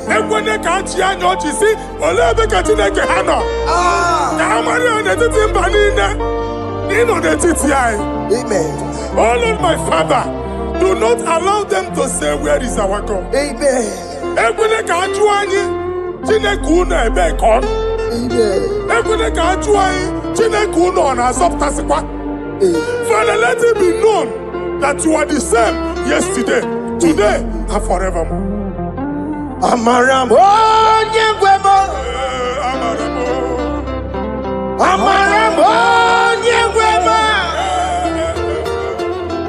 Speaker 2: Amen. Oh Lord, my Father, do not allow them to say, where is our God?
Speaker 1: Amen.
Speaker 2: Father, let it be known that you are the same yesterday, today, and forevermore.
Speaker 1: Amaramo nyegwemo. Amaramo nyegwemo.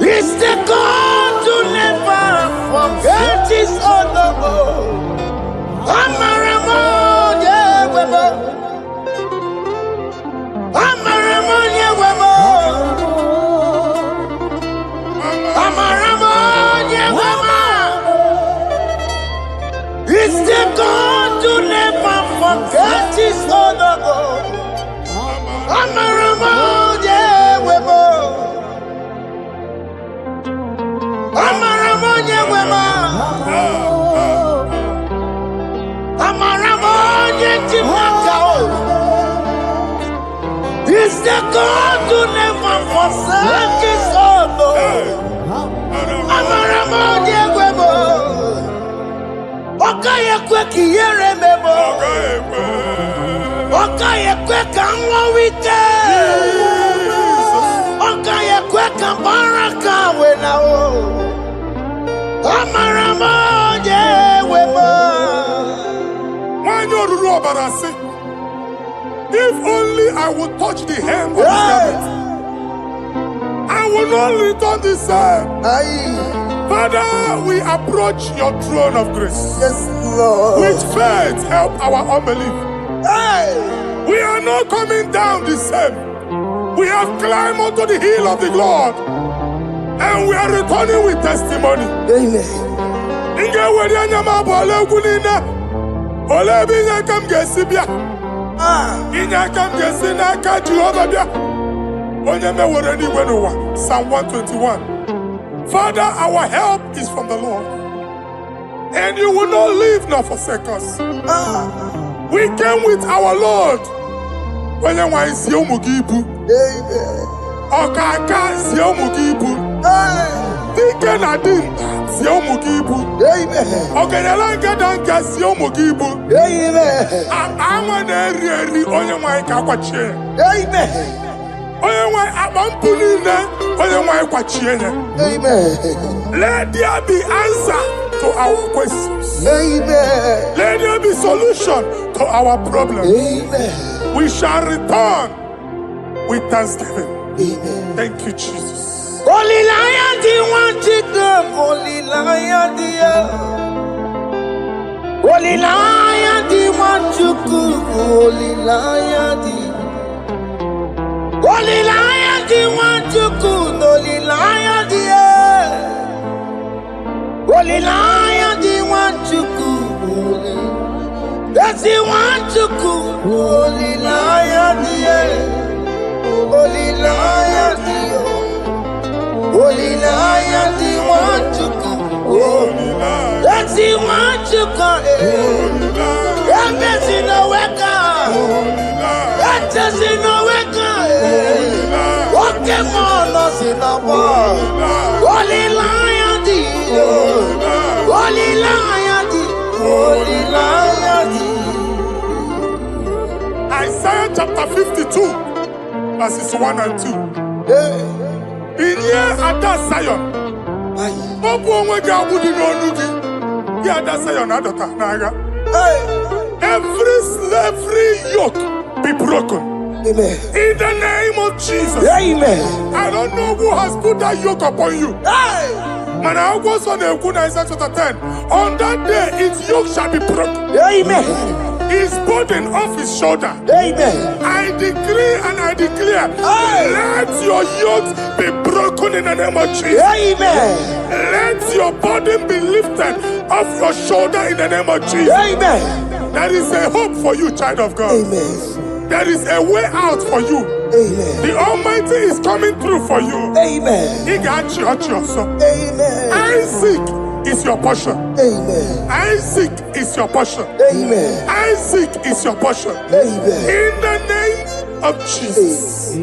Speaker 1: It's the God to never forget his honor. Amaramo nyegwemo. Amaramo nyegwemo. Amaramo nyegwemo. It's the God to never forget his honor. Amaramo nyegwemo. Amaramo nyegwemo. Amaramo nyegwemo. It's the God to never forsake his honor. Amaramo nyegwemo. Okaye kwe kiyere mebo. Okaye kwe kanwa wite. Okaye kwe kambaraka wenao. Amaramo nyegwemo.
Speaker 2: If only I would touch the hem of his garment, I will not return the same. Father, we approach your throne of grace.
Speaker 1: Yes, Lord.
Speaker 2: With faith, help our unbelief. We are not coming down the same. We have climbed onto the hill of the Lord, and we are returning with testimony.
Speaker 1: Amen.
Speaker 2: Psalm 121. Father, our help is from the Lord. And you will not leave nor forsake us. We came with our Lord. Amen. Okaka si omugibu. Dike na din si omugibu. Ogenyalanga danka si omugibu. Awa na eri onye nwanyị ka kwachie. Onye nwanyị akpampu niile onye nwanyị kwachie ya. Let there be answer to our questions. Let there be solution to our problems. We shall return with thanksgiving.
Speaker 1: Amen.
Speaker 2: Thank you, Jesus.
Speaker 1: Holy Lion, the one to come. Holy Lion, the Holy Lion, the one to come. Holy Lion, the Holy Lion, the one to come. Holy Lion, the Holy Lion, the one to come. That's the one to come. Holy Lion, the Holy Lion, Holy Lion, the one to come. That's the one to come. That's in the wake. That's in the wake. Walking on us in the world. Holy Lion, the Holy Lion, the Holy Lion.
Speaker 2: Isaiah chapter 52. Verses 1 and 2. In here at that Zion, every slavery yoke be broken.
Speaker 1: Amen.
Speaker 2: In the name of Jesus.
Speaker 1: Amen.
Speaker 2: I don't know who has put that yoke upon you. Man, I was on the Isaiah chapter 10. On that day, its yoke shall be broken.
Speaker 1: Amen.
Speaker 2: His burden off his shoulder.
Speaker 1: Amen.
Speaker 2: I decree and I declare, let your yokes be broken in the name of Jesus.
Speaker 1: Amen.
Speaker 2: Let your burden be lifted off your shoulder in the name of Jesus.
Speaker 1: Amen.
Speaker 2: There is a hope for you, child of God.
Speaker 1: Amen.
Speaker 2: There is a way out for you.
Speaker 1: Amen.
Speaker 2: The Almighty is coming through for you.
Speaker 1: Amen.
Speaker 2: He got you.
Speaker 1: Amen.
Speaker 2: Isaac is your portion.
Speaker 1: Amen.
Speaker 2: Isaac is your portion.
Speaker 1: Amen.
Speaker 2: Isaac is your portion.
Speaker 1: Amen.
Speaker 2: In the name of Jesus.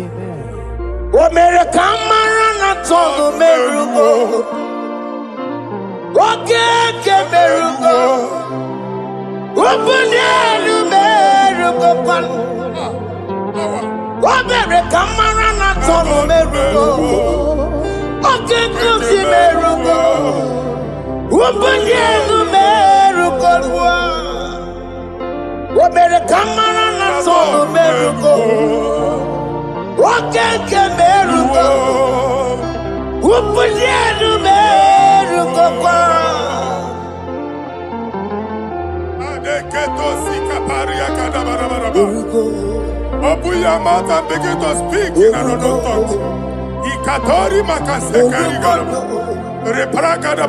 Speaker 2: Open your mouth and begin to speak in another tongue.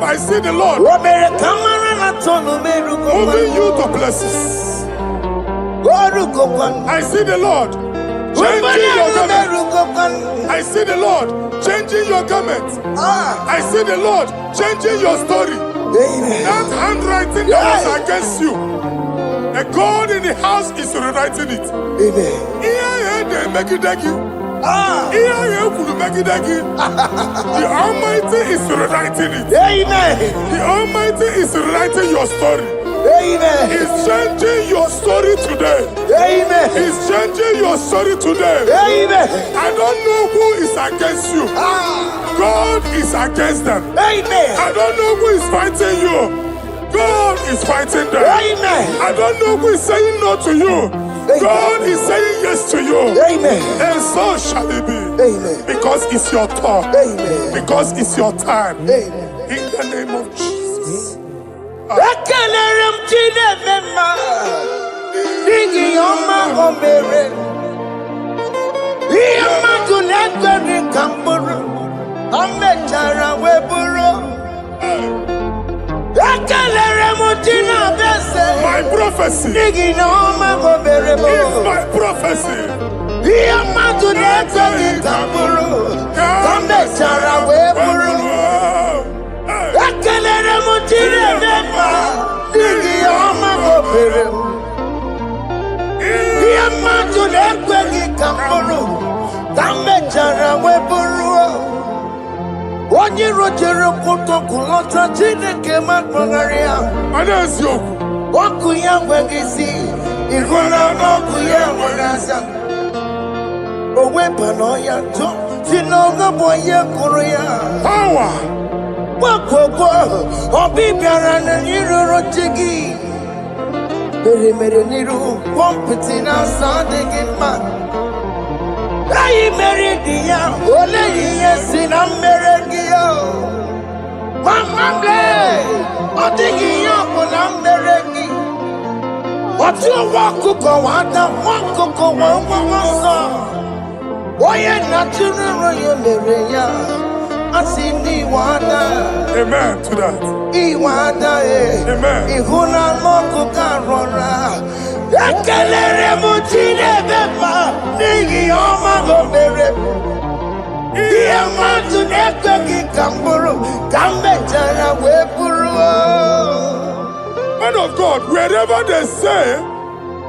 Speaker 2: I see the Lord moving you to places. I see the Lord changing your garment. I see the Lord changing your garment. I see the Lord changing your story. That handwriting that was against you, a God in the house is rewriting it. The Almighty is rewriting it. The Almighty is rewriting your story. He's changing your story today. He's changing your story today. I don't know who is against you. God is against them. I don't know who is fighting you. God is fighting them. I don't know who is saying no to you. God is saying yes to you. And so shall it be. Because it's your turn. Because it's your time. In the name of Jesus. My prophecy is my prophecy.
Speaker 1: onye rojere kwụtọkwụlọta Chineke makpọgharịa ọkụ ya nweghị isi ịhụla n'ọkụ ya nwere aza o weba n'ọya tụ si n'ọga bụ onye kụrụ ya gbakwogwo ọbịbịara na iroro chi gị mere n'iru pọmpụtị na asa adịghị mma anyị mere dị ya ole ihe si na mmere gị mamamle ọ dịghị ihe ọ bụ na mmere gị otu nwa ọkụkọ nwata nwa ọkụkọ nwa nwa nsọ onye na-atụrụ ya mere ya asị n'iwe ada
Speaker 2: amen to that
Speaker 1: iwe ada ịhụ na ọkụkọ arọra ekelere m Chineke ma n'ihi ọma o mere ihe mmadụ na-ekweghị ka m bụrụ ka m mechara wee bụrụ.
Speaker 2: Man of God, wherever they say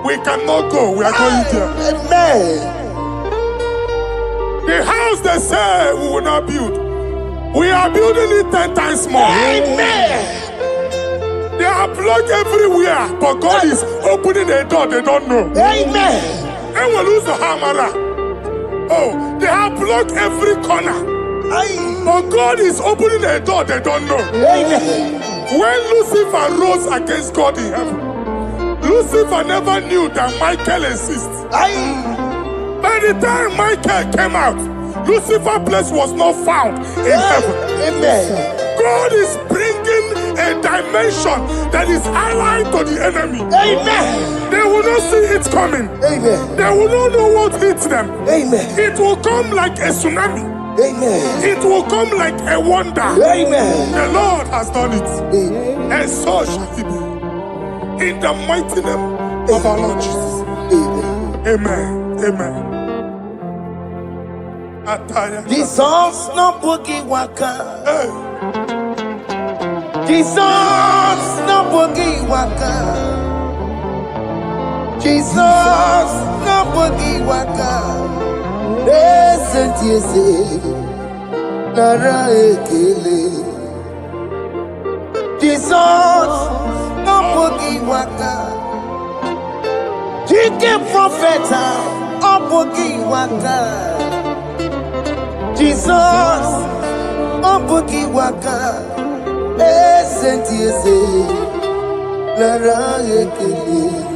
Speaker 2: we cannot go, we are going there.
Speaker 1: Amen.
Speaker 2: The house they say we will not build, we are building it 10 times more.
Speaker 1: Amen.
Speaker 2: They are blocked everywhere, but God is opening a door they don't know.
Speaker 1: Amen.
Speaker 2: And we lose the hammer. Oh, they have blocked every corner, but God is opening a door they don't know.
Speaker 1: Amen.
Speaker 2: When Lucifer rose against God in heaven, Lucifer never knew that Michael exists. By the time Michael came out, Lucifer's place was not found in heaven.
Speaker 1: Amen.
Speaker 2: God is bringing a dimension that is allied to the enemy.
Speaker 1: Amen.
Speaker 2: They will not see it coming.
Speaker 1: Amen.
Speaker 2: They will not know what hits them.
Speaker 1: Amen.
Speaker 2: It will come like a tsunami.
Speaker 1: Amen.
Speaker 2: It will come like a wonder.
Speaker 1: Amen.
Speaker 2: The Lord has done it.
Speaker 1: Amen.
Speaker 2: And so shall it be. In the mighty name of our Lord Jesus. Amen. Amen.
Speaker 1: Jesus no boogie waka.
Speaker 2: Hey.
Speaker 1: Jesus no boogie waka. Jesus no boogie waka. Listen to you say, Nara ekele. Jesus no boogie waka. Jike profeta no boogie waka. Jesus no boogie waka. Listen to you say, Nara ekele.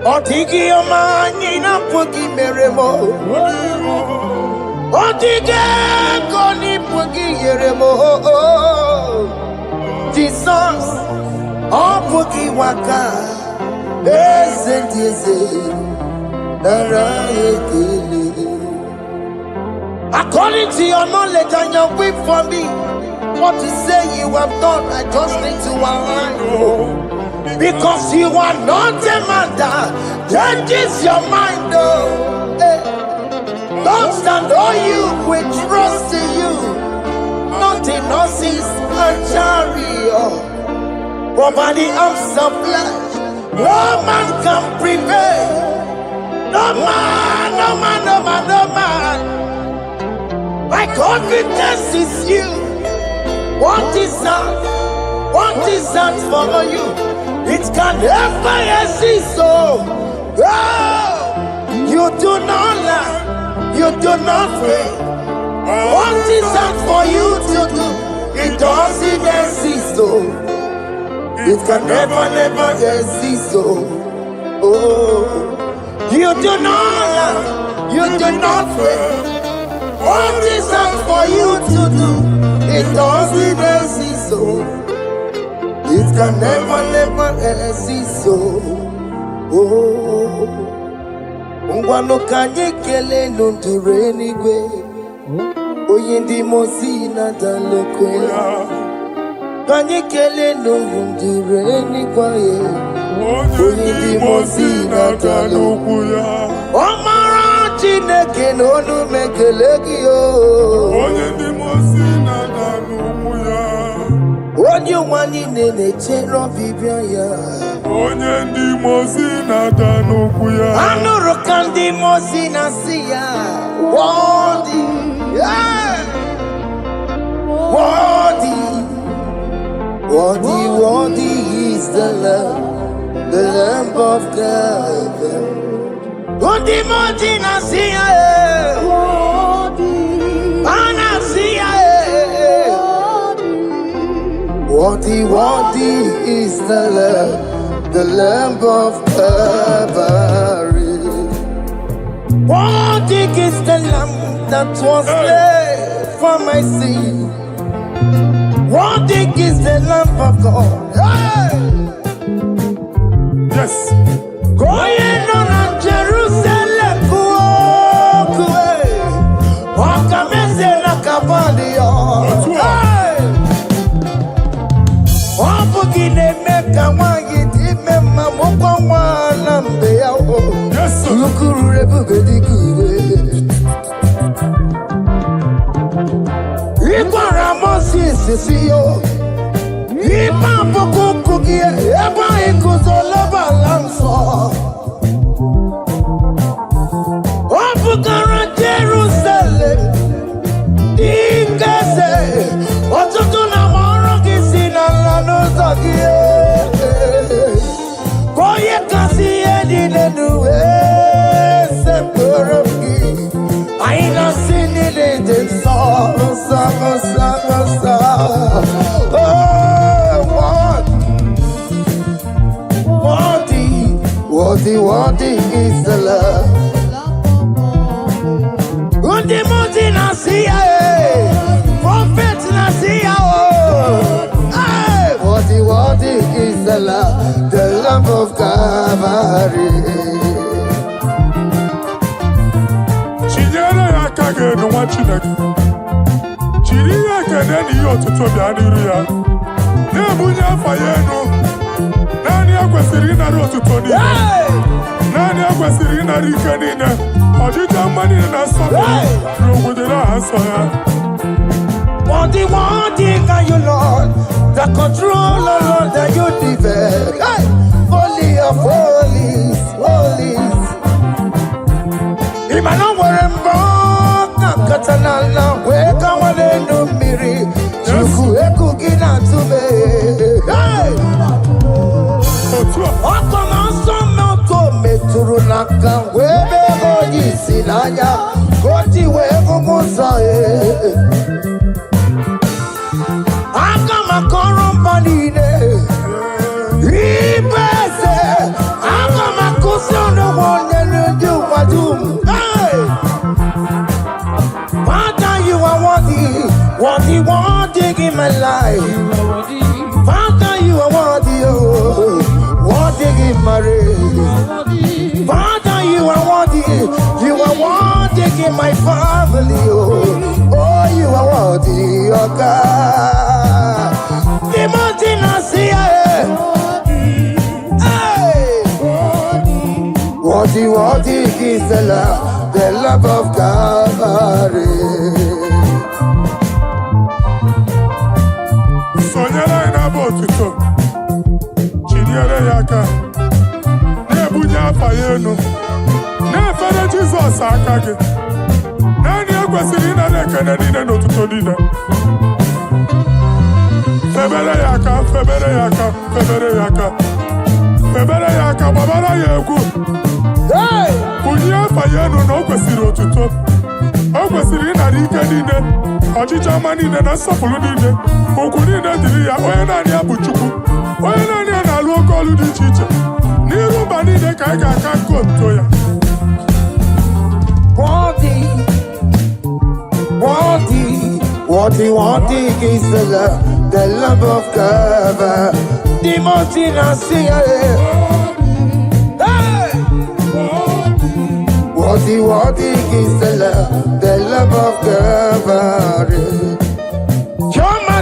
Speaker 1: Otigi omani na pogi meremo. Otige koni pogi yeremo. Jesus, oh pogi waka. Esentiese, nara ekele. According to your knowledge and your whip for me, what you say you have done, I just need to align. Because you are not a man that changes your mind, oh. Hey. Don't stand on you, we trust in you. Not in horses and chariot, but by the arms of flesh, no man can prevail. No man, no man, no man, no man. My confidence is you. What is that? What is that for you? It can never exist, so you do not lie, you do not fail. What is that for you to do? It doesn't exist, so it can never exist, so you do not lie, you do not fail. What is that for you to do? It doesn't exist, so it can never exist, so ngwano kanye kele nundure n'igwe onye ndị mozi na-adalekwe kanye kele nundure n'igwe onye ndị mozi na-adalekwe ọmara Chineke n'onu mekele gị
Speaker 2: onye ndị mozi na-adalekwe
Speaker 1: onye ụwa niile na-echere ọbịbịa ya
Speaker 2: onye ndị mozi na-ada n'okwu ya
Speaker 1: anụrụ ka ndị mozi na-asị ya wọdị Worthy is the Lamb of God. Worthy, Nasia, Anasia. Worthy is the Lamb of Calvary. Worthy is the Lamb that was slain for my sin. Worthy is the Lamb of God. Hey!
Speaker 2: Yes.
Speaker 1: Going on Jerusalem, walk away. Walk a mess like a body. Hey! Walk again and make a wine.
Speaker 2: Yes, sir.
Speaker 1: Look everybody good. Sisio, Ipa Pokuki, Eba Ikuzola Lanso, Opukara Jerusalem, Ikase, Otutuna Morokisina Lanozakie, Koye Kasi Edine, Sepuraki, I ain't seen it in song. Worthy is the love. Worthy Nasia, Prophet Nasia. Worthy is the Lamb of Calvary.
Speaker 2: Chinyere akage no wachineke. Chiri akene ni otuto bia niru ya. Na ebunya afaye no. Nani akwesiri na otuto ni. Nani akwesiri na rike ni ne. Ojija mani na so. Rogudera aso ya.
Speaker 1: Worthy can you, Lord, the controller, Lord, that you develop. Hey! Holy of holies. Imano warembo, katanala, weka wale numiri, chuku eku gina tume. Hey! Oko manso moko meturunaka, webe hoji silanya, koti wego musa. Akama korombanine, ibese, akama kusono wonye nuju wadum. Hey! Father, you are worthy in my life. Father, you are worthy in my race. Father, you are worthy in my family. Oh, you are worthy, oh God. Timothy Nasia, worthy is the love of Calvary.
Speaker 2: Sonyala ina botuto. Chinyere yaka. Nebunya afaye no. Nefere Jesus akage. Nani akwesiri na nekene nine n'otuto nine. Febere yaka, babara yegu.
Speaker 1: Hey!
Speaker 2: Bunye afaye no na okwesiri otuto. Okwesiri na rike nine. Ọchịcha ama niile na nsọpụrụ niile. Okwu niile dịrị ya, onye naanị ya bụ Chukwu. Onye naanị ya na-alụ oke ọlụ dị iche iche. N'iru mba niile ka anyị ga-aka nke otuto ya.
Speaker 1: Worthy is the Lamb of God. Timothy Nasia. Hey! Worthy is the Lamb of God. Chama,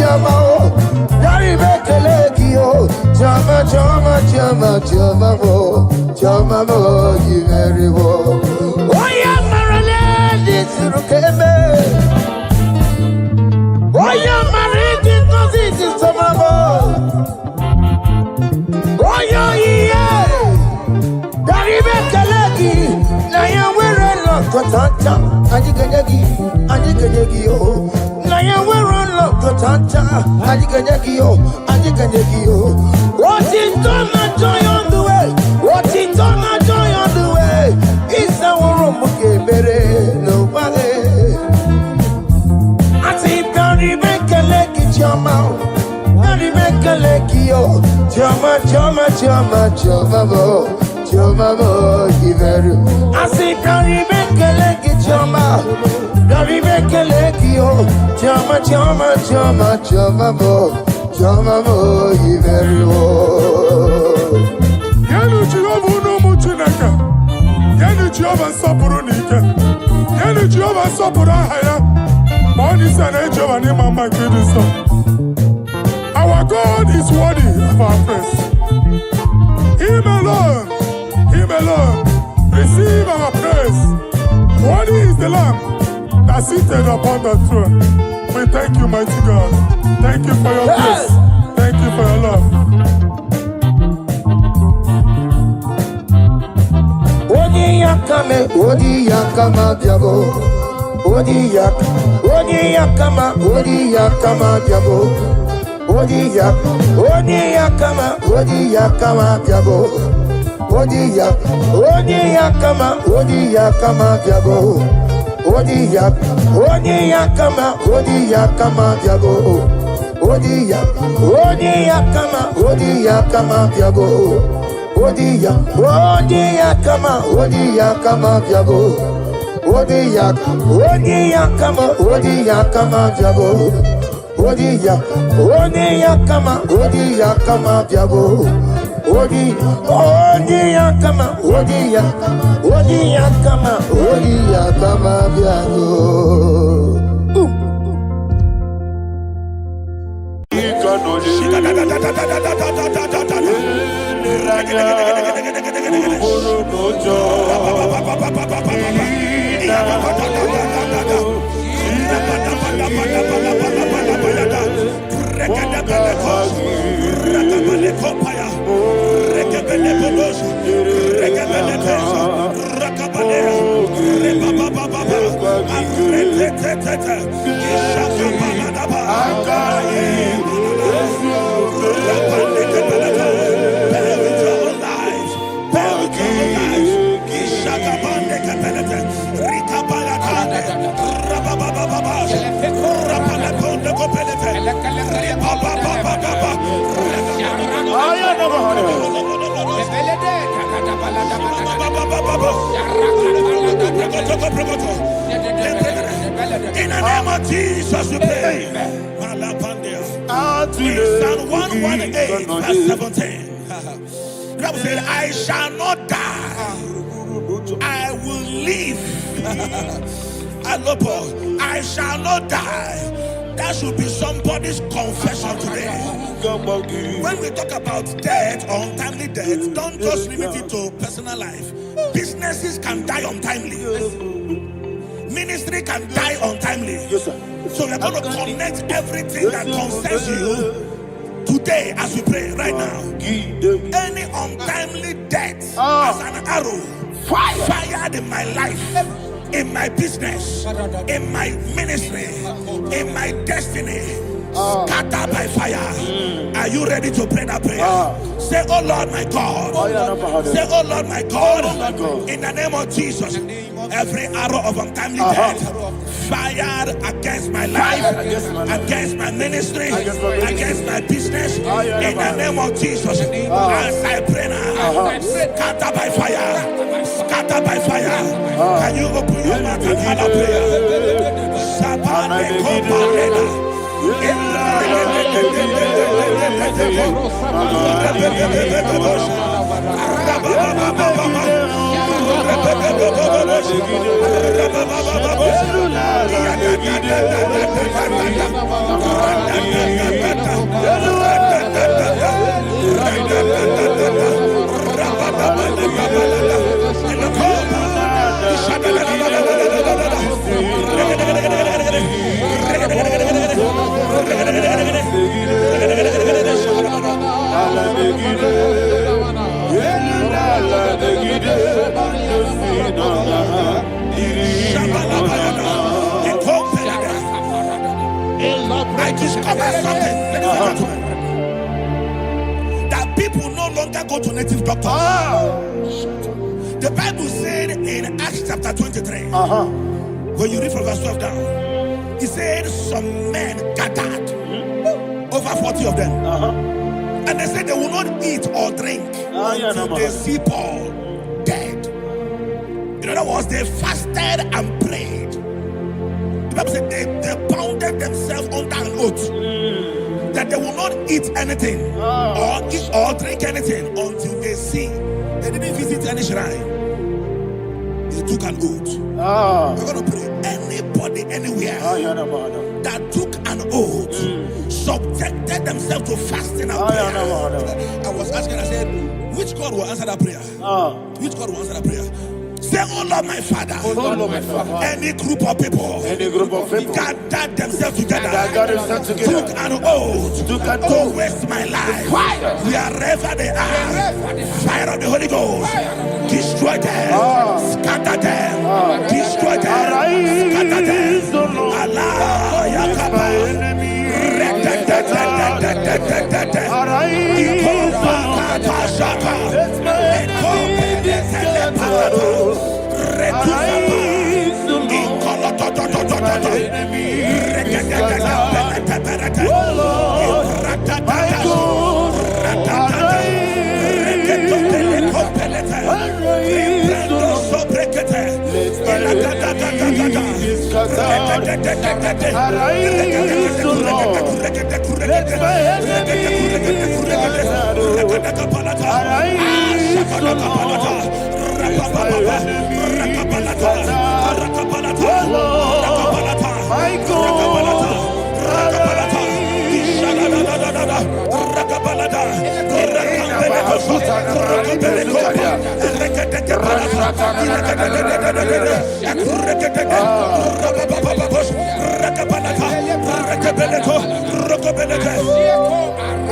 Speaker 1: Jama, Dari Bekelekio, Jama, Jama, Jama, Jama, Jama, you very well. Oh, yeah, Maryland, it's Rukeme. Oh, yeah, married in Cosy, Samamo. Oh, yeah, Dari Bekeleki, Naya, we're a lot, Kotanta, Adigagi, oh. Naya, we're a lot, Kotanta, Adigagi, what is done, I joy on the way. What is done, I joy on the way. It's our room, okay, nobody. I see Barry Bekeleki, Jama, Barry Bekeleki, oh, Jama, Jama, Jama, Jama, Jama, I see Barry Bekeleki, Jama, Barry Bekeleki, oh, Jama, Jama, Jama, Jama, Jama, you very well.
Speaker 2: Yanu Jehovah no muchinaka. Yanu Jehovah sapurunika. Yanu Jehovah sapurahaya. Money sana Jehovah ni mama kidiso. Our God is worthy of our praise. Him alone, receive our praise. Worthy is the Lamb that seated upon the throne. We thank you, mighty God. Thank you for your grace. Thank you for your love.
Speaker 1: Odi yakama diabo. Odi yakama diabo. Odi yakama diabo. Odi yakama diabo. Odi yakama diabo. Odi yakama diabo. Odi yakama diabo. Odi yakama diabo. Odi yakama diabo. Odi yakama diabo.
Speaker 2: In the name of Jesus, we pray. Psalm 118, verse 17. The Bible said, I shall not die, I will live. I shall not die. That should be somebody's confession today. When we talk about death or untimely death, don't just limit it to personal life. Businesses can die untimely. Ministry can die untimely. So we're going to connect everything that concerns you today as we pray right now. Any untimely death as an arrow fired in my life, in my business, in my ministry, in my destiny, scattered by fire. Are you ready to pray that prayer? Say, oh Lord my God. Say, oh Lord my God. In the name of Jesus, every arrow of untimely death fired against my life, against my ministry, against my business, in the name of Jesus, as I pray now, scattered by fire, scattered by fire. Can you open your mouth and have a prayer?
Speaker 5: I discovered something, ladies and gentlemen, that people no longer go to native doctors. The Bible said in Acts chapter 23, when you read from verse 12 down, it said some men gathered, over 40 of them, and they said they will not eat or drink until they see Paul dead. In other words, they fasted and prayed. The Bible said they bounded themselves under an oath that they will not eat anything or drink anything until they see. They didn't visit any shrine. They took an oath. We're going to pray. Anybody, anywhere that took an oath, subjected themselves to fasting and prayer. I was asking, I said, which God will answer that prayer? Which God will answer that prayer? Say, oh Lord, my Father.
Speaker 1: Oh Lord, my Father.
Speaker 5: Any group of people gathered themselves together, took an oath to waste my life. Wherever they are, fire of the Holy Ghost, destroy them, scatter them, destroy them, scatter them. Allah, Yakaba,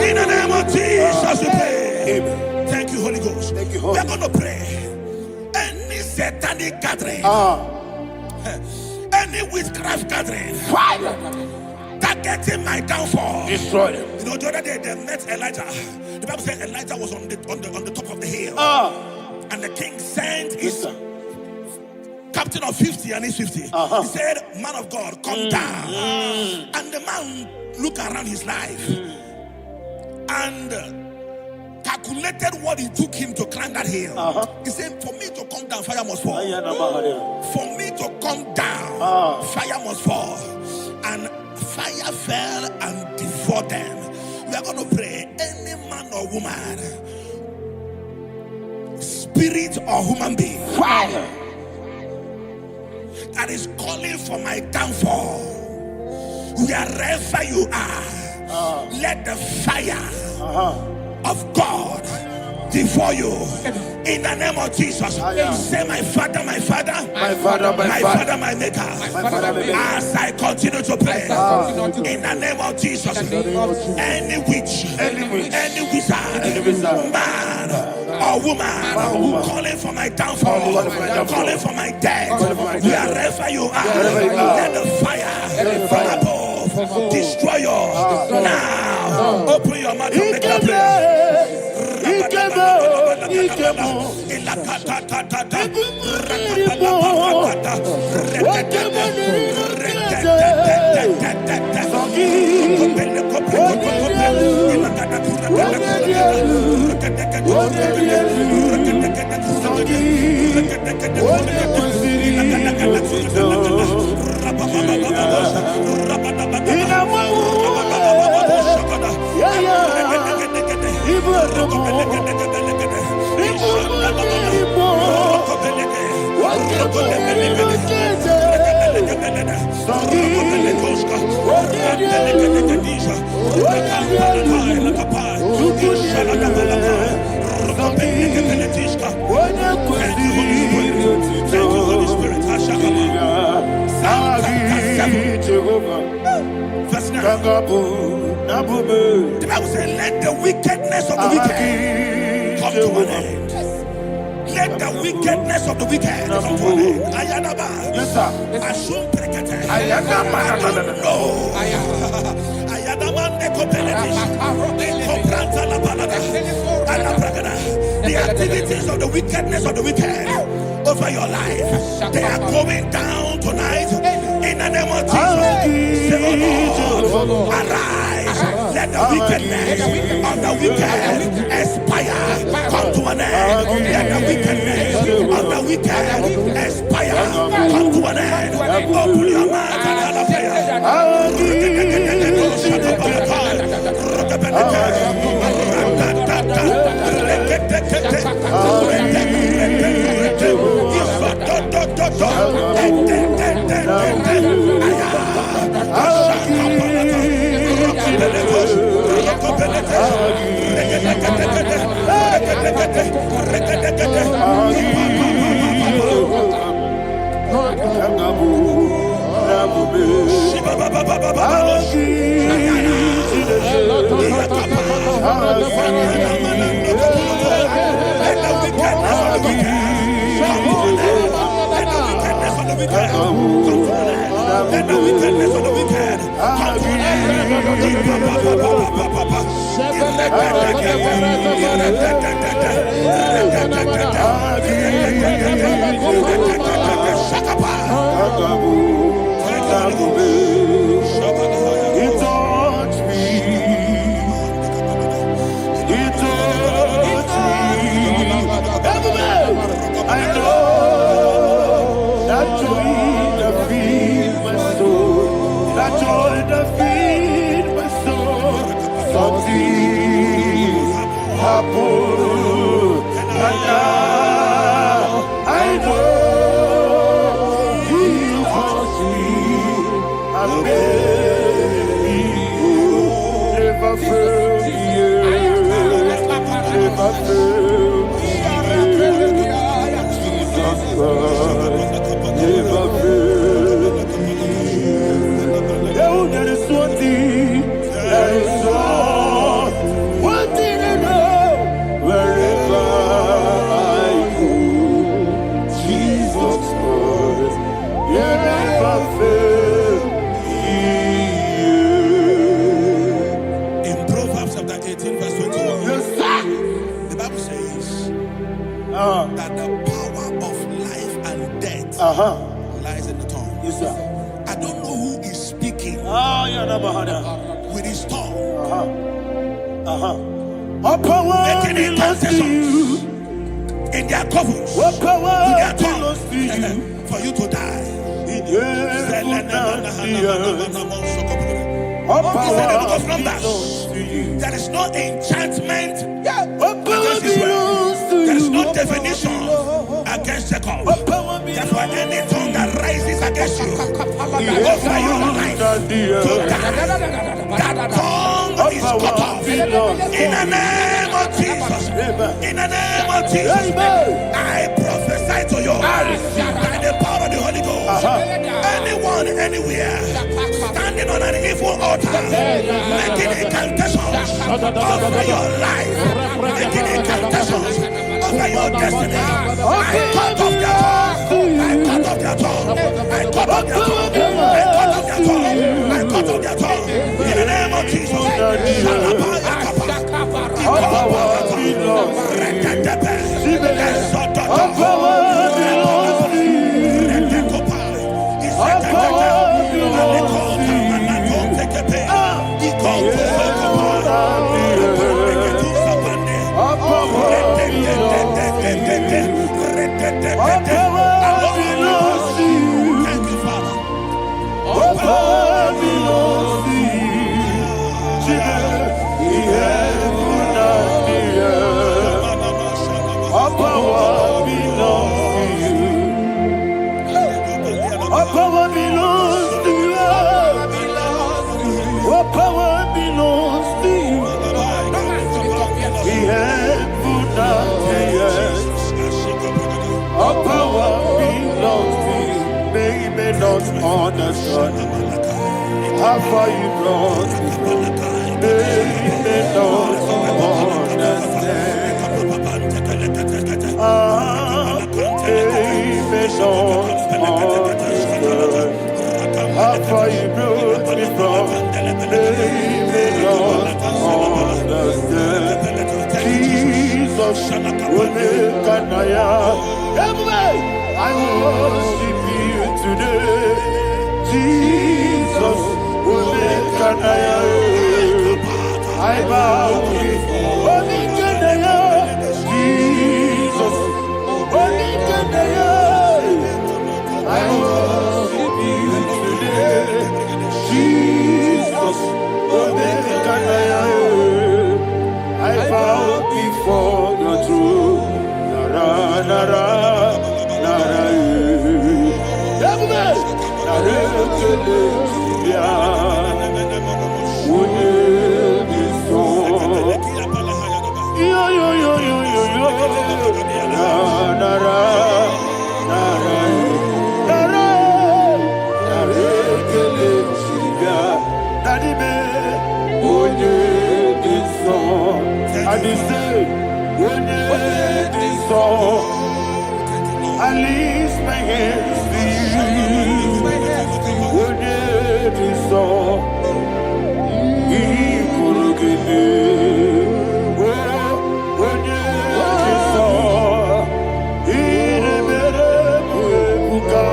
Speaker 5: in the name of Jesus we pray. Thank you, Holy Ghost. We're going to pray. Any satanic gathering, any witchcraft gathering, targeting my downfall, destroy them. You know, the other day they met Elijah. The Bible said Elijah was on the top of the hill, and the king sent his captain of 50 and his 50. He said, man of God, come down. And the man looked around his life and calculated what it took him to climb that hill. He said, for me to come down, fire must fall. For me to come down, fire must fall. And fire fell and devoured them. We are going to pray. Any man or woman, spirit or human being, fire, that is calling for my downfall, wherever you are, let the fire of God devour you in the name of Jesus. Say, my Father, my Father, my Father, my Father, my Maker. As I continue to pray in the name of Jesus, any witch, any wizard, man or woman calling for my downfall, calling for my death, wherever you are, let the fire from above destroy you now. Open your mouth and make that prayer. The Bible says, let the wickedness of the wicked come to an end. Let the wickedness of the wicked come to an end. Ayanaba. Yes, sir. Assume prekete. Ayanaba. The activities of the wickedness of the wicked over your life, they are going down tonight in the name of Jesus. Say, oh Lord, arise. Let the wickedness of the wicked expire, come to an end. Let the wickedness of the wicked expire, come to an end. Open your mouth and hallelujah. Let the wickedness of the wicked come to an He touched me. He touched me. I know that joy that feeds my soul. That joy that feeds my soul. Something happened, and now I know He touched me. I never failed you. Never failed Jesus never failed. There is one thing, there is one thing I know. Wherever I go, Jesus Christ, you never fail. In Proverbs chapter 18, verse 21, yes, the Bible says that the power of life and death lies in the tongue. Yes, sir. I don't know who is speaking with his tongue. Making incantations in their covens, with their tongue, for you to die. He said, look from that. There is no enchantment against Israel. There is no definition against Jacob. Therefore, any tongue that rises against you over your life to die, that tongue is cut off. In the name of Jesus. In the name of Jesus. I prophesy to you by the power of the Holy Ghost. Anyone, anywhere, standing on an evil altar, making incantations over your life, making incantations over your destiny, I cut off their tongue. I cut off their tongue. I cut off their tongue. I cut off their tongue. I cut off their tongue. In the name of Jesus. Thank you, Father. All power belongs to you. All power belongs to you. All power belongs to you. All power belongs to you. The heaven and the earth. All power belongs to you. They may not understand how far you brought me. They may not understand. They may not understand how far you brought me from. They may not
Speaker 1: Jesus, Omekanaya. I worship you today. Jesus, Omekanaya. I bow before Omekanaya. Jesus, Omekanaya. I worship you today. Jesus, Omekanaya. I bow before the throne. Nara, nara, nara, nara, yo, yo, yo, yo, yo, yo, nara, nara, nara, I lift my hands to you. When it is all, he could give me. When it is all, he never buka.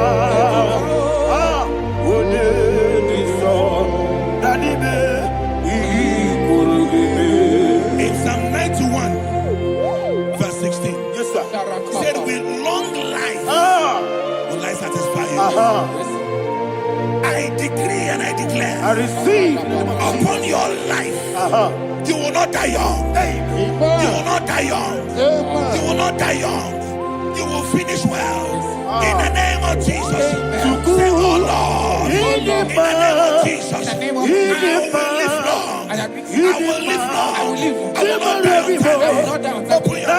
Speaker 1: When it is all, that he could give me.
Speaker 5: In Psalm 91, verse 16.
Speaker 1: Yes, sir.
Speaker 5: He said, with long life will I satisfy you. I decree and I declare,
Speaker 1: I receive
Speaker 5: upon your life, you will not die young. You will not die young. You will not die young. You will finish well. In the name of Jesus. Say, oh Lord, in the name of Jesus, I will live long. I will live long. I will not die on time. Open your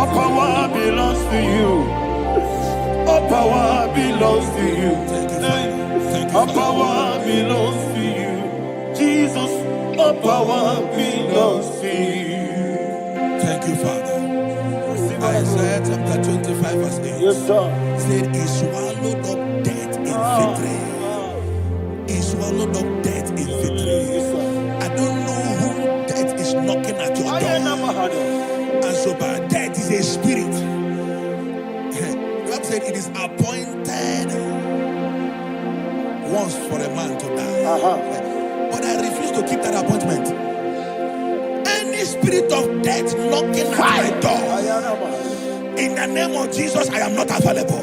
Speaker 1: all power belongs to you. All power belongs to you. All power belongs to you. Jesus, all power belongs to you.
Speaker 5: Thank you, Father. Isaiah chapter 25, verse 8.
Speaker 1: Yes, sir.
Speaker 5: Said, he swallowed up death in victory. He swallowed up death in victory. I don't know who death is knocking at your door. And so, but death is a spirit. God said it is appointed once for a man to die. But I refuse to keep that appointment. Any spirit of death knocking at my door, in the name of Jesus, I am not available.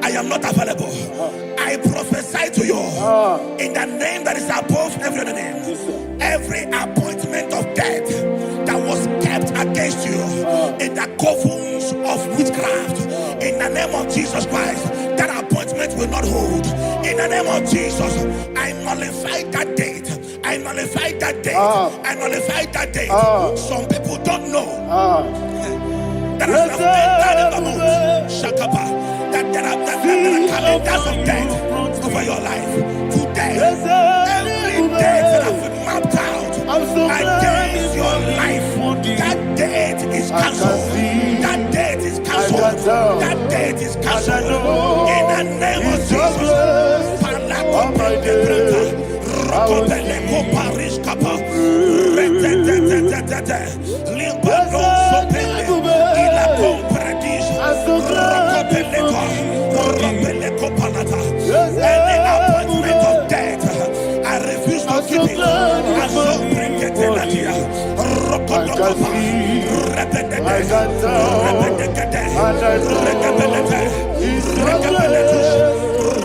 Speaker 5: I am not available. I prophesy to you in the name that is above every other name. Every appointment of death that was kept against you in the covens of witchcraft, in the name of Jesus Christ, that appointment will not hold. In the name of Jesus, I nullify that date. I nullify that date. I nullify that date. Some people don't know that as of that month, Shakapa, that there are calendars of death over your life. Today, every date that has been mapped out against your life, that date is cancelled. That date is cancelled. That date is cancelled. In the name of Jesus. Palako Pendebrata, Rokopeleko Paris Kappa, Limbano Sopele, Ilako Paradis, Rokopeleko, Rokopeleko Palata. Any appointment of death, I refuse to keep it. I so bring it in the year. Rokodokopa, Repetete, Repetete, Rekapelete, Rekapeletus,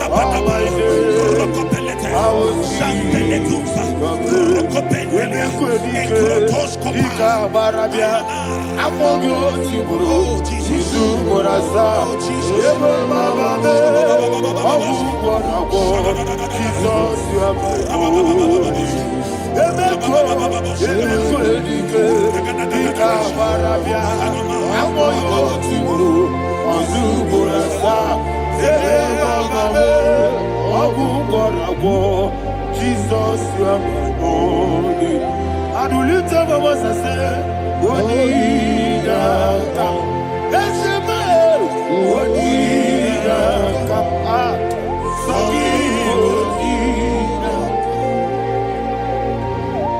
Speaker 5: Rabadaba, Rokopelete, Santeletusa, Rokopelete, Ekrotos Kopa, oh Jesus, oh
Speaker 1: Jesus, you are my holy. And we lift up our voice and say, Onida come. Let's say, Onida come.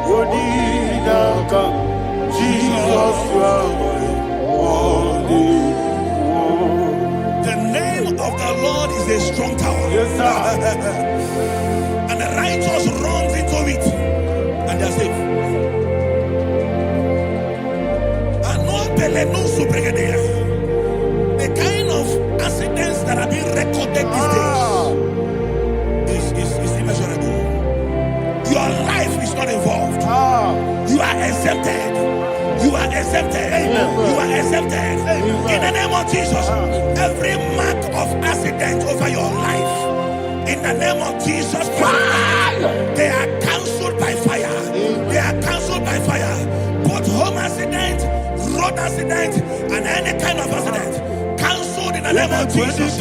Speaker 1: Onida come. Jesus, you are my holy.
Speaker 5: the name of the Lord is a strong tower.
Speaker 1: Yes, sir.
Speaker 5: And the righteous runs into it and they are safe. The kind of accidents that are being recorded these days is immeasurable. Your life is not involved. You are exempted. You are exempted. You are exempted. In the name of Jesus, every mark of accident over your life, in the name of Jesus Christ, they are cancelled by fire. They are cancelled by fire. Both home accident, road accident, and any kind of accident, cancelled in the name of Jesus.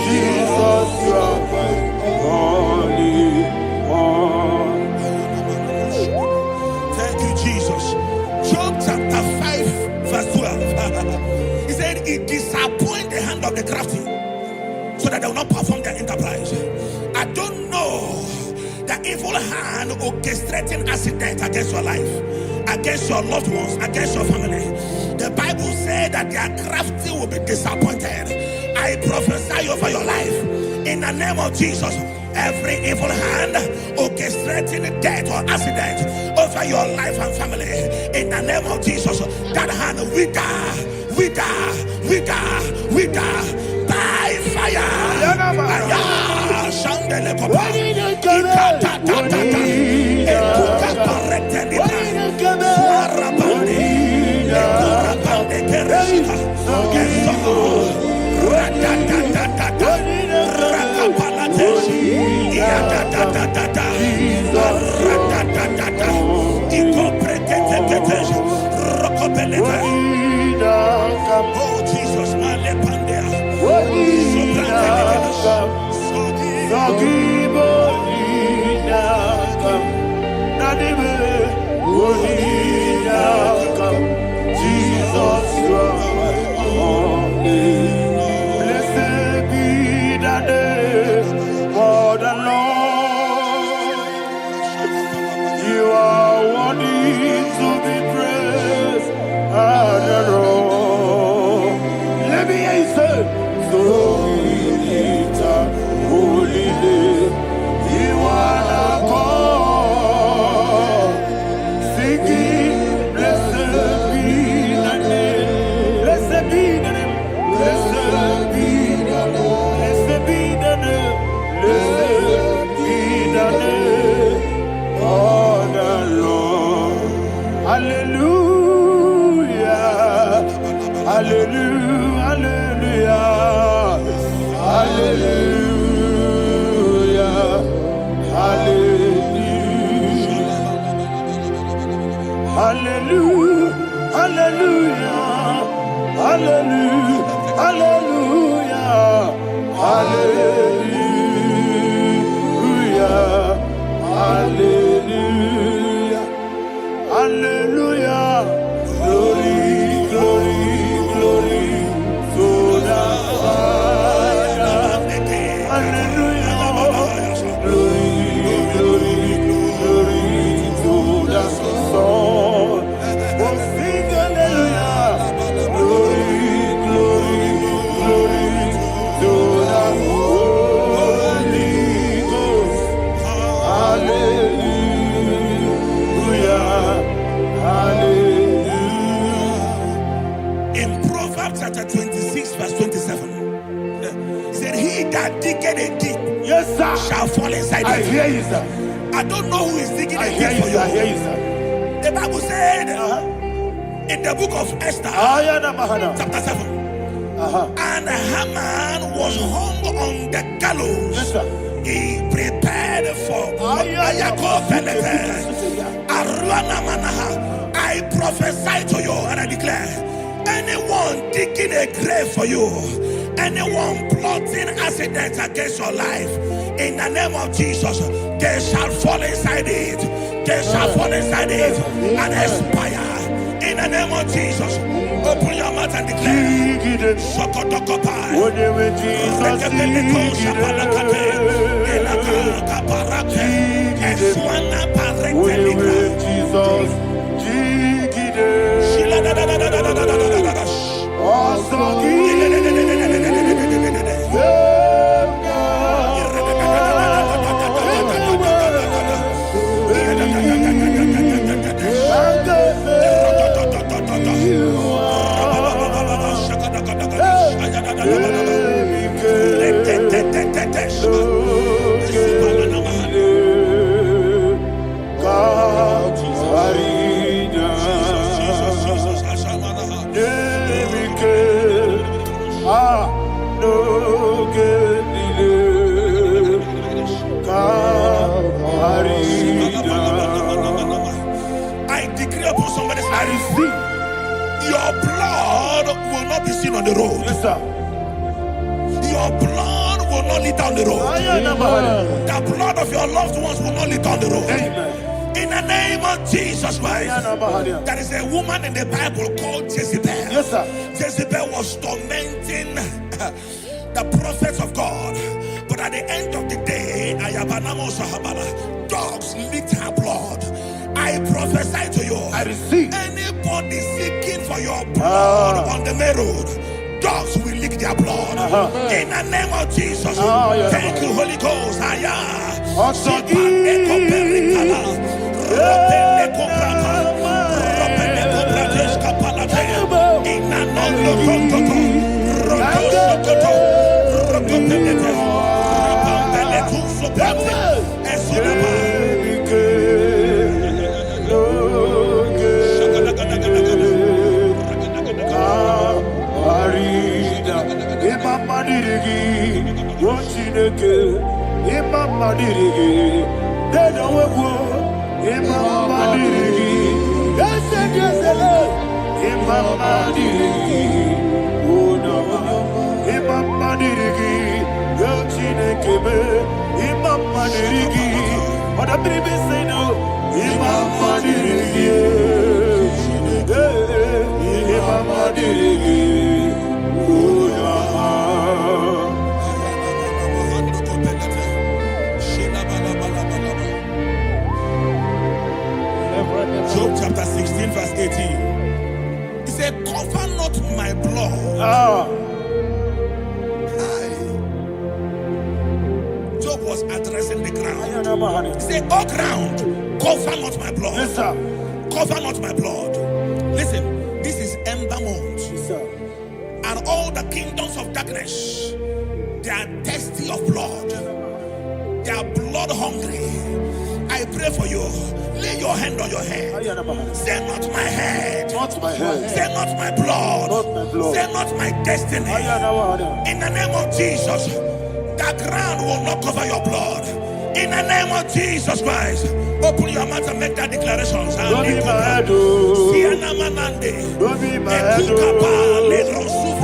Speaker 1: Jesus, you are my holy.
Speaker 5: Thank you, Jesus. Job chapter 5, verse 12. He said, it disappoints the hand of the crafty so that they will not perform their enterprise. I don't know the evil hand orchestrating accident against your life, against your loved ones, against your family. The Bible said that their crafty will be disappointed. I prophesy over your life in the name of Jesus. Every evil hand orchestrating death or accident over your life and family, in the name of Jesus, that hand wither by fire. Oh Jesus,
Speaker 1: Jesus, you are my holy.
Speaker 5: Shall fall inside it. I hear you, sir. I don't know who is digging a pit for you. I hear you, sir. The Bible said in the book of Esther, chapter 7, and Haman was hung on the gallows. Yes, sir. He prepared for I prophesy to you and I declare, anyone digging a grave for you, anyone plotting accidents against your life, in the name of Jesus, they shall fall inside it. They shall fall inside it and expire. In the name of Jesus, open your mouth and declare. Your blood will not be seen on the road. Yes, sir. Your blood will not lead down the road. The blood of your loved ones will not lead down the road. Amen. In the name of Jesus Christ. There is a woman in the Bible called Jezebel. Yes, sir. Jezebel was tormenting the prophets of God. But at the end of the day, dogs licked her blood. I prophesy to you. I receive. Anybody seeking for your blood on the main road, dogs will lick their blood. In the name of Jesus. Thank you, Holy Ghost. Job chapter 16 verse 18. He said, cover not my blood. Job was addressing the ground. He said, oh ground, cover not my blood. Yes, sir. Cover not my blood. Listen, this is ember month. Yes, sir. And all the kingdoms of darkness, they are thirsty of blood. They are blood hungry. I pray for you. Lay your hand on your head. Say not my head. Not my head. Say not my blood. Not my blood. Say not my destiny. In the name of Jesus, that ground will not cover your blood. In the name of Jesus Christ, open your mouth and make that declaration.
Speaker 1: Don't be my head, oh. Don't be my head, oh.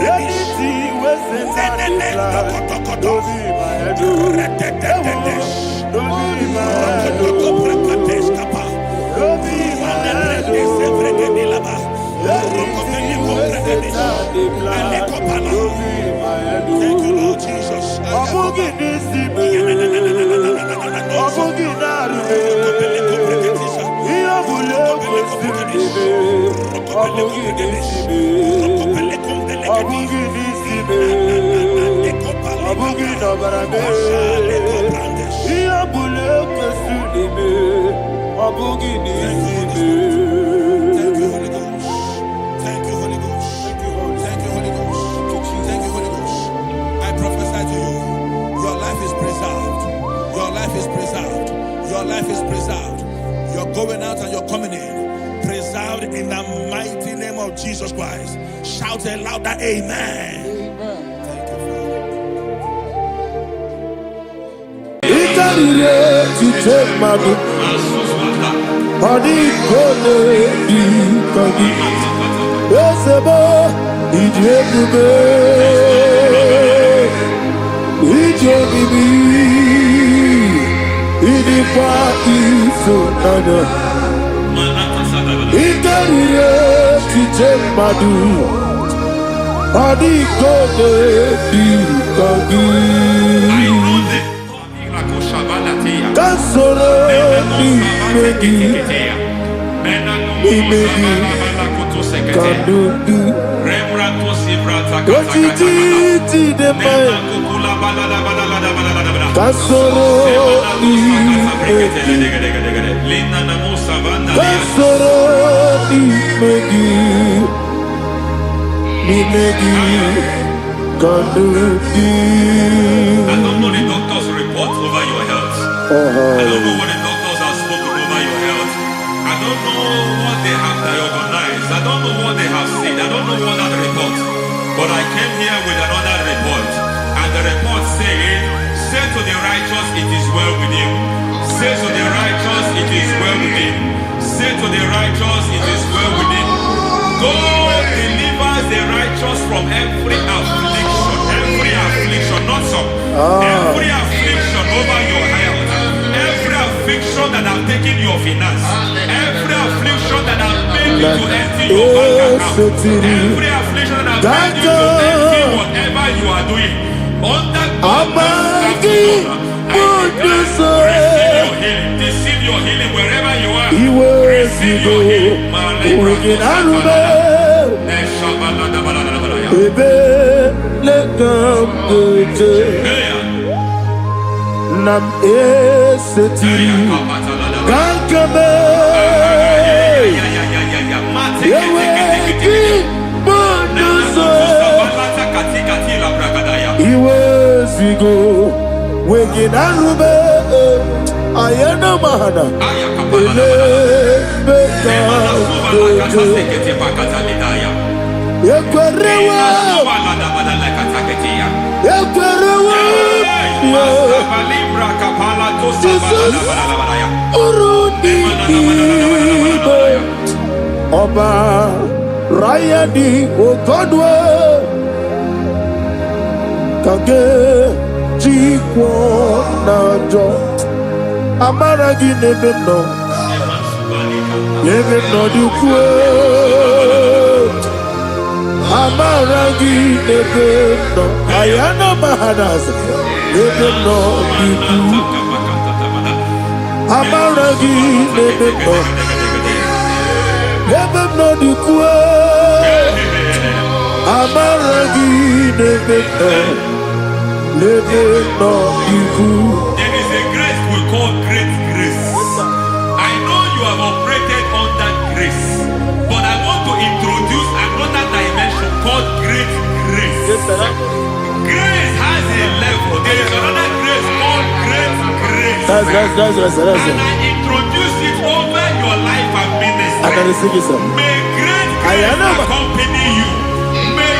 Speaker 1: Anything was in that decline. Don't be my head, oh. Don't be my head, oh. Don't be my head, oh. Anything was in that decline. Don't be my head, oh.
Speaker 5: Thank you, Lord Jesus. Your life is preserved. You're going out and you're coming in. Preserved in the mighty name of Jesus Christ. Shout a louder amen. Thank
Speaker 6: I don't know the doctor's report over your health. I don't know what the doctors have spoken over your health. I don't know what they have diagnosed. I don't know what they have said. I don't know what that report. But I came here with another report. And the report said, say to the righteous, it is well with him. Say to the righteous, it is well with him. Say to the righteous, it is well with him. God delivers the righteous from every affliction. Every affliction, not some. Every affliction over your health. Every affliction that have taken your finance. Every affliction that have made you to empty your bank account. Every affliction that have made you to empty whatever you are doing. Under God's receive your healing. Receive your healing wherever you are. Receive your healing.
Speaker 1: Nam eseti gankame yeweki bonuso iwezigo weginarube ayana mahana ele beka yekwerewa Oba Rayadi Ogodwe Kage Jikwo Najo Amaragi Nebeno Nebeno Dukwe Amaragi Nebeno Ayana Mahanas Nebeno Dukwe Amaragi Nebeno Nebeno Dukwe Amaragi Nebeno Nebeno Dukwe.
Speaker 6: There is a grace we call great grace. I know you have operated on that grace, but I want to introduce another dimension called great grace. Grace has a level. There is another grace called great grace. And I introduce it over your life and ministry. May great grace accompany you. May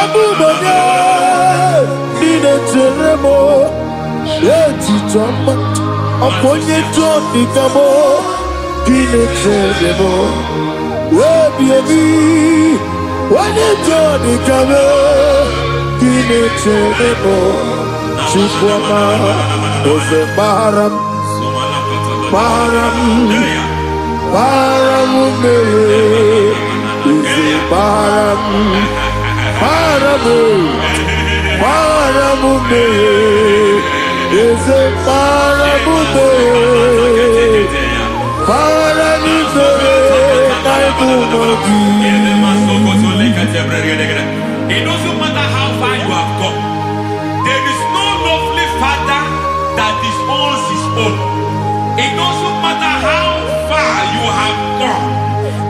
Speaker 1: Abubanya Nina Teremo Eti Choma Aponye Johnny Kamo Nina Teremo Webi Wane Johnny Kamo Nina Teremo Chikwama Ose Baram Baram Baramume Ose Baram Baramume Ose Baramume Baramume Naibumogi.
Speaker 6: It doesn't matter how far you have come. There is no lovely father that disowns his own. It doesn't matter how far you have gone.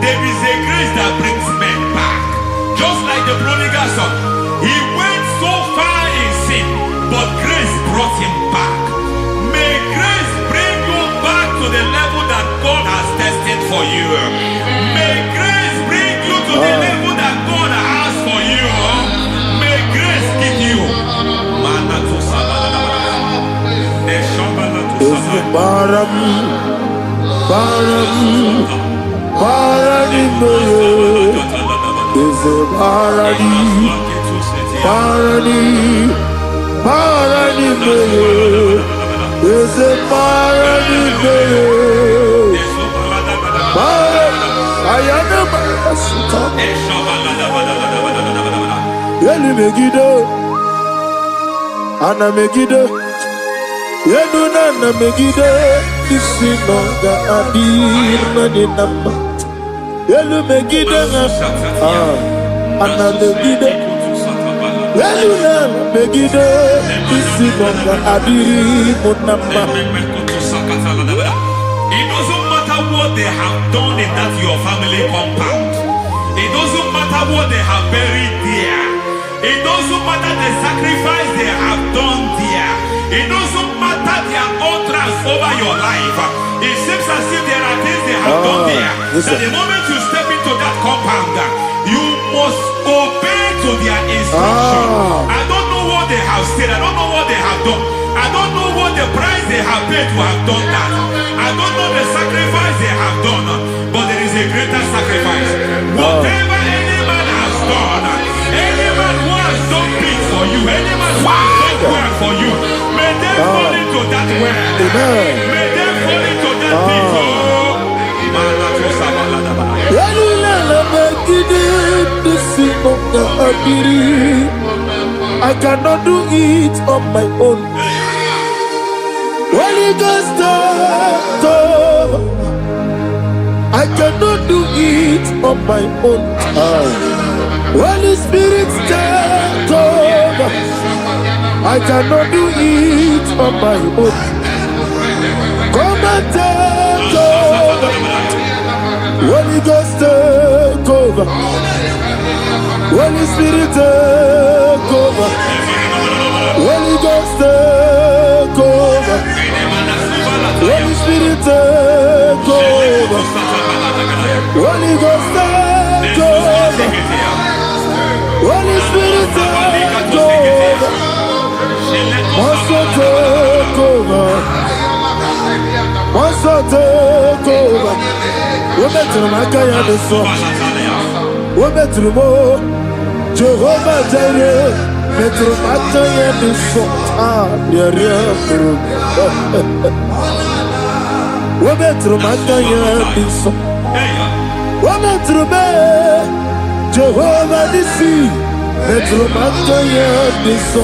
Speaker 6: There is a grace that brings men back. Just like the prodigal son. He went so far in sin, but grace brought him back. May grace bring you back to the level that God has destined for you. May grace bring you to the level that God has for you. May grace give you.
Speaker 1: Baram Barani is a Barani is a Barani Yeli Megido Ana Megido Yenuna na Megide Isinonga Adir Nadinama Yelu Megide Ana Megide Yenuna na Megide Isinonga Adir Munama.
Speaker 6: It doesn't matter what they have done in that your family compound. It doesn't matter what they have buried there. It doesn't matter the sacrifice they have done there. It doesn't matter their utterance over your life. It seems as if there are things they have done there. That the moment you step into that compound, you must obey to their instruction. I don't know what they have said. I don't know what they have done. I don't know what the price they have paid to have done that. I don't know the sacrifice they have done. But there is a greater sacrifice. Whatever any man has done, any man who has done things for you, any man who has done work for you, may they fall into that well. May they fall into that pit.
Speaker 1: I cannot do it on my own. Holy Ghost, I cannot do it on my own. Holy Spirit, take over. I cannot do it on my own. Come and take over. Holy Ghost, take over. Holy Spirit, take over. Holy Ghost, take over. Holy Spirit, take over. Holy Ghost, take over. Holy Spirit, take over. Master, take over. Master, take over. We're better than I can do so. We're better than more. Jehovah Jireh, better than I can do so. Yeah. We're better than I can do so. We're better than Jehovah Nissi, better than I can do so.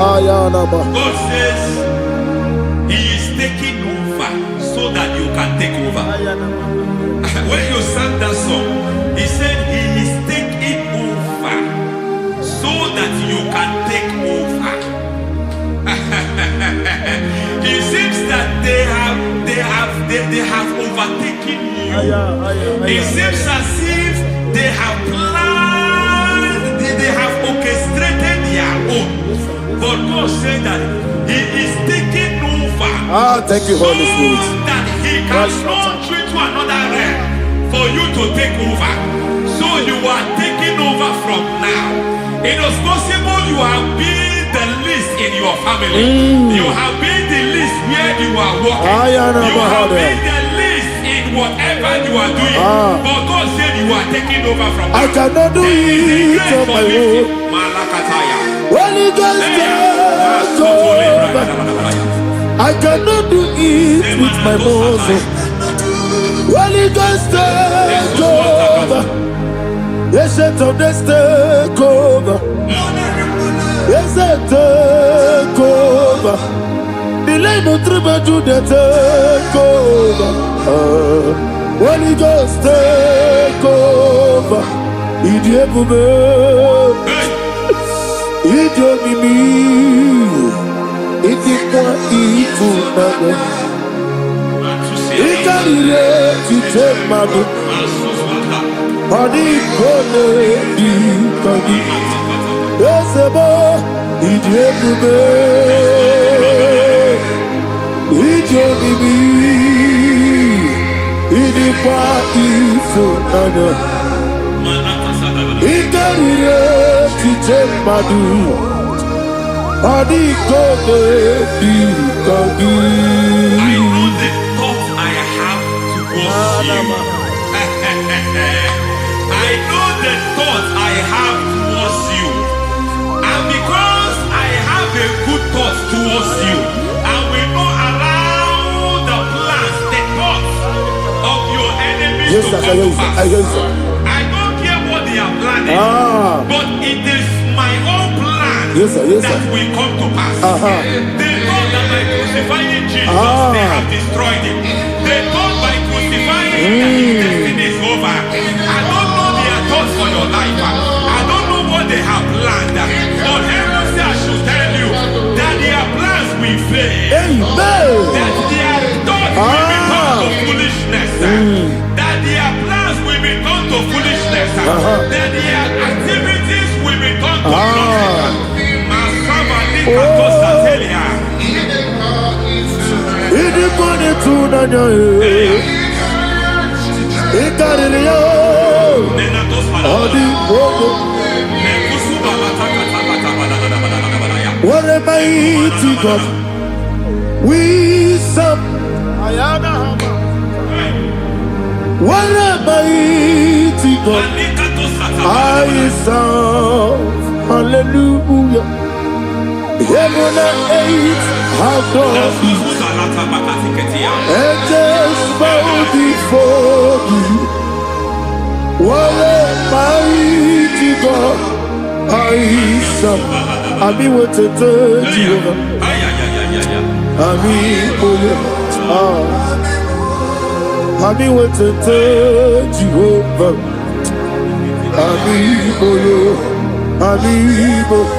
Speaker 6: God says He is taking over so that you can take over. When you sang that song, He said He is taking over so that you can take over. they have overtaken you. It seems as if they have planned, they have orchestrated their own. But God said that He is taking over.
Speaker 1: Thank you, Holy Spirit.
Speaker 6: So that He can launch you to another realm for you to take over. So you are taking over from now. It is possible you have been the least in your family. You have been the least where you are working. You have been the least in whatever you are doing. But God said you are taking over from now.
Speaker 1: I cannot do it on my own. Holy Ghost, take over. I cannot do it with my muscle. Holy Ghost, take over. Yes, of this take over. Yes, take over. Delay no trouble to the take over. Holy Ghost, take over. Idiomime, idiomimi, idimwa ifunana. Ikarire titemadu. Adi kone di kagi, esebo idiomime, idiomimi, idimwa ifunana. Ikarire titemadu. Adi kone di kagi.
Speaker 6: I know the thoughts I have towards you. I know the thoughts I have towards you. And because I have a good thought towards you, I will not allow the plans, the thoughts of your enemies to come to pass. I don't care what they are planning, but it is my own plan that will come to pass. They thought that by crucifying Jesus, they have destroyed him. They thought by crucifying him that his destiny is over. I don't know their thoughts for your life. I don't know what they have planned. But heaven says I should tell you that their plans will fail. That their thoughts will become to foolishness. That their plans will become to foolishness. That their activities will become to nonsense.
Speaker 1: What a mighty God we serve. What a mighty God I serve. Hallelujah. Heaven and earth adore thee. Angels bow before thee. What a mighty God I serve. Ami wetete Jehovah. Ami boyo. Ami wetete Jehovah. Ami boyo. Ami boyo.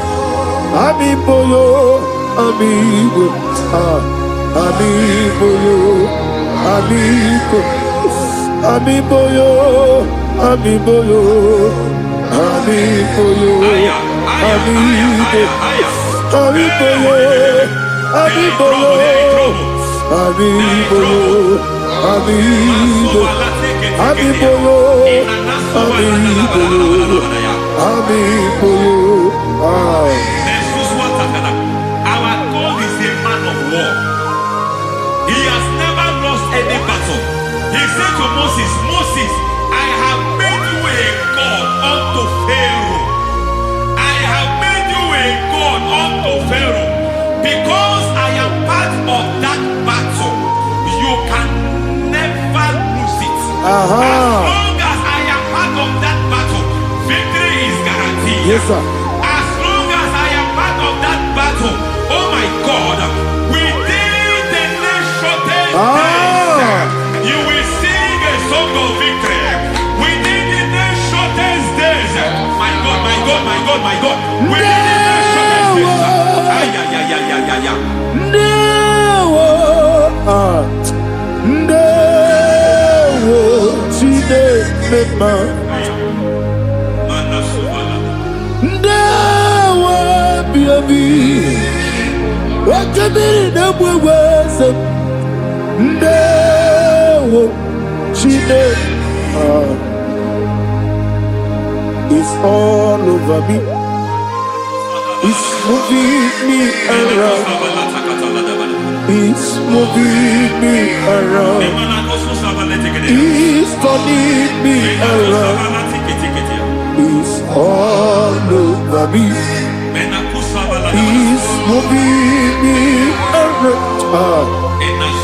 Speaker 1: Ami boyo. Ami boyo. Ami boyo. Ami boyo. Ami boyo. Ami boyo. Ami boyo. Ami boyo. Ami boyo. Ami boyo. Ami boyo. Ami boyo. Ami boyo. Ami boyo. Ami boyo.
Speaker 6: Our God is a man of war. He has never lost any battle. He said to Moses, Moses, I have made you a God unto Pharaoh. I have made you a God unto Pharaoh. Because I am part of that battle, you can never lose it. As long as I am part of that battle, victory is guaranteed.
Speaker 1: Yes, sir.
Speaker 6: As long as I am part of that battle, oh my God, within the next shortest days, you will sing a song of victory. Within the next shortest days, my God, my God, my God, my God, within the next shortest days,
Speaker 1: Ndewo Chineke Ndewo Biabi Wakabiri Nabweze Ndewo Chineke It's all over me. It's moving me around. It's moving me around. It's turning me around. It's all over me. It's moving me around.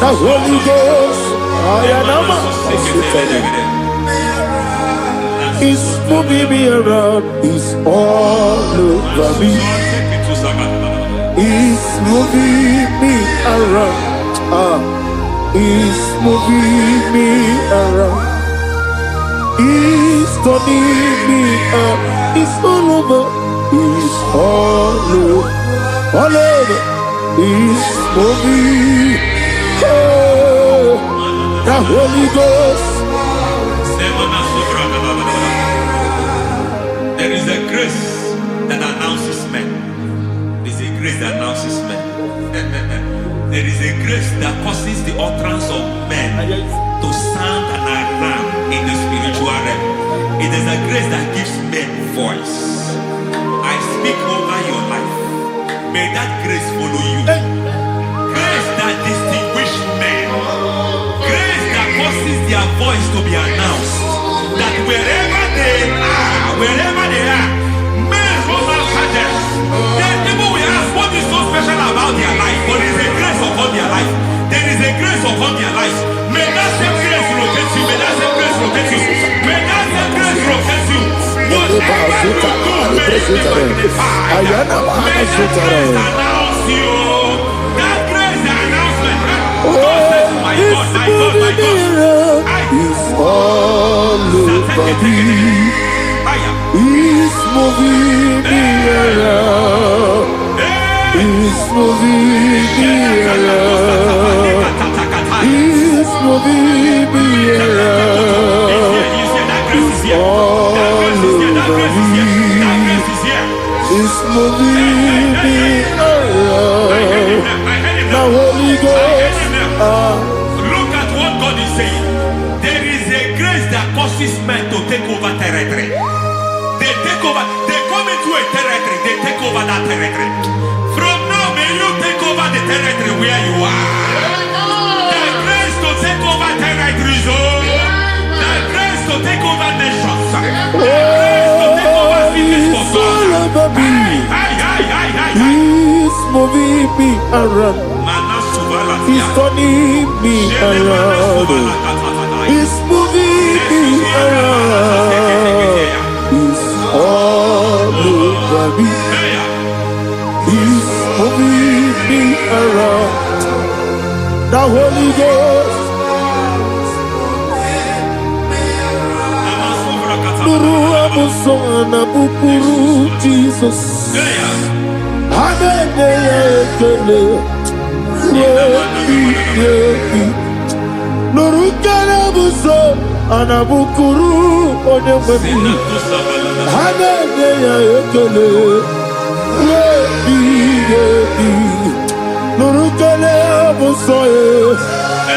Speaker 1: The Holy Ghost, It's moving me around. It's all over me. It's moving me around. It's moving me around. It's turning me up. It's all over. It's all over. All over. It's moving. Oh, the Holy Ghost.
Speaker 6: There is a grace that announces men. There is a grace that announces men. There is a grace that causes the utterance of men to sound an alarm in the spiritual realm. It is a grace that gives men voice. I speak over your life. May that grace follow you. Grace that distinguishes men. Grace that causes their voice to be announced. That wherever they are, men over fathers, people will ask what is so special about their life, but there is a grace upon their life. There is a grace upon their life. May that same grace rotate you. May that same grace rotate you. May that same grace rotate you. Whatever you do, may it be magnified. May that grace announce you. That grace announcement. God says, my God, my God, my God.
Speaker 1: It's all over me. It's moving me around. It's moving me around. It's moving me around. It's all over me. It's moving me around. Now Holy Ghost.
Speaker 6: Look at what God is saying. There is a grace that causes men to take over territory. They take over. They come into a territory. They take over that territory. From now, may you take over the territory where you are. The grace to take over territories. The grace to take over nations. The grace to take over cities for God.
Speaker 1: He's moving me around. He's turning me around. He's moving me around. He's all over me. He's moving me around. The Holy Ghost. Nuru amusona bukuru Jesus. Amene ekele. Nuru karabuso anabukuru onememi. Amene ekele. Nuru kele abusoe.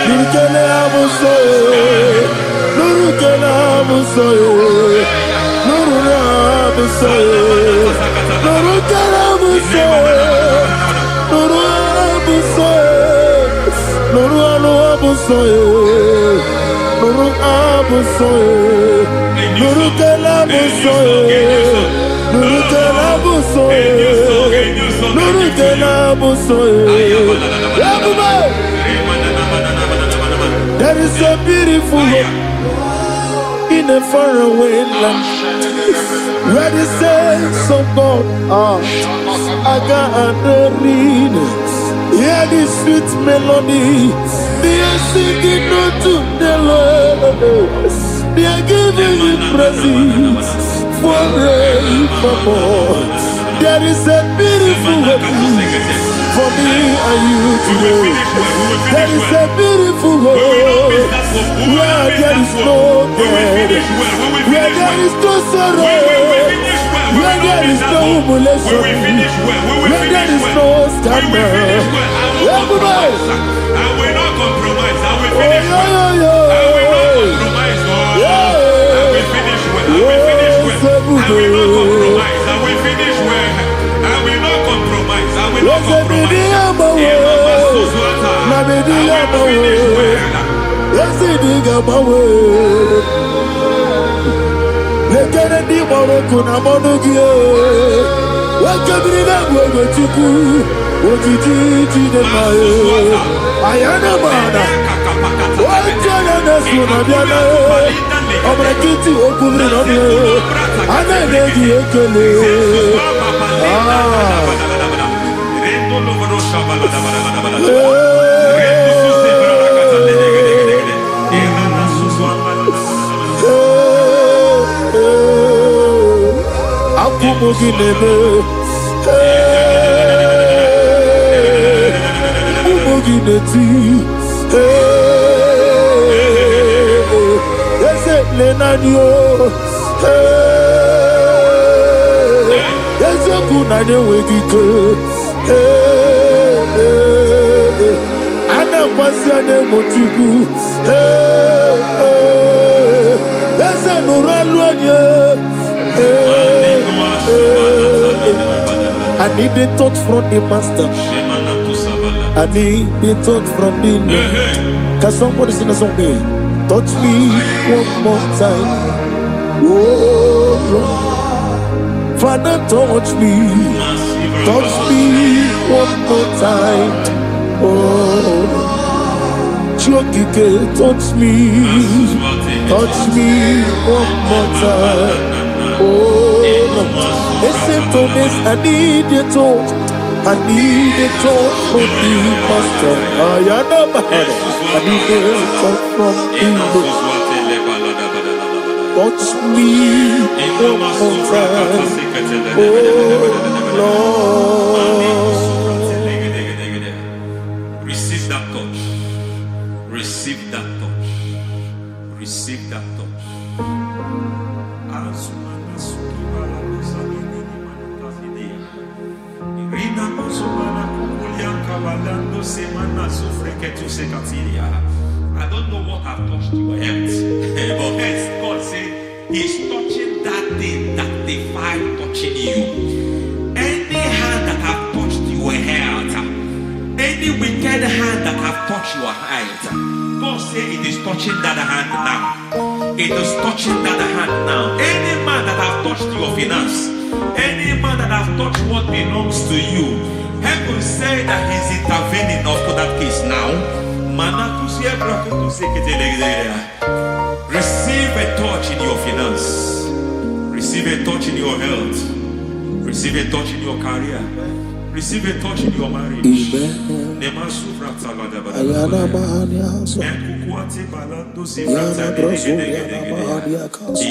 Speaker 1: Nuru kele abusoe. Nuru kele abusoe. Nuru abusoe. Nuru kele abusoe. Nuru abusoe. Nuru abusoe. Nuru abusoe. Nuru kele abusoe. Nuru kele abusoe. Nuru kele abusoe. There is a beautiful hope in a faraway land where the saints of God are. I got the read. Hear the sweet melody. They are singing unto the Lord. They are giving you praise forevermore. There is a beautiful hope for me and you today. There is a beautiful world where there is no death, where there is no sorrow, where there is no humiliation, where there is no scandal. Everybody,
Speaker 6: I will not compromise. I will
Speaker 1: oh,
Speaker 6: finish well. I will not compromise. I will finish well. I will finish well. I will not compromise. I will finish well. I will not compromise. I will not compromise.
Speaker 1: I need a touch from the master. I need a touch from the Lord. Can somebody sing a song there? Touch me one more time. Oh Lord, Father, touch me. Touch me one more time. Oh, Chokike, touch me. Touch me one more time. Oh, except on this, I need a touch. I need a touch from the master. I need a touch from the Lord. Touch me one more time. Oh, Lord.
Speaker 6: Receive that touch. Receive that touch. Receive that touch. I don't know what I've touched your health, but hence God said He's touching that thing that defied touching you. Any hand that have touched your health, any wicked hand that have touched your health, God said it is touching that hand now. It is touching that hand now. Any man that have touched your finance, any man that have touched what belongs to you, heaven say that He's intervening of that case now. Receive a touch in your finance. Receive a touch in your health. Receive a touch in your career. Receive a touch in your marriage. He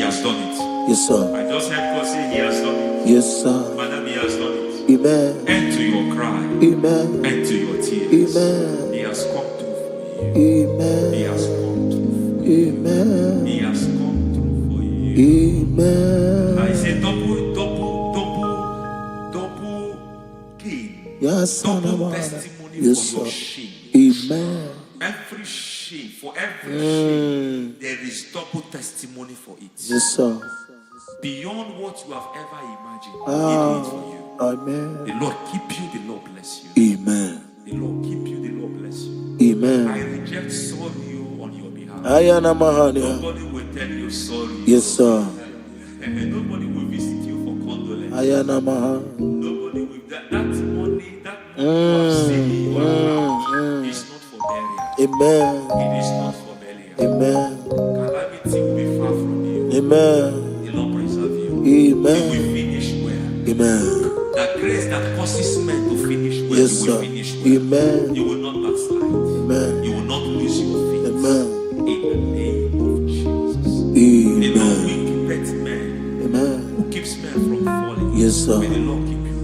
Speaker 6: has done it.
Speaker 1: Yes, sir.
Speaker 6: I just heard God say He has done it.
Speaker 1: Yes, sir.
Speaker 6: Madam, He has done it.
Speaker 1: Amen.
Speaker 6: End to your cry.
Speaker 1: Amen.
Speaker 6: End to your tears.
Speaker 1: Amen.
Speaker 6: He has come through for you.
Speaker 1: Amen.
Speaker 6: He has come through for you.
Speaker 1: Amen.
Speaker 6: He has come through for you.
Speaker 1: Amen.
Speaker 6: I say double gain.
Speaker 1: Yes,
Speaker 6: Double testimony
Speaker 1: yes,
Speaker 6: for your
Speaker 1: sir.
Speaker 6: shame.
Speaker 1: Amen.
Speaker 6: Every shame, for every shame, there is double testimony for it.
Speaker 1: Yes, sir.
Speaker 6: Beyond what you have ever imagined, He did it for you.
Speaker 1: Amen.
Speaker 6: The Lord keep you, the Lord bless you.
Speaker 1: Amen.
Speaker 6: The Lord keep you, the Lord bless you.
Speaker 1: Amen.
Speaker 6: I reject sorry on your behalf.
Speaker 1: Ayana Mahania.
Speaker 6: Nobody will tell you sorry.
Speaker 1: Yes, sir.
Speaker 6: And nobody will visit you for condolence.
Speaker 1: Ayana Mahania.
Speaker 6: Nobody will. That money you have saved in your account is not for burial.
Speaker 1: Amen.
Speaker 6: It is not for burial.
Speaker 1: Amen.
Speaker 6: Calamity will be far from you.
Speaker 1: Amen.
Speaker 6: The Lord preserve you.
Speaker 1: Amen.
Speaker 6: You will finish well.
Speaker 1: Amen.
Speaker 6: That grace that causes men to finish well,
Speaker 1: Yes,
Speaker 6: you will
Speaker 1: sir.
Speaker 6: finish well.
Speaker 1: Amen.
Speaker 6: You will not backslide.
Speaker 1: Amen.
Speaker 6: You will not lose your faith.
Speaker 1: Amen.
Speaker 6: In the name of Jesus. The Lord
Speaker 1: Amen.
Speaker 6: will keep men.
Speaker 1: Amen.
Speaker 6: Who keeps men from falling?
Speaker 1: Yes, sir.
Speaker 6: May the Lord keep you.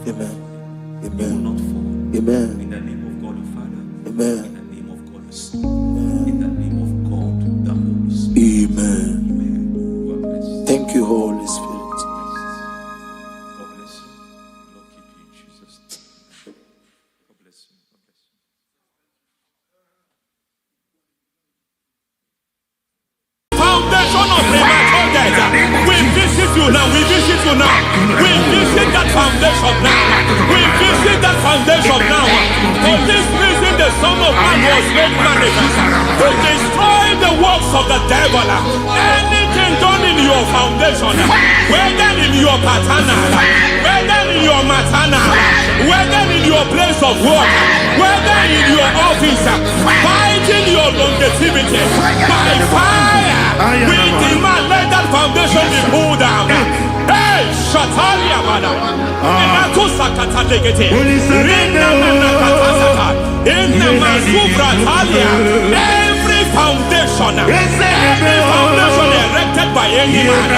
Speaker 1: Amen.
Speaker 6: You will
Speaker 1: Amen.
Speaker 6: not fall.
Speaker 1: Amen. Amen.
Speaker 6: In the name of God the Son. In the name of God the Holy Spirit.
Speaker 1: Amen.
Speaker 6: God bless you.
Speaker 1: Thank you, Holy Spirit.
Speaker 6: God bless you. Lord keep you in Jesus' name. God bless you. God bless you.
Speaker 2: Foundation of premature death. We visit you now. We visit you now. We visit that foundation now. We visit that foundation now. For this reason, the Son of Man was made manifest to destroy the works of the devil. Anything done in your foundation, whether in your paternal, whether in your maternal, whether in your place of work, whether in your office, fighting your longevity by fire. We demand let that foundation be pulled down. Hey, Shatalia Bada. Inako Sakata Legete. Rina Manakatasaka. In the Masubra Talia. Every foundation erected by any man.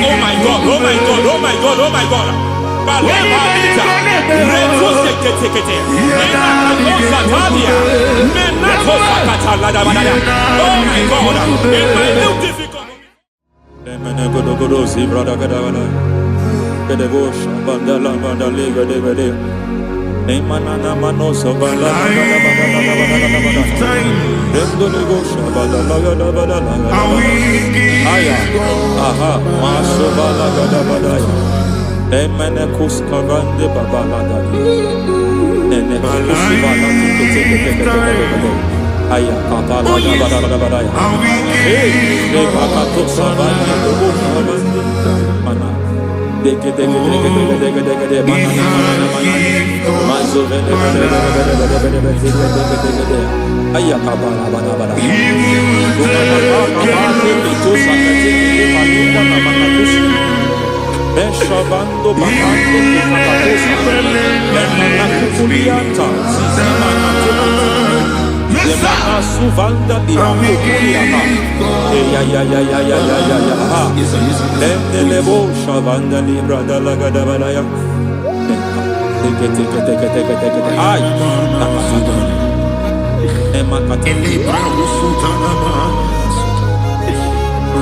Speaker 2: Oh my God, oh my God, oh my God, oh my God. Baleba Ita. Reto Sekete. Inako Satalia. Menako Sakata Ladabada. Oh my God. In my new difficult.
Speaker 6: Aya kapala da badaya. Hey, bakato sabana dobo mana. Deke mana. Mazo vele. Aya kapala bada. Beshabando bakando kapatosa. Lemana suvanda di ambukuliama. Ya. Lebo shavanda libra da laga da balaya. Teke. Ay. Emakata.
Speaker 5: Libra usutana ma.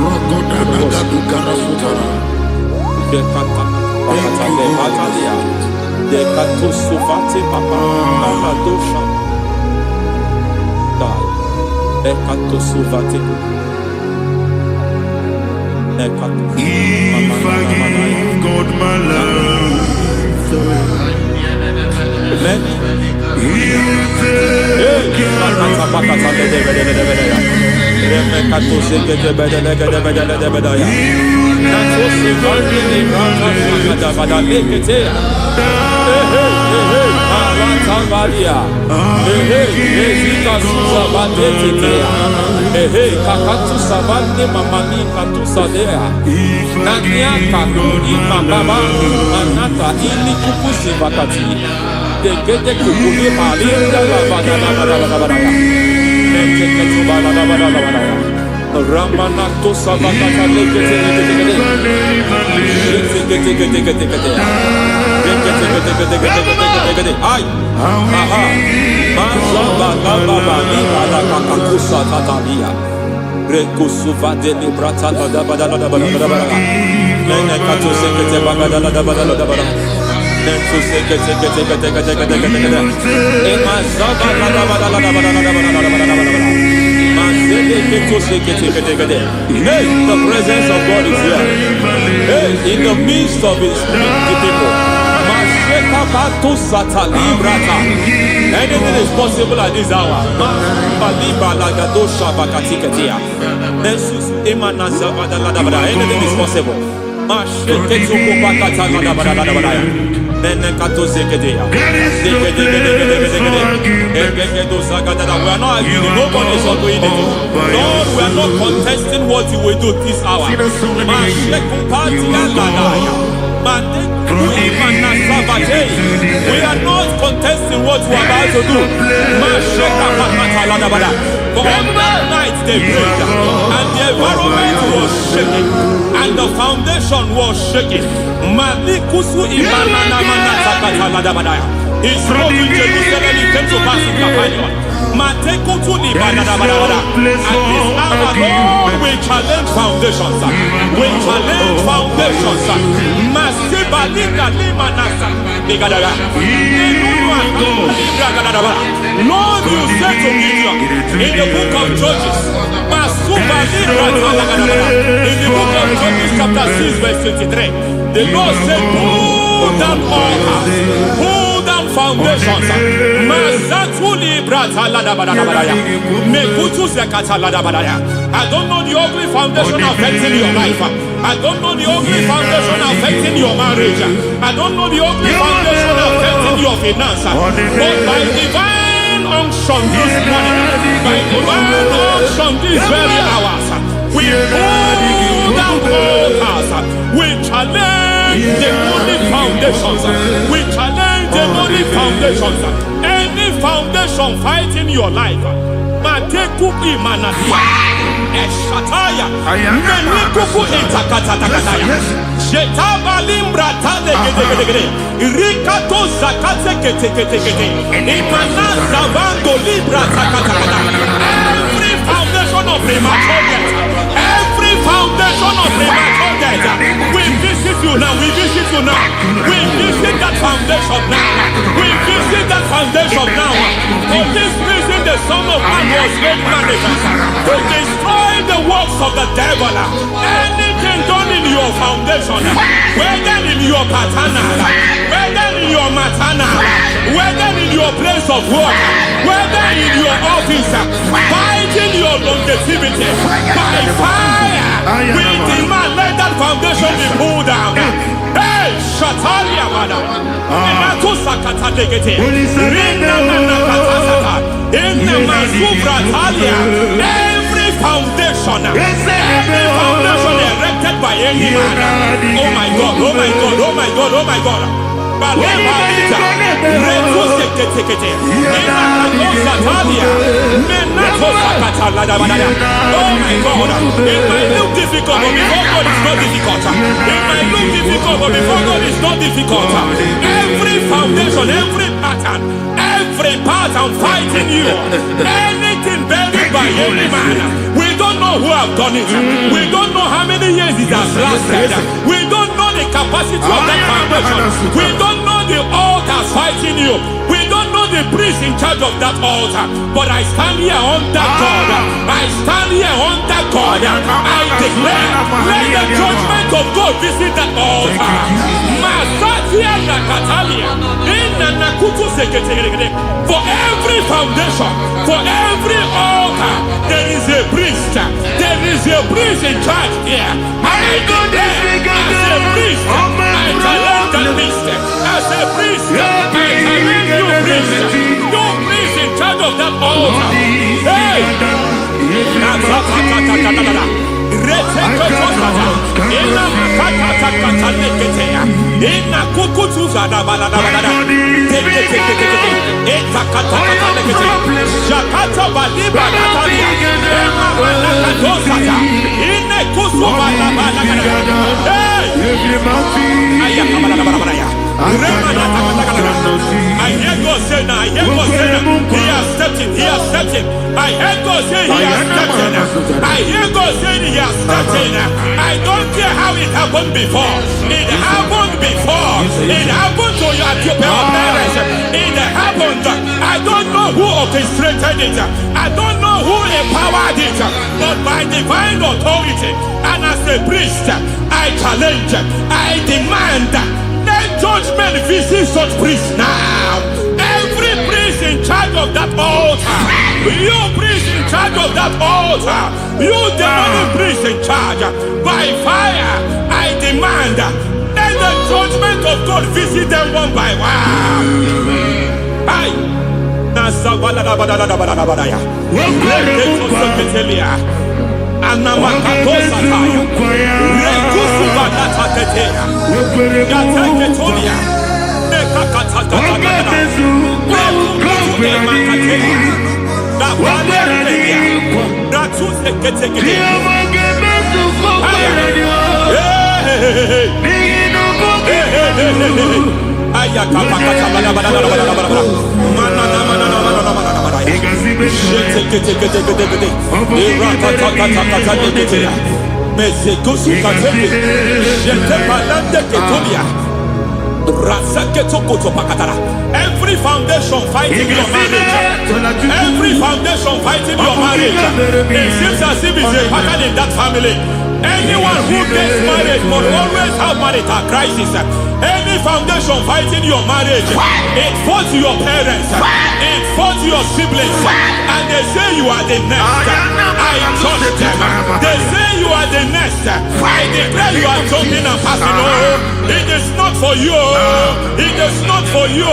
Speaker 5: Rogoda naga dukara sutana.
Speaker 6: Dekata. Bakata de batalia. Dekato suvati papa. Aladosha. Ekato suvate. Ekato.
Speaker 5: If I give God my love, He'll take care
Speaker 6: kakatu savande mamani katu sadea nania kakuri mababa anata ili kupusi vakati dekete kukuli malinda la nekete bala Ramanato Savakata Legate. Ay, aha, Mazaba, Nibala Kakakusa Tatalia, Rekusuvade Librata, Nenekato Sekete Bagada, Nentu Sekete, Emazaba. Hey, the presence of God is here. Hey, in the midst of His people. Anything is possible at this hour. Anything is possible. We are not arguing, nobody is doing it. Lord, we are not contesting what you will do this hour. We are not contesting what we are about to do. For on that night they prayed, and the environment was shaking, and the foundation was shaking. He spoke in Jerusalem, he came to pass in Capernaum. At this hour, Lord, we challenge foundations. We challenge foundations. Lord, you said to Gideon in the book of Judges, in the book of Judges chapter 6 verse 23, the Lord said, pull down altars, pull down foundations. I don't know the ugly foundation affecting your life. I don't know the ugly foundation affecting your marriage. I don't know the ugly foundation affecting your finance. But by divine unction this morning, by divine unction these very hours, we pull down altars. We challenge demonic foundations. We challenge demonic foundations. Any foundation fighting your life, Matekuki Manadia, Eshataya, Menikuku Itakatatakataya, Shetabalimbra Tadegede, Rikato Zakate Ketekete, Imanaza Bando Libra Takataka. Every foundation of premature death, every foundation of premature death, we visit you now, we visit you now, we visit that foundation now, we visit that foundation now. For this reason, the Son of Man was made manifest to destroy the works of the devil. Anything done in your foundation, whether in your paternal, whether in your maternal, whether in your place of work, whether in your office, fighting your longevity by fire, we demand let that foundation be pulled down. Hey, Shatalia Madam, every foundation erected by any man. Oh my God, oh my God, oh my God, oh my God. Oh my God, it might look difficult, but before God it's not difficult. It might look difficult, but before God it's not difficult. Every foundation, every pattern fighting you, anything buried by any man, we don't know who have done it. We don't know how many years it has lasted. We don't know the capacity of that foundation. We don't know the altars fighting you. We don't know the priest in charge of that altar. But I stand here under God. I stand here under God. I declare, let the judgment of God visit that altar. For every foundation, for every altar, there is a priest. There is a priest in charge here. I declare, as a priest, I challenge that priest. As a priest, I challenge you priest. You priest in charge of that altar. Hey! I hear God say now, I hear God say now, he has stepped in, he has stepped in. I hear God say he has stepped in. I hear God say he has stepped in. I don't care how it happened before. It happened before. It happened to your parents. It happened. I don't know who orchestrated it. I don't know who empowered it. But by divine authority and as a priest, I challenge, I demand, let judgment visit such priests now. Every priest in charge of that altar, you priest in charge of that altar, you demonic priest in charge, by fire, I demand, let the judgment of God visit them one by one. Aye. Every foundation fighting your marriage, every foundation fighting your marriage, it seems as if it's a pattern in that family. Anyone who gets married will always have marital crisis. Any foundation fighting your marriage, it fought your parents, it fought your siblings, and they say you are the next. I judge them. They say you are the next. I declare you are jumping and passing. Oh, it is not for you. It is not for you.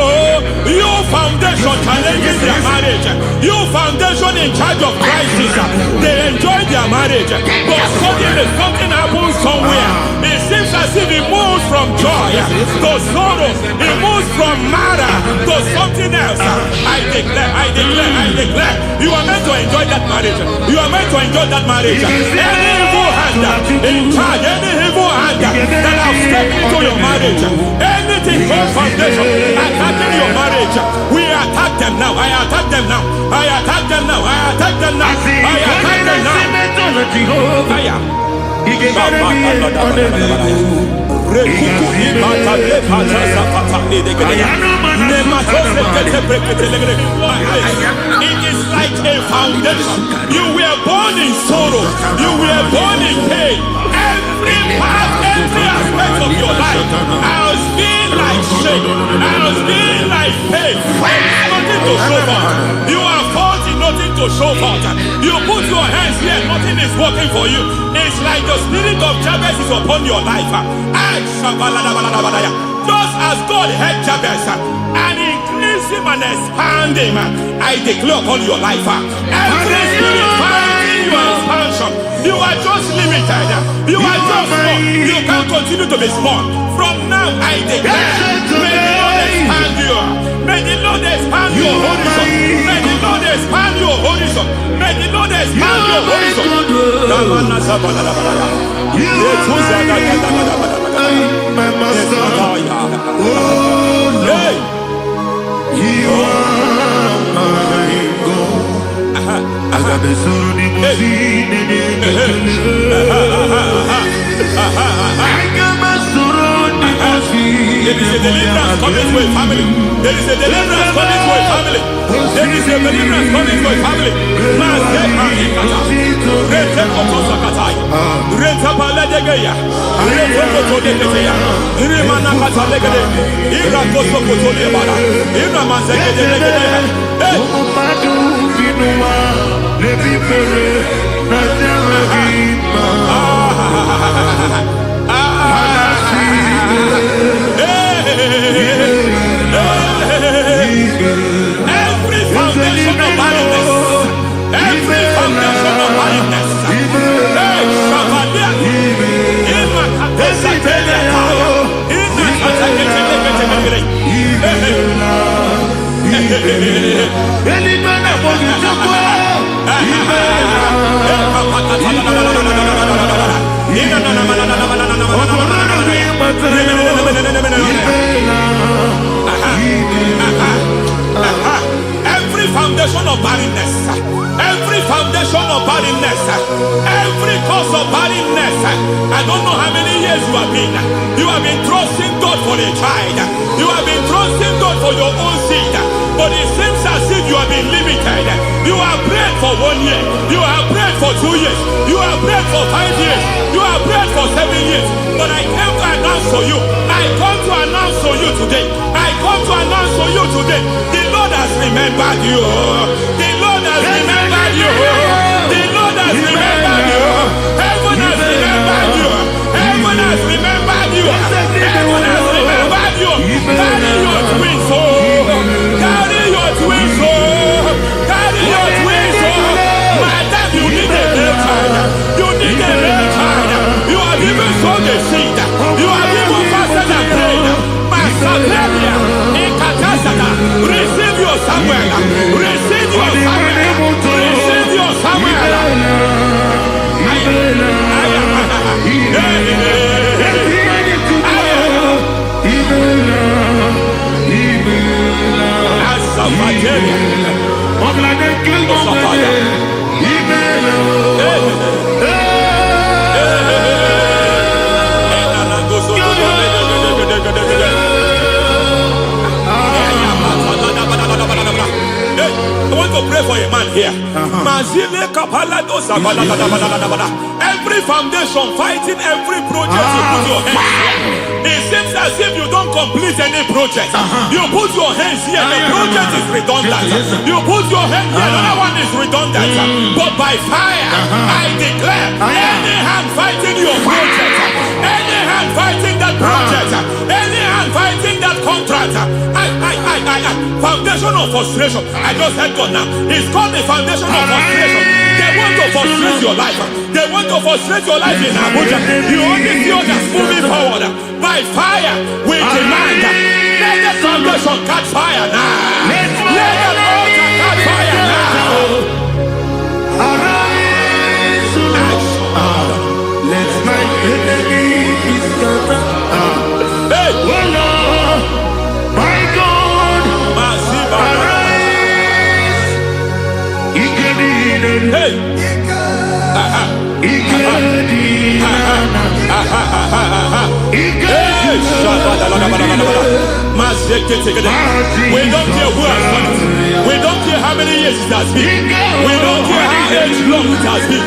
Speaker 6: You foundation challenging their marriage. You foundation in charge of crisis. They enjoy their marriage, but suddenly something happens somewhere. It seems as if it moves from joy to sorrow. It moves from matter to something else. I declare, you are meant to enjoy that marriage. You are meant to enjoy that marriage. Any evil hand in charge, any evil hand that have stepped into your marriage, anything called foundation attacking your marriage, we attack them now. I attack them now. I attack them now. I attack them now. I attack them now. It is like a foundation. You were born in sorrow. You were born in pain. Every part, every aspect of your life has been like shame. Has been like pain. Nothing to show for. You are faulty, nothing to show for. You put your hands here, nothing is working for you. It's like the spirit of Jabez is upon your life. Just as God had Jabez and increased him and expand him, I declare upon your life. Every spirit finding your expansion, you are just limited. You are just small. You can't continue to be small. From now, I declare, may the Lord expand you. May the Lord expand your horizon. May the Lord expand your horizon. May the Lord expand your horizon.
Speaker 5: My master, oh Lord, you are my God. I got the soul in my feet. I got my soul in my feet.
Speaker 6: There is a deliverance coming to a family. There is a deliverance coming to a family. There is a deliverance coming to a family. Every foundation of barrenness, every foundation of barrenness, every foundation of barrenness, every foundation of barrenness, every cause of barrenness. I don't know how many years you have been trusting God for a child. You have been trusting God for your own seed, but it seems as if you have been limited. You have prayed for 1 year, you have prayed for 2 years, you have prayed for 5 years, you have prayed for 7 years. But I came to announce to you, I come to announce to you today, I come to announce to you today, the Lord has remembered you. The Lord has remembered you. The Lord has remembered you. Heaven has remembered you. Heaven has remembered you. Heaven has remembered you. Carry your twins, oh. Carry your twins, oh. Carry your twins, oh. Madam, you need a male child. You need a male child. You have even sown the seed. You have even fasted and prayed. Masabelia, Ekatasata, receive your Samuel. Receive your Samuel. Receive your Samuel. I want to pray for a man here. Every foundation fighting every project you put your hands here. It seems as if you don't complete any project. You put your hands here, the project is redundant. You put your hand here, another one is redundant. But by fire, I declare, any hand fighting your project, any hand fighting that project, any hand fighting that contract, foundation of frustration. I just heard God now. It's called the foundation of frustration. They want to frustrate your life. They want to frustrate your life in Abuja. You only see others moving forward. By fire, we demand. Let the foundation catch fire now. Let the altar catch fire now.
Speaker 5: Arise, let my enemy be scattered.
Speaker 6: Hey,
Speaker 5: Oh Lord, my God, arise.
Speaker 6: hey. We don't care who has done it. We don't care how many years it has been. We don't care how age long it has been.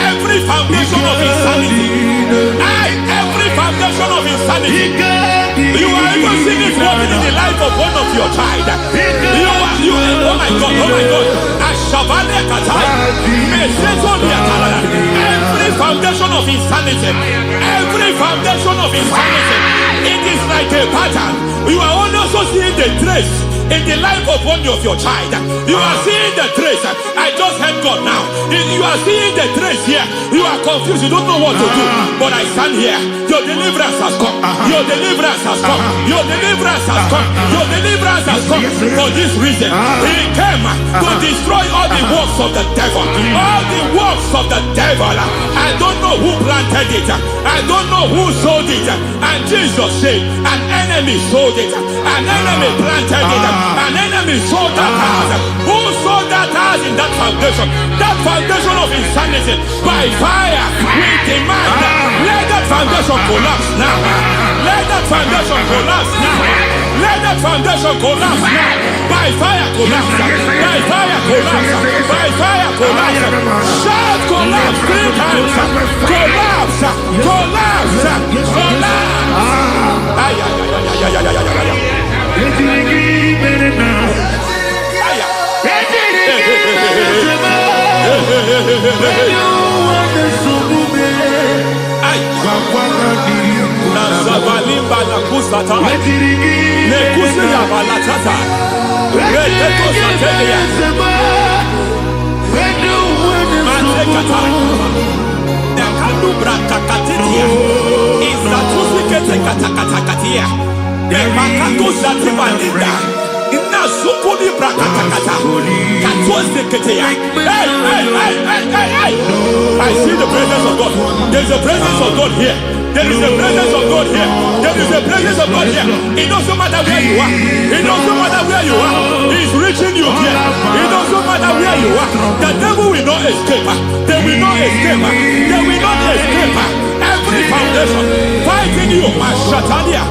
Speaker 6: Every foundation of insanity, every foundation of insanity, you are even seeing it working in the life of one of your child. Oh my God, oh my God. Every foundation of insanity, every foundation of insanity, it is like a pattern. You are also seeing the trace in the life of one of your child. You are seeing the trace. I just heard God now. You are seeing the trace here. You are confused. You don't know what to do. But I stand here. Your deliverance has come. Your deliverance has come. Your deliverance has come. Your deliverance has come. For this reason, He came to destroy all the works of the devil. All the works of the devil. I don't know who planted it. I don't know who sold it. And Jesus said, an enemy sold it. An enemy planted it. An enemy sold that house. Who sold that house in that foundation? That foundation of insanity. By fire, we demand, let that foundation collapse now. Let that foundation collapse now. Let that foundation collapse now. By fire collapse. By fire collapse. By fire collapse. Shout collapse 3 times. Collapse. Collapse. Collapse. I see the presence of God. There's a presence of God here. There is a presence of God here. There is a presence of God here. It doesn't matter where you are. It doesn't matter where you are. He's reaching you here. It doesn't matter where you are. The devil will not escape. They will not escape. They will not escape. Every foundation fighting you, Mashatania.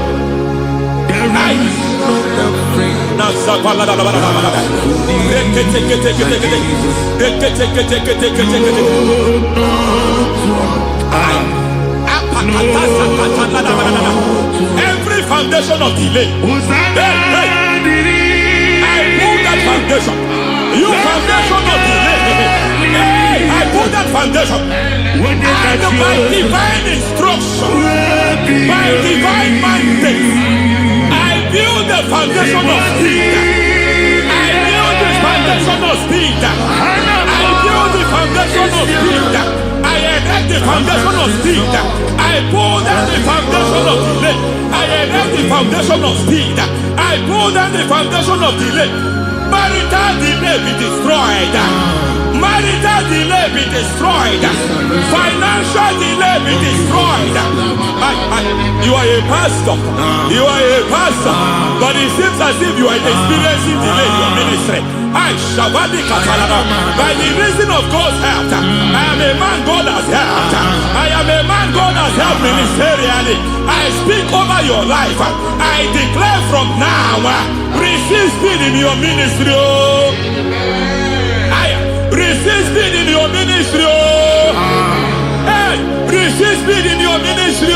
Speaker 6: Every foundation of delay, I pull that foundation. You foundation of delay, I pull that foundation. And by divine instruction, by divine mandate, I build the foundation of speed. I build the foundation of speed. I build the foundation of speed. I erect the foundation of speed. I pull down the foundation of delay. I erect the foundation of speed. I pull down the foundation of delay. Marital delay be destroyed.
Speaker 4: Marital delay be destroyed. Financial delay be destroyed. You are a pastor. You are a pastor. But it seems as if you are experiencing delay in your ministry. By the reason of God's help, I am a man God has helped. I am a man God has helped ministerially. I speak over your life. I declare from now, receive speed in your ministry. Receive speed in your ministry. Hey, receive speed in your ministry.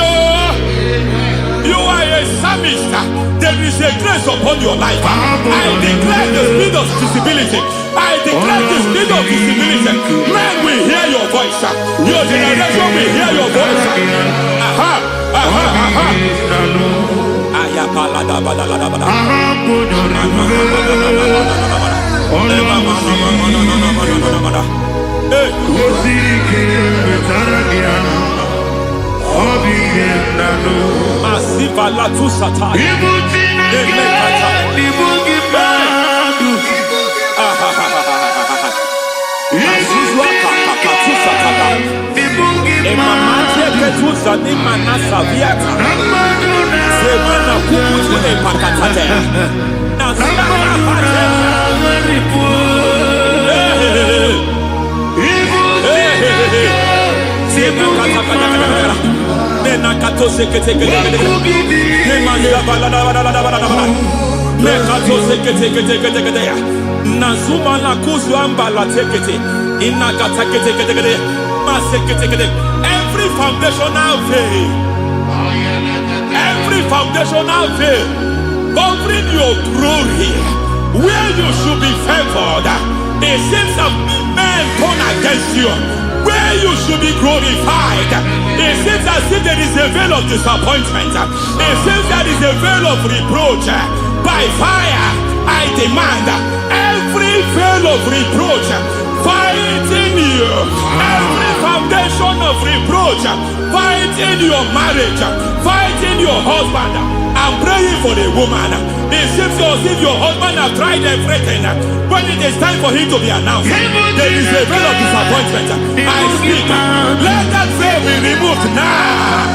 Speaker 4: You are a psalmist. There is a grace upon your life. I declare the speed of visibility. I declare the speed of visibility. Men will hear your voice. Your generation will hear your voice. La tu sata. Every foundational veil, covering your glory, where you should be favored, it seems that men turn against you. Where you should be glorified, it seems as if there is a veil of disappointment. It seems there is a veil of reproach. By fire, I demand every veil of reproach fighting you, every foundation of reproach fighting your marriage, fighting your husband. I'm praying for the woman. It seems as if your husband has tried everything. When it is time for him to be announced, there is a veil of disappointment. I speak. Let that veil be removed now.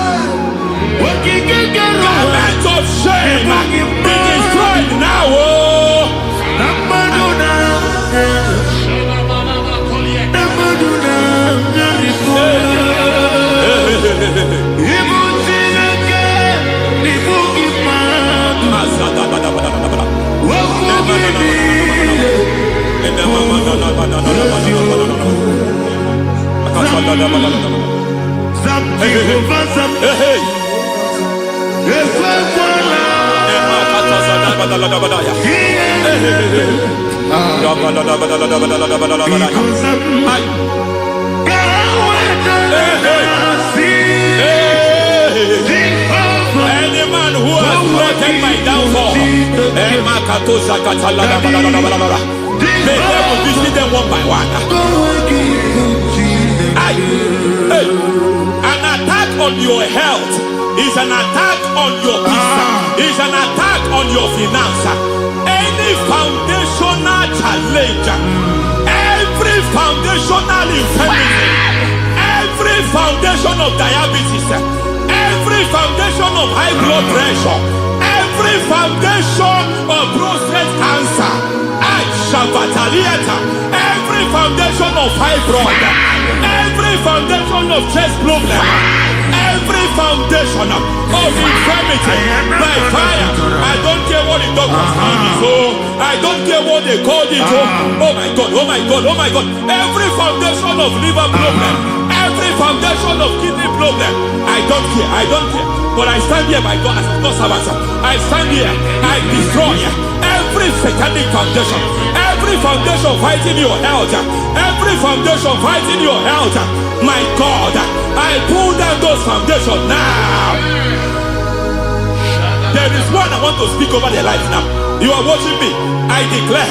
Speaker 4: Garment of shame be destroyed now. Any man who has plotted my downfall, may devil visit them one by one. An attack on your health is an attack on your peace, is an attack on your finance. Any foundational challenge, every foundational infirmity, every foundation of diabetes, every foundation of high blood pressure, every foundation of prostate cancer, every foundation of fibroid, every foundation of chest problem, every foundation of infirmity by fire. I don't care what the doctors call it, so I don't care what they called it. Oh my God, oh my God, oh my God. Every foundation of liver problem, every foundation of kidney problem, I don't care, I don't care. But I stand here by God as God's servant. I stand here, I destroy every satanic foundation, every foundation fighting your health, every foundation fighting your health. My God, I pull down those foundations now. There is one I want to speak over their life now. You are watching me. I declare,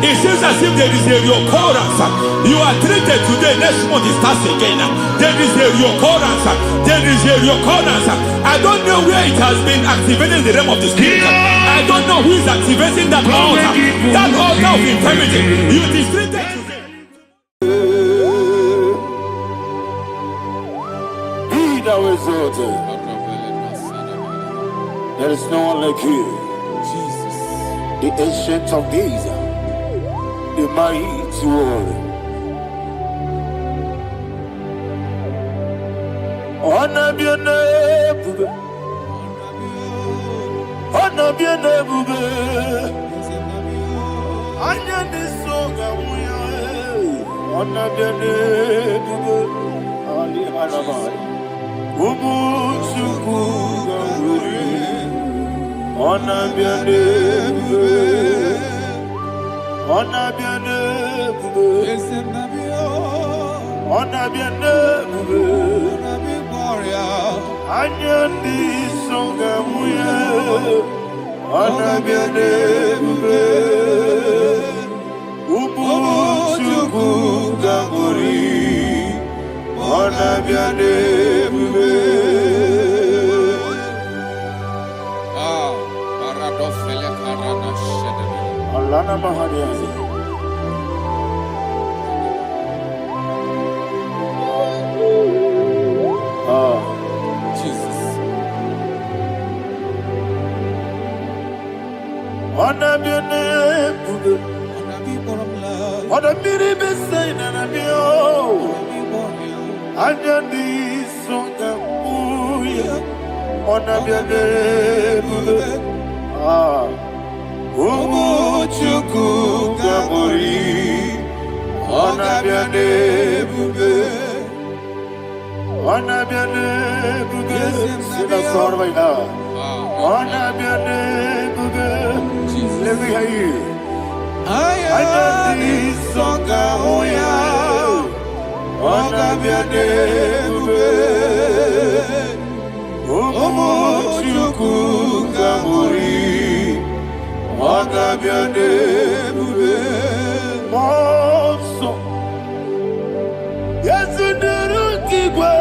Speaker 4: it seems as if there is a reoccurrence. You are treated today, next month it starts again. There is a reoccurrence. There is a reoccurrence. I don't know where it has been activated in the realm of the spirit. I don't know who is activating that altar of infirmity. You is treated today.
Speaker 1: thou exalted. There is no one like you.
Speaker 4: Jesus.
Speaker 1: The ancient of days, the mighty warrior. Honor be your name, honor be your name. Anya ni soga muya, honor be your name. Ali Hanabai, Umu Chukuga Guri, honor be your name, honor be your name, honor be your name. Anya ni soga muya, honor be your name. Umu Chukuga Guri, honor be your name.
Speaker 4: Paradofele karana shedebe.
Speaker 1: Alana Mahadiazi.
Speaker 4: Jesus.
Speaker 1: Honor be your name. Honor be the best and be all. Anya ni soga muya, honor be your name. Umu Chukuga Guri, honor be your name. Honor be your name. See the sword right now. Honor be your name. Let me hear you. Anya ni soga muya, honor be your name. Umu Chukuga Guri, honor be your name. Monso, yes in the igbo,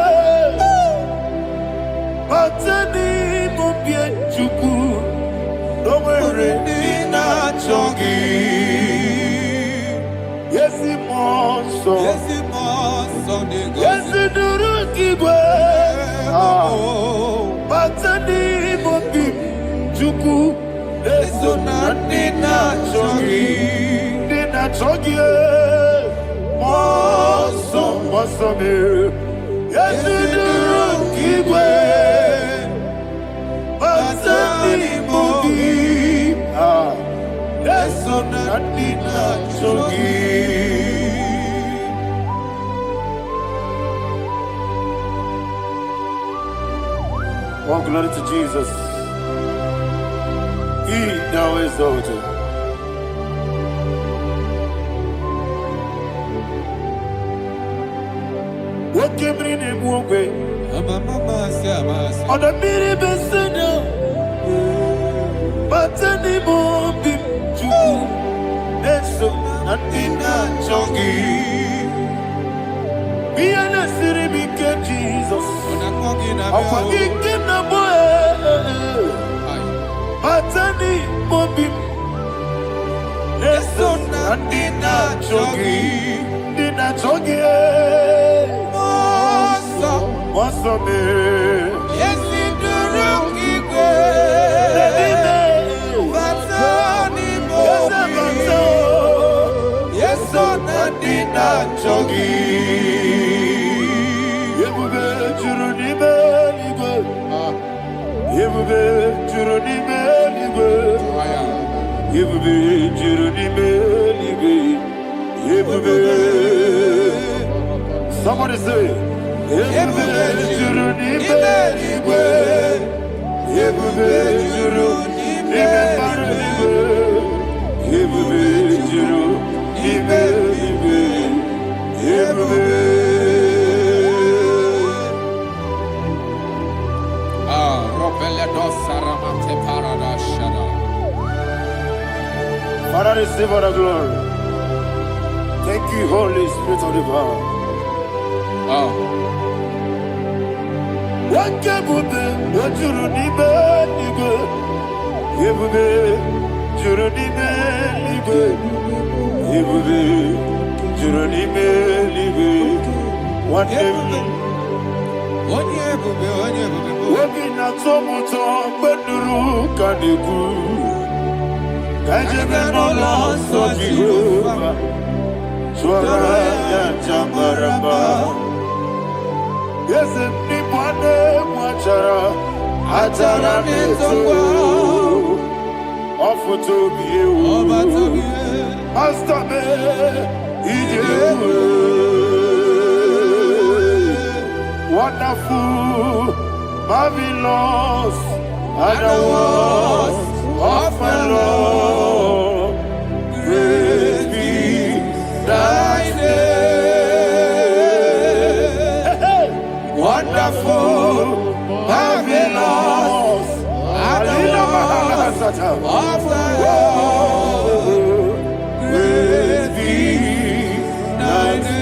Speaker 1: Batani mubie chuku, no mere nina chongi. Yes in monso, yes in the igbo, Batani mubie chuku, eso na nina chongi, nina chongi. Monso me. Yes, igwe, Batani movie. Yes, Nadina Chogi. Oh, glory to Jesus. He thou exalted. What came in a walkway? On the mini besena, but any more big Jew, that's so nothing not chongi. Be an city became Jesus. I'm forgetting the boy, but any more big, that's so nothing not chongi. Did not chongi. What's up, man?
Speaker 4: Yes, in the room, igwe. Batani mo. Yes, so Nadina Chogi.
Speaker 1: Yebube juruni beligwe. Yebube juruni beligwe. Yebube juruni beligwe. Yebube. Somebody say. Yebube juruni beligwe. Yebube juruni beligwe. Yebube juruni beligwe. Yebube. Father, receive all the glory. Thank you, Holy Spirit of the power. What can we do? What you need, baby? Yebube, juruni beligwe. Yebube, juruni beligwe. What Webina tomoto beduru kaniku. Kajemenola so Jehovah. Swara ya jamaraba. Yesem ni bwane mwachara. Atara netongo. Ofutobiye o. Master Ijewu. Wonderful, marvelous, are the words of my Lord. Praise be thy name. Wonderful, marvelous, are the words of my Lord. Praise be thy name.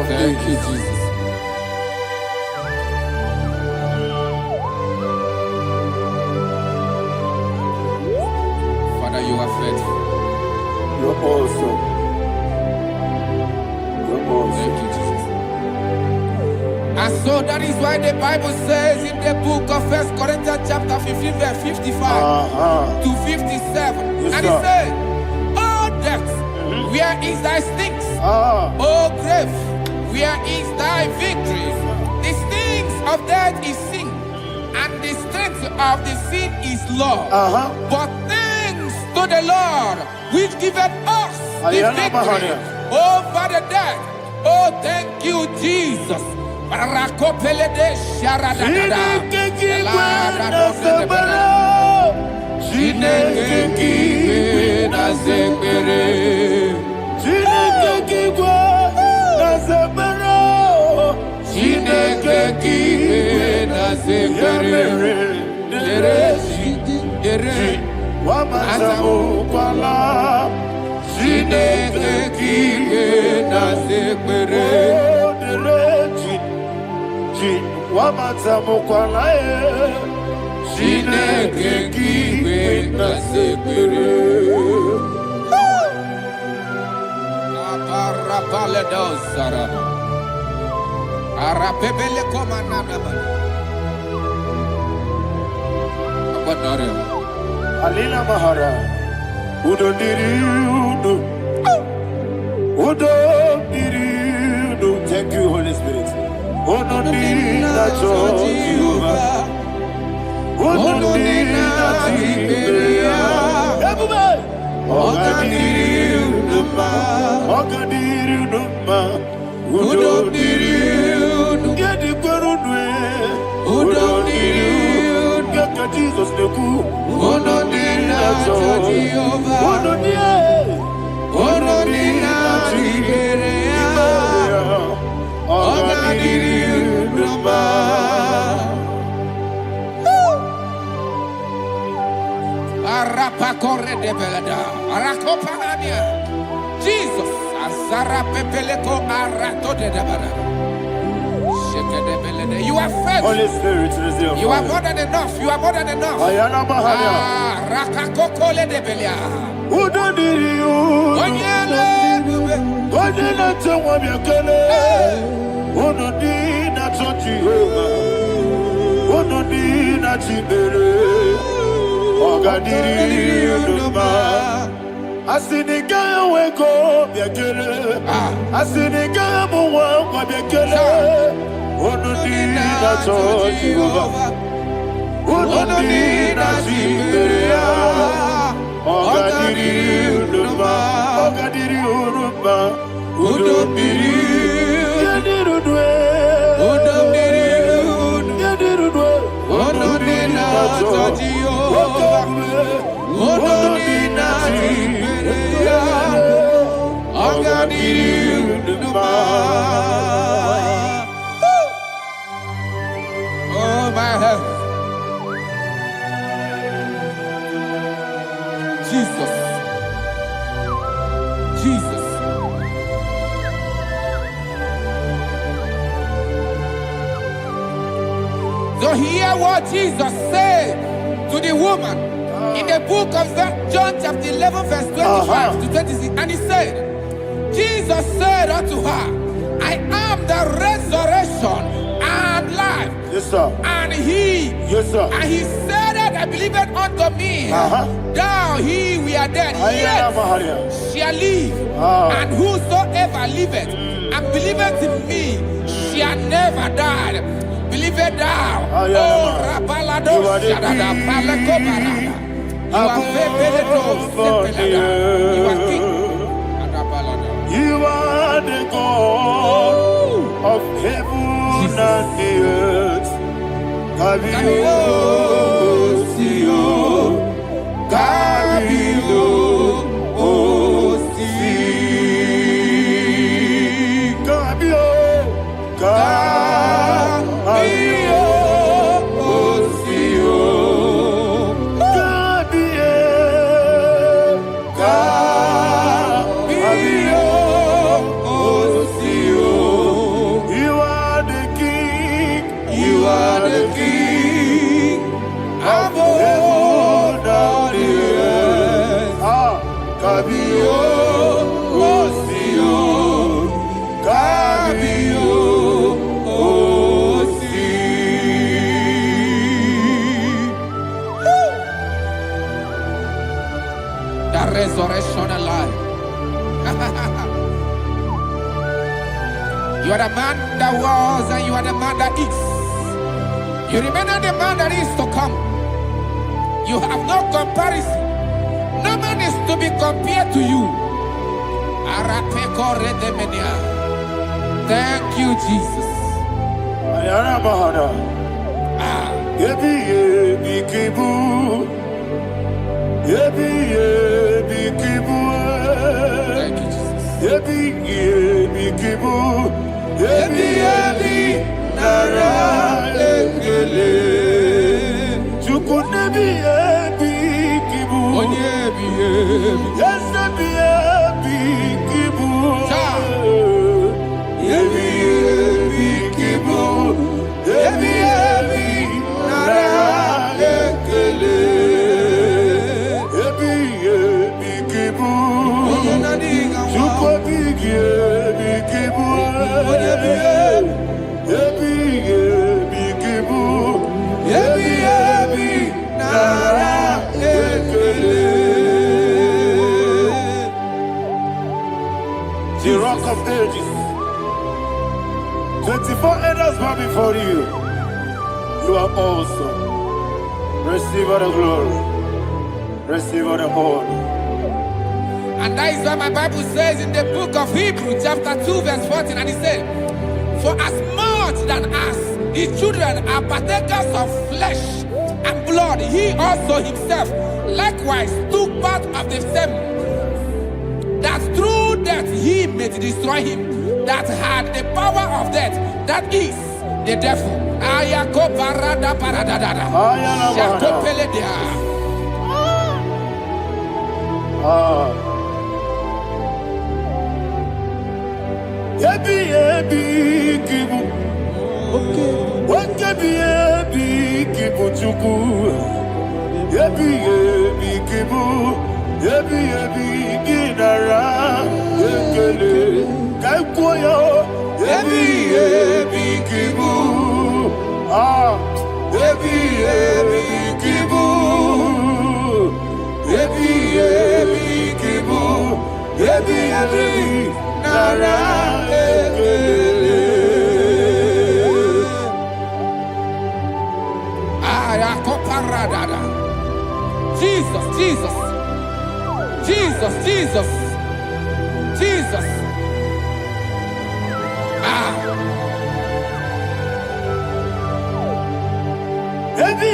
Speaker 4: Thank you, Jesus. Father, you are faithful.
Speaker 1: You're awesome. You're awesome.
Speaker 4: Thank you, Jesus. And so that is why the Bible says in the book of 1 Corinthians chapter 15, verse 55 to 57.
Speaker 1: Yes,
Speaker 4: and it says, "Oh death, where is thy stings? Oh grave, where is thy victory? The stings of death is sin, and the strength of the sin is law. But thanks to the Lord, which giveth us the victory over the death." Oh, thank you, Jesus.
Speaker 1: Alina Mahara, Udo Diriudo, Udo Diriudo. Thank you, Holy Spirit. Udo Diriudo, Jehovah. Udo Diriudo, everybody. Ogadiriudo, Udo Diriudo, get the Gurudwe, Udo Diriudo, get the Jesus the Ku.
Speaker 4: Jesus, you are faithful.
Speaker 1: Holy Spirit, receive.
Speaker 4: You are more than enough. You are more than enough. Rakakokole de Belia.
Speaker 1: Who don't need you? What did I tell you? Who don't need that Jehovah? Who don't need that Jehovah? Oh, God, did you? I see the guy wake up, I see the guy who walk up, who don't need that Jehovah? Who don't need that Jehovah? Oh, God, did you? Oh, God, did you? Who don't need you? You did it well. Who don't need you? You did it well. Who don't need that Jehovah? Who don't need that Jehovah? Oh, God, did you? Oh, my heaven. Jesus. Jesus.
Speaker 4: So hear what Jesus said to the woman in the book of John chapter 11 verse 25 to 26. And he said, Jesus said unto her, I am the resurrection and life.
Speaker 5: Yes, sir.
Speaker 4: And he,
Speaker 5: yes, sir.
Speaker 4: And he said that I believeth unto me, thou he we are dead, yet shall live. And whosoever liveth and believeth in me shall never die. Believe it thou. Oh, Rabalado, Shadada, Palako Barada. You are very, you are king.
Speaker 5: You are the God of heaven and the earth. Kabio, Sio, Kabio, Osi, Kabio, Kabio, Osio, Kabio, Kabio, Osio. You are the king. You are the king of heaven and the earth. Kabio, Osio, Kabio, Osi.
Speaker 4: The resurrection alive. You are the man that was and you are the man that is. You remember the man that is to come. You have no comparison. No man is to be compared to you. Thank you, Jesus. Thank you,
Speaker 5: The rock of ages. 24 elders bow before you. You are awesome. Receive all the glory. Receive all the honor.
Speaker 4: And that is what my Bible says in the book of Hebrews chapter 2 verse 14. And it said, for as much than us, his children are partakers of flesh and blood, he also himself likewise took part of the same, that through death he may destroy him that had the power of death, that is the devil. Ayako barada paradadada. Shakopeledia.
Speaker 5: Yebi kibu. Yebi kibu chuku. Yebi kibu. Yebi ginara. Ekele kaikoyo. Yebi kibu. Yebi kibu. Yebi kibu. Yebi nara. Ekele.
Speaker 4: Ayakoparadada. Jesus, Jesus. Jesus, Jesus, Jesus.
Speaker 5: Yebi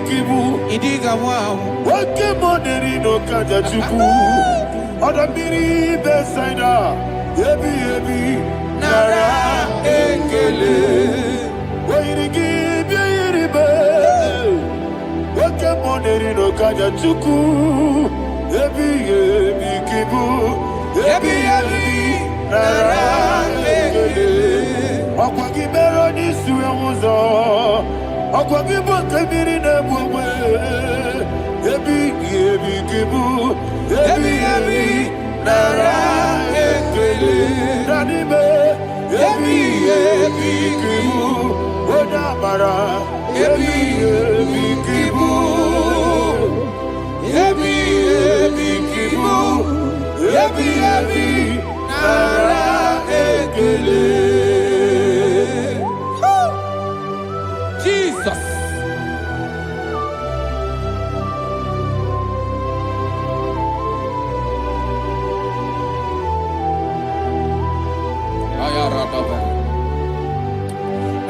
Speaker 5: kibu.
Speaker 4: Idiga wow.
Speaker 5: Wake moneri no kaja chuku. Odamiri besaida. Yebi
Speaker 4: Nara ekele.
Speaker 5: Wairigi biiribe. Wake moneri no kaja chuku. Yebi kibu. Yebi nara ekele. Okwagibero ni suwe muzo. Okwagibo kebiri ne bwe. Ebi kibu. Ebi nara ekele. Radime. Ebi kibu. Odabara. Ebi kibu. Ebi kibu. Ebi nara ekele.
Speaker 4: Jesus.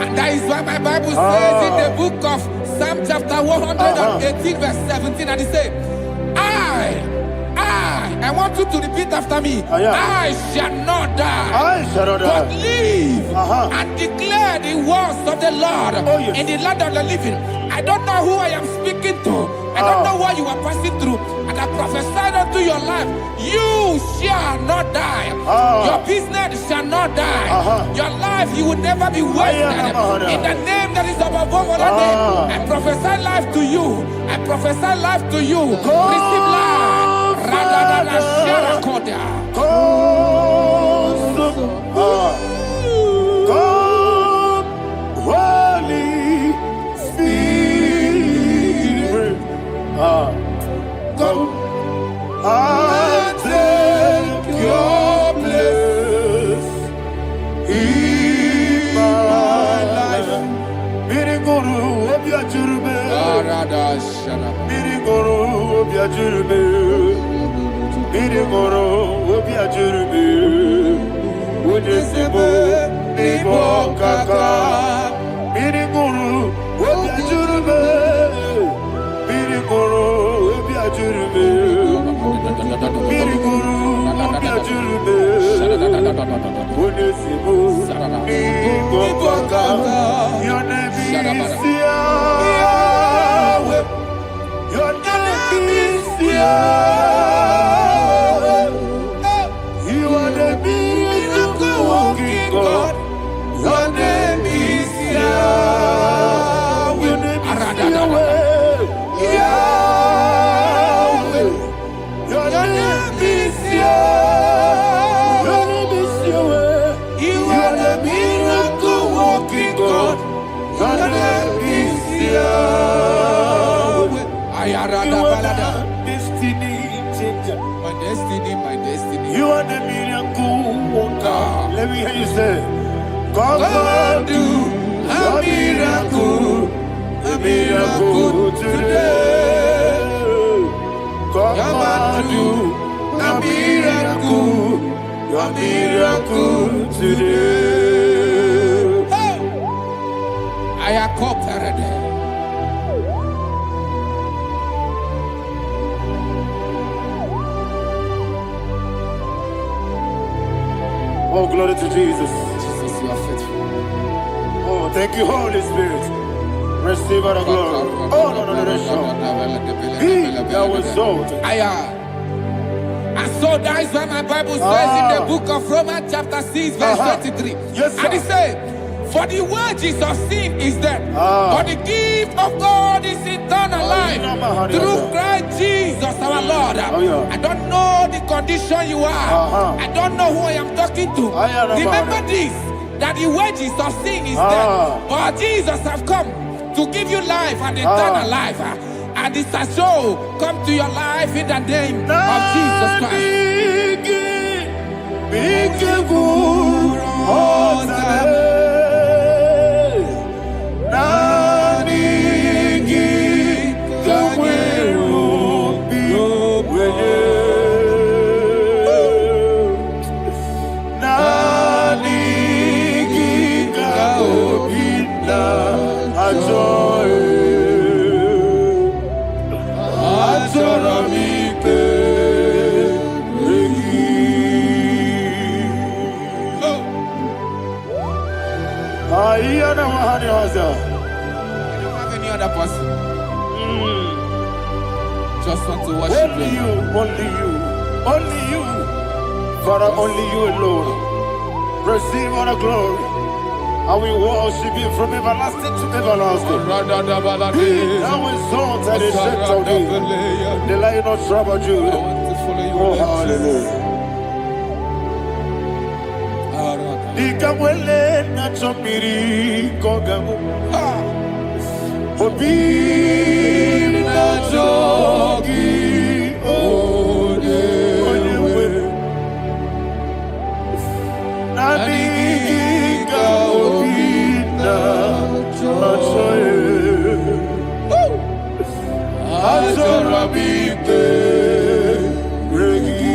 Speaker 4: And that is why my Bible says in the book of Psalm chapter 118 verse 17, and it says, I want you to repeat after me. I shall not die, but live and declare the words of the Lord in the land of the living. I don't know who I am speaking to. I don't know what you are passing through. And I prophesied unto your life, you shall not die. Your business shall not die. Your life, you will never be wasted. In the name that is above all other name, I prophesy life to you. I prophesy life to you. Receive life.
Speaker 5: Holy Spirit, come and take your place in my life. Miriguru obiajurube, miriguru obiajurube. Mirigoro obiajurube, unesebo ibo kaka. Mirigoro obiajurube, mirigoro obiajurube, mirigoro obiajurube, unesebo ibo kaka. Your name is Yahweh. Your name is Yahweh. You are the miracle working God. Your name is Yahweh. Your name is Yahweh. Your name is Yahweh. Your name is Yahweh. You are the miracle working God. Your name is Yahweh. You are destiny changer.
Speaker 4: My destiny.
Speaker 5: You are the miracle worker. Let me hear you say, come and do a miracle today. Come and do a miracle today.
Speaker 4: I am cooperative.
Speaker 5: Oh, glory to Jesus.
Speaker 4: Jesus, you are faithful.
Speaker 5: Oh, thank you, Holy Spirit. Receive our glory. Oh, no, He that was exalted.
Speaker 4: And so that is why my Bible says in the book of Romans chapter 6 verse 23.
Speaker 5: Yes, sir.
Speaker 4: And it says, for the wages of sin is death, but the gift of God is eternal life through Christ Jesus our Lord. I don't know the condition you are. I don't know who I am talking to. Remember this, that the wages of sin is death, but Jesus have come to give you life and eternal life. And this has so come to your life in the name of Jesus Christ. You don't have any other person. Just want to worship
Speaker 5: only you. Only you. Father, only you alone. Receive all the glory.
Speaker 1: I will worship you from everlasting to everlasting. Now exalt and exalt thee. The Lion of Tribe of Judah. Oh, hallelujah. Nikamwele na chomiri kogamu. Obi na jogi ode. Naniga obi na jogi. Azorabite regi.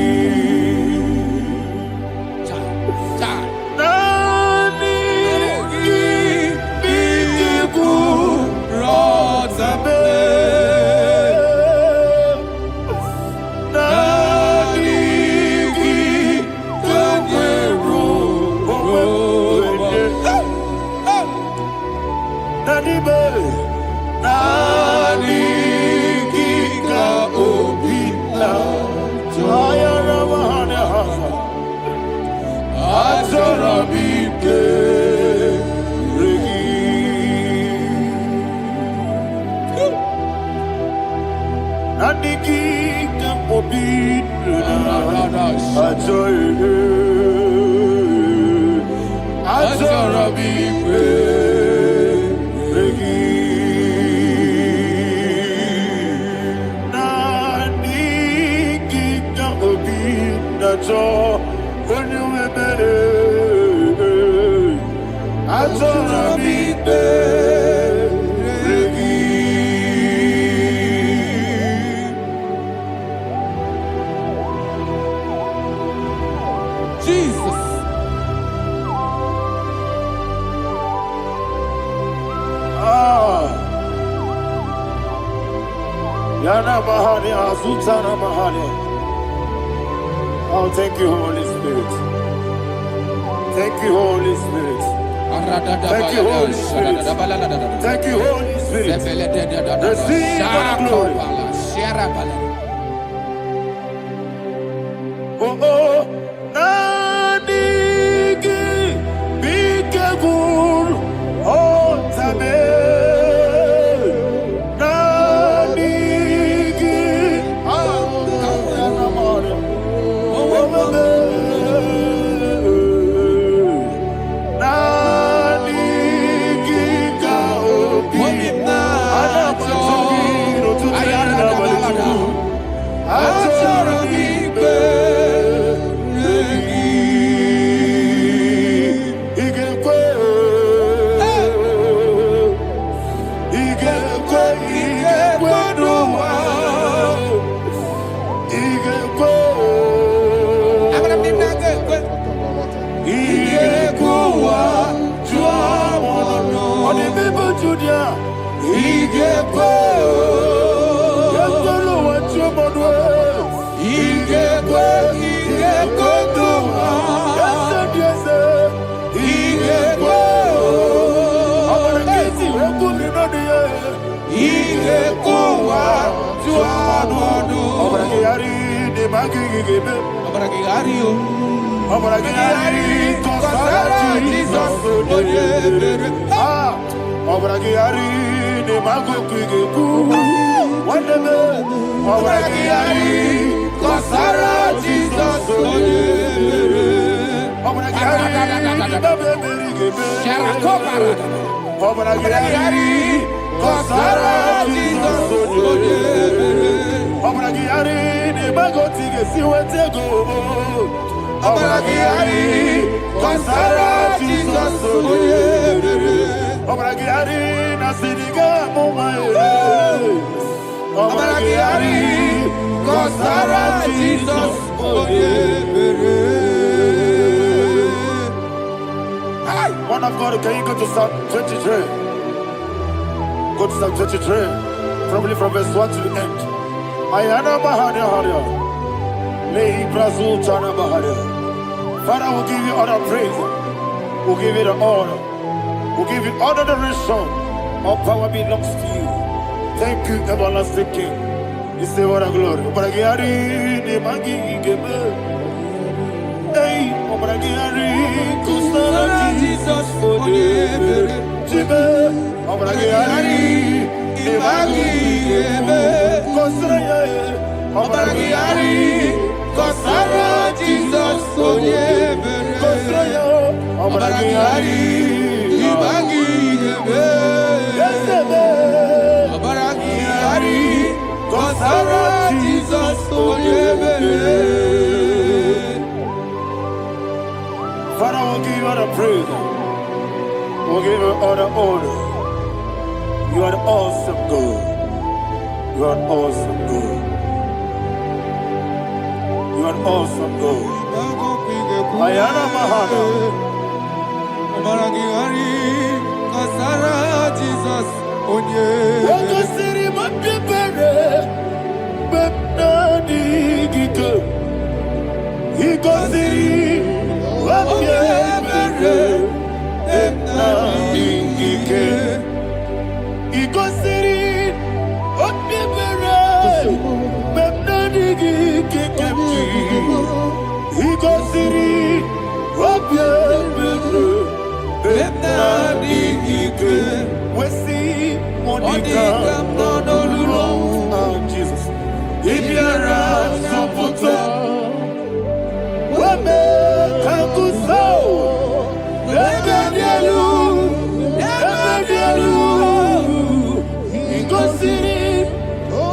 Speaker 1: Oh, thank you, Holy Spirit. Thank you, Holy Spirit. Thank you, Holy Spirit. Thank you, Holy Spirit. Receive the glory. Oh, oh, Nadigi, Bigagul, oh, Tabe. One of God, can you go to Psalm 23? Go to Psalm 23, probably from verse 1 to the end. Father, we'll give you all the praise. We'll give you the honor. We'll give you all the adoration. All power belongs to you. Thank you, everlasting King. You say what a glory. Hey, Obragiari,
Speaker 4: Kusara Jesus Onyebere.
Speaker 1: Jibe, Obragiari,
Speaker 4: Ibagi Ebe.
Speaker 1: Obragiari,
Speaker 4: Kusara Jesus Onyebere.
Speaker 1: Obragiari,
Speaker 4: Ibagi Ebe. Obragiari, Kusara Jesus Onyebere.
Speaker 1: Father, we'll give you all the praise. We'll give you all the honor. You are the awesome God. You are an awesome God. You are an awesome God. Ayana Mahana.
Speaker 4: Obragiari, Kusara Jesus Onyebere.
Speaker 1: Wakasiri mapipere. Bepnani gike. Ikosiri. Wapyebere. Bepnani gike. Ikosiri. Wapyebere. Bepnani gike. Ikosiri. Wapyebere. Bepnani gike. Wesi Monica. Oh, Jesus. Ibiara Sopoto. Wame Kakuso. Ebedielu. Ebedielu. Igosiri.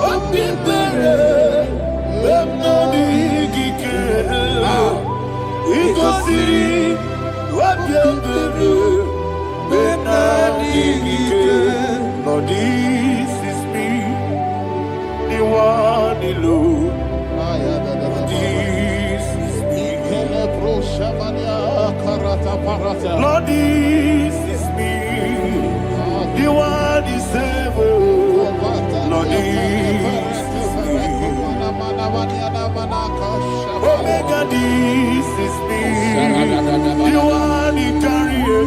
Speaker 1: Opipere. Bemnani Gike. Igosiri. Opipere. Bemnani Gike. Lord, this is me. The one alone. This is me. Lord, this is me. The one is ever. Lord, this is me. Omega, this is me. The one in carrier.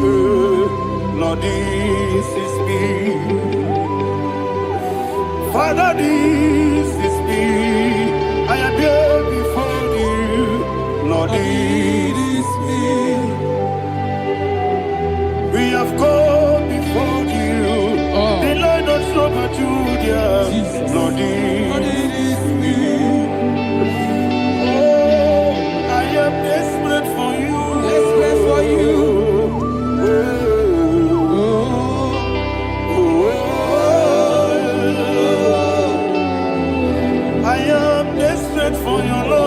Speaker 1: Lord, this is me. Father, this is me. I am here before you. Lord, this is me. We have come before you. The Lord of Super Judah. Lord, this is me. Oh, I am desperate for you.
Speaker 4: Desperate for you.
Speaker 1: I am desperate for your love.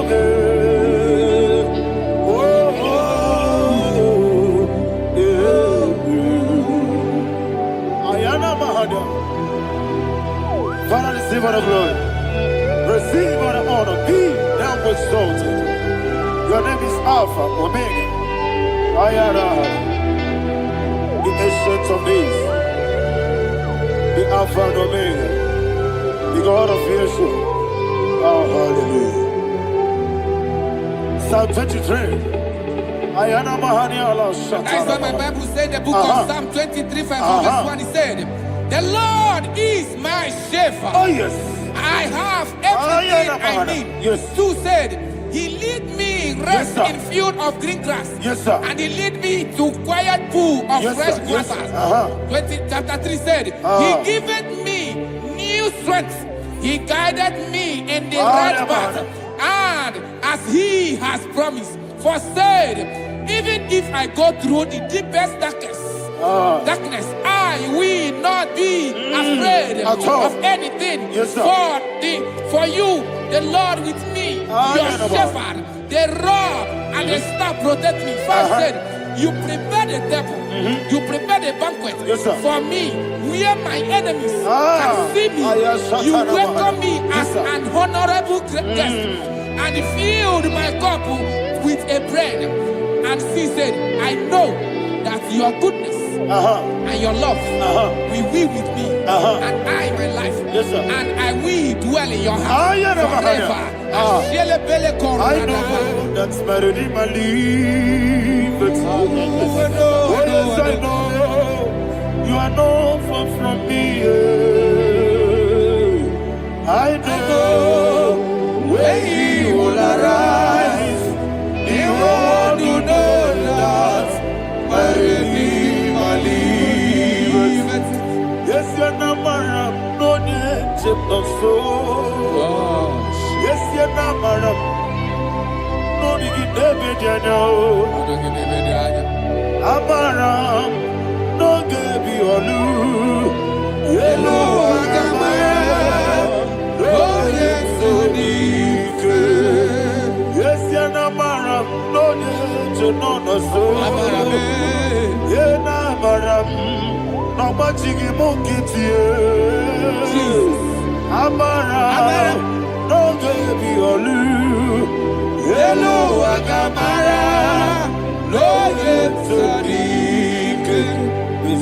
Speaker 1: Ayana Mahada. Father, receive all the glory. Receive all the honor. Be thou exalted. Your name is Alpha, Omega. Ayana. The ancient of days. The Alpha and Omega. The God of Yeshua. Oh, hallelujah. Psalm 23. Ayana Mahani Allah Shata.
Speaker 4: That is what my Bible said, the book of Psalm 23, verse 1. It said, the Lord is my shepherd.
Speaker 1: Oh, yes.
Speaker 4: I have everything I need.
Speaker 1: Yes.
Speaker 4: 2 said, he lead me rest
Speaker 1: Yes,
Speaker 4: in field of green grass.
Speaker 1: Yes, sir.
Speaker 4: And he lead me to quiet pool of
Speaker 1: Yes,
Speaker 4: fresh
Speaker 1: sir. Yes,
Speaker 4: waters.
Speaker 1: sir.
Speaker 4: Chapter 3 said, he giveth me new strength. He guided me in the right path. And as he has promised, for said, even if I go through the deepest darkness, I will not be afraid of anything.
Speaker 1: Yes, sir.
Speaker 4: For you, the Lord with me, your shepherd, the rod and the staff protect me. First said, you prepare the table, you prepare the banquet for me, where my enemies can see me. You welcome me as an honorable guest, and filled my cup with a bread. And she said, I know that your goodness and your love will be with me, and I, my life, and I will dwell in your house forever.
Speaker 1: I know that's better than my life. Oh, yes, I know you are not far from me. I know when you will arise, you will know. no so. Yes, you're not madam. No, you get David, you know. Amaram, no, give you a loo. Yellow, oh, yes, so deep. Yes, you're not madam. No, you know, no so. Yeah, not madam. No, but you give monkey to you. Amaram, no, give you a loo. Hello, Agamara, no yet so deep.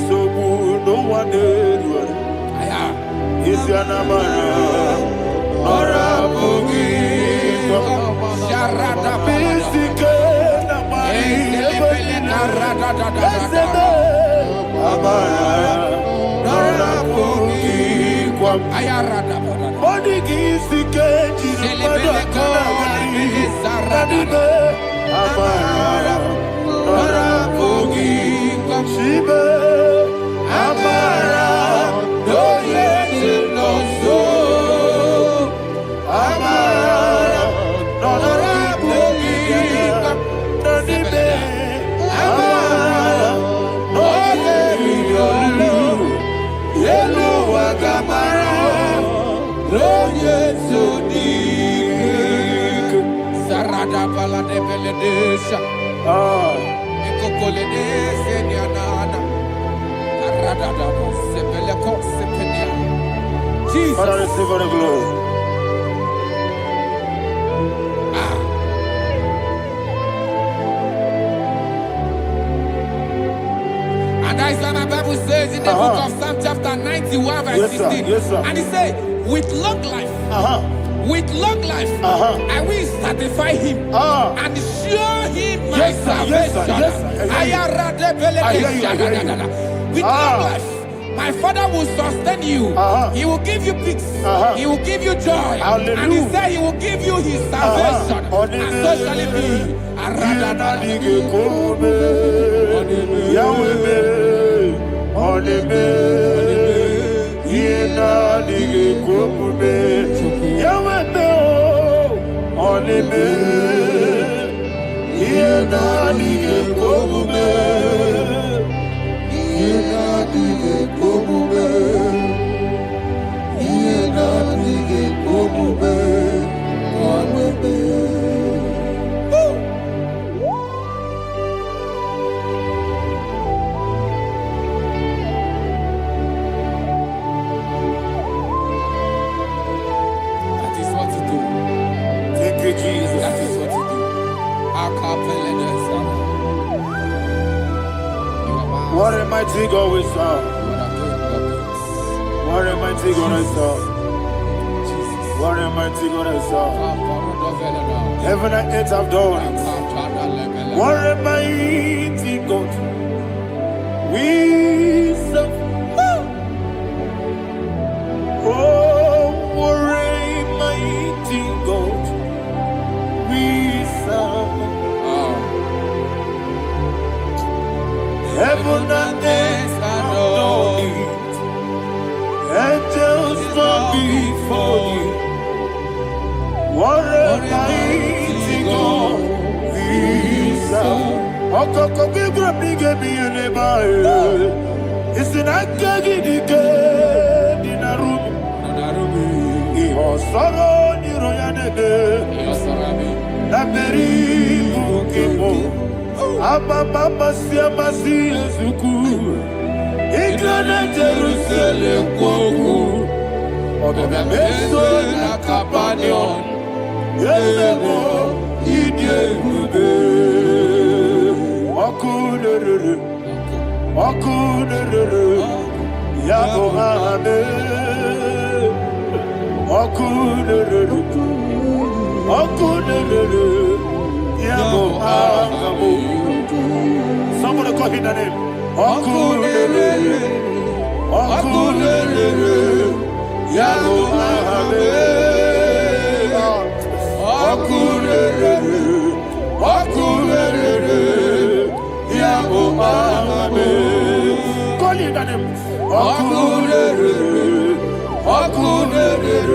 Speaker 1: So good, no one did. Is your Namara, or a boogie? Sharada, basic, Amara, or a boogie. Body gives the cage, Amara, Nora Bogi, Shiba, Amara, no yet no so, Amara, Nora Bogi, Nodibe, Amara, no yet no yellow Agamara, no yet so deep. Sarada bala de beledesha. Ekokole de senyanana. Arada da sebeleko sepenia. Jesus. Father, receive all the glory. And that is what my Bible says in the book of Psalm chapter 91 verse 16. Yes, sir. And he said, with long life. With long life, I will satisfy him and show him my salvation. With long life, my Father will sustain you. He will give you peace. He will give you joy. Hallelujah. And he said he will give you his salvation. And so shall it be. Jesus. That is what you do. What a mighty God we serve. What a mighty God I serve. What a mighty God I serve. Heaven and earth have done it. What a mighty God we serve. Oh, what a mighty God we serve. Heaven and earth adore it. Angels bow before you. What a mighty God we serve. Okoko bigro bige bi eleba. It's an akagi dike dinarubi. Iho soro ni royanebe. La beri bukebo. Aba mama siama si ezuku. Igrana Jerusalem kwoku. Oga meso na kapanion. Yelebo idie gube. Okunere. Okunere. Yabo hame. Okunere. Okunere. Yabo hame. Somebody call him the name. Okunere. Okunere. Yabo hame. Okunere. Okunere. Yabo hame. Call him the name. Okunere. Okunere.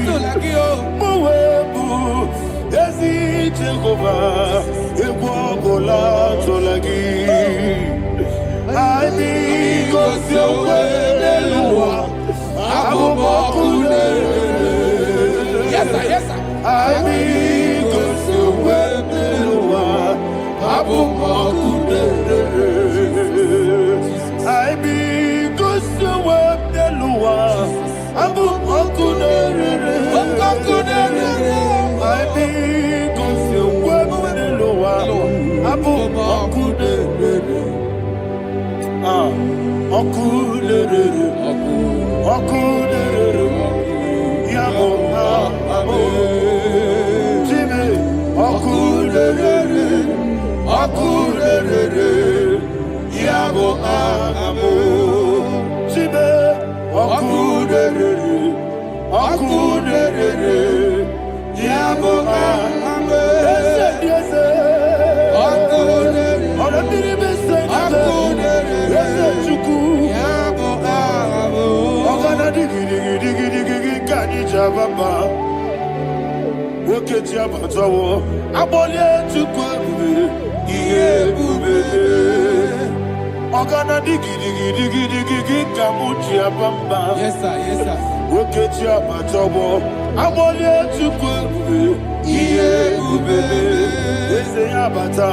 Speaker 5: tolagi. Mowebu ezi Jehovah egwogola tolagi. Aibi gosi oweluwa abubokune.
Speaker 4: Yes, sir. Yes, sir.
Speaker 5: Aibi gosi oweluwa abubokune. Aibi gosi oweluwa abubokune. Aibi gosi oweluwa abubokune. Okulere, yabo abo, Jimmy, okulere, yabo abo, Jimmy, okulere, yabo abo, yes, Oketi abatawo abole chukwu ebube ihe ebube ogana digidi kamuchi abamba.
Speaker 4: Yes, sir. Yes, sir.
Speaker 5: Oketi abatawo abole chukwu ebube ihe ebube eze abata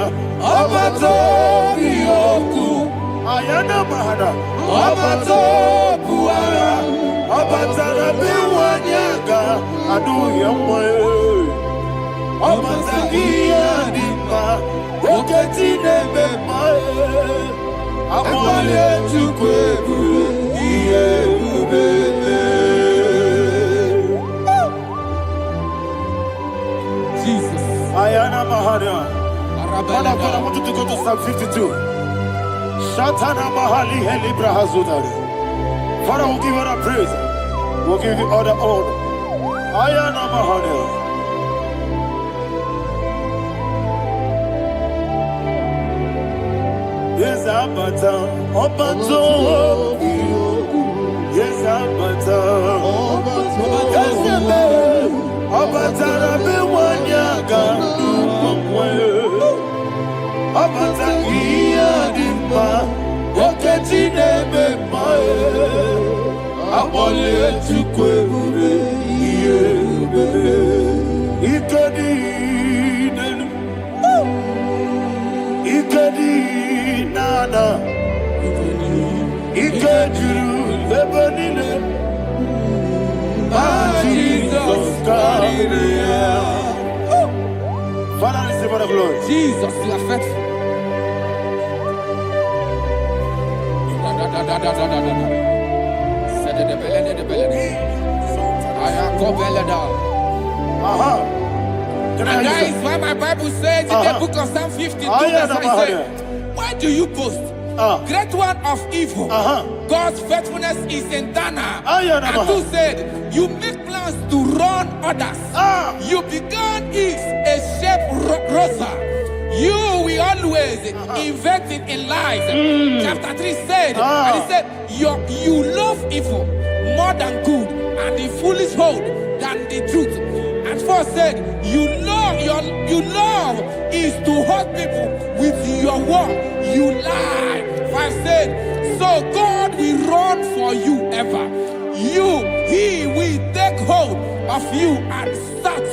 Speaker 5: biyoku ayana mahana abato buara abata na biwanyaga adu yamwe abata iyadima oketi nebe mae abole chukwu ihe ebube.
Speaker 4: Jesus.
Speaker 5: Ayana mahana. Father, I want you to go to Psalm 52. Shatana mahali heli brahazudari. Father, we'll give you the praise. We'll give you all the honor. Ayana mahana. Yes, Abata. Obato. Yes, Abata. Yes, Abata. Rabi wanyaga. Abata iyadima oketi nebe mae abole chukwu ebube ihe ebube ikedi nana ikejuru ebe niile Jesus God. Father, receive all the glory.
Speaker 4: Jesus, you are faithful. And that is why my Bible says in the book of Psalm 52, verse 5, why do you boast? Great one of evil. God's faithfulness is eternal. And who said, you make plans to run others. You began is a shape rosa. You will always invent it in lies. Chapter 3 said, and he said, you love evil more than good, and the foolish hold than the truth. And 4 said, you love is to hurt people with your word. You lie. 5 said, so God will run for you ever. He will take hold of you and snatch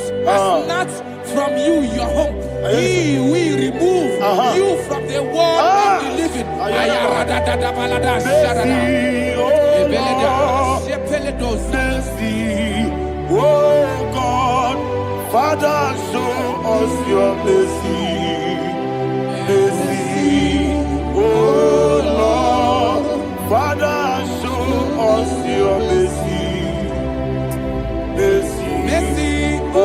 Speaker 4: from you your home. He will remove you from the world of the living.
Speaker 5: Oh God, Father, show us your mercy. Oh Lord, Father, show us your mercy. Oh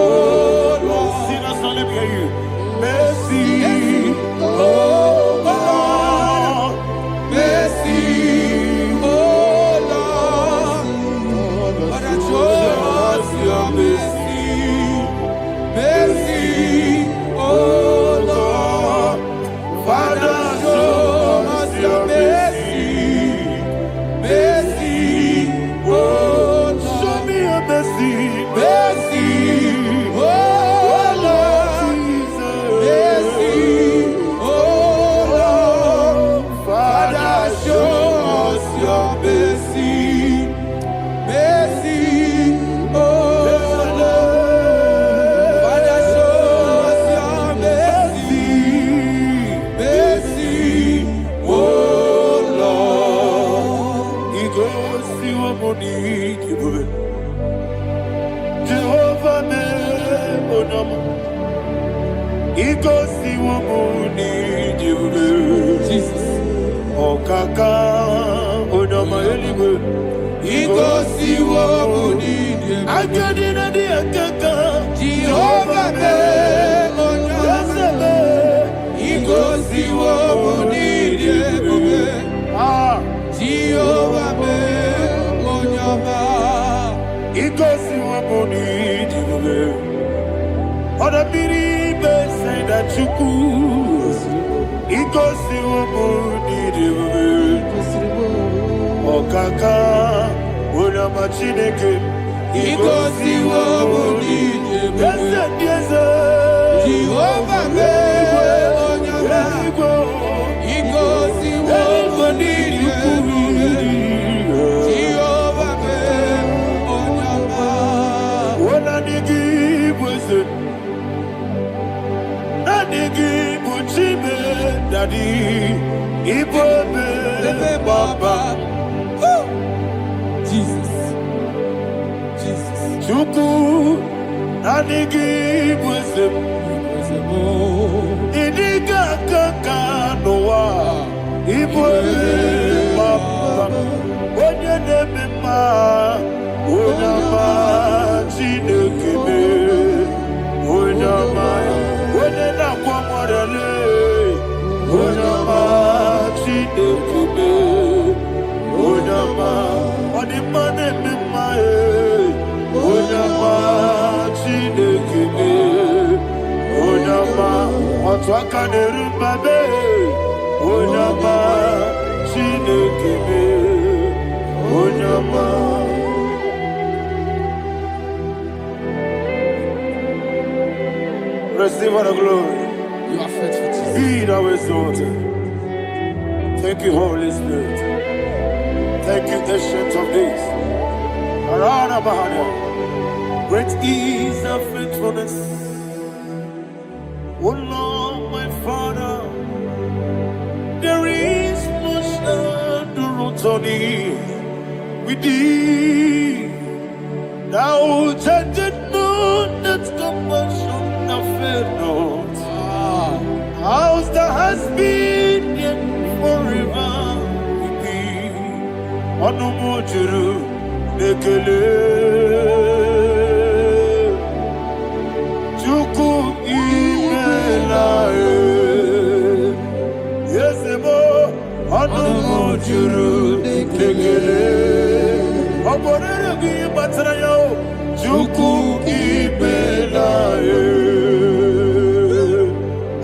Speaker 5: Lord, sing us all, let me hear you. Mercy, oh Lord, mercy, oh Lord, Father, show us your mercy. Oh Lord.
Speaker 4: Jehovah me onyama igosi wo bonidi ebube. Jehovah me onyama
Speaker 5: igosi wo bonidi ebube. Oda biri be say that you could igosi wo bonidi ebube. Okaka onyama chineke
Speaker 4: igosi wo bonidi ebube. Jehovah me onyama igosi wo bonidi ebube. Jehovah me onyama
Speaker 5: wona nigi bwese na nigi buchime dadi ibobe baba.
Speaker 4: Jesus, Jesus.
Speaker 5: Chuku nanigi bwese idiga kaka noa ibwese baba. Onye nemema onyama chinekebe onyama onye nakwa mwarele onyama chinekebe onyama odimane mema onyama chinekebe onyama otwaka nerumbabe onyama chinekebe onyama. Receive all the glory.
Speaker 4: You are faithful, Jesus.
Speaker 5: Be thou exalted. Thank you, Holy Spirit. Thank you, Ancient of Days. Arana Bahania. Great is thy faithfulness. Oh Lord, my Father, there is much endurance on thee. With thee, thou changest not that compassion of faith not. How's the has been yet forever with thee? Onumujuru nekele Chuku imelae Yesemo onumujuru nekele Oborere gi batrayo Chuku imelae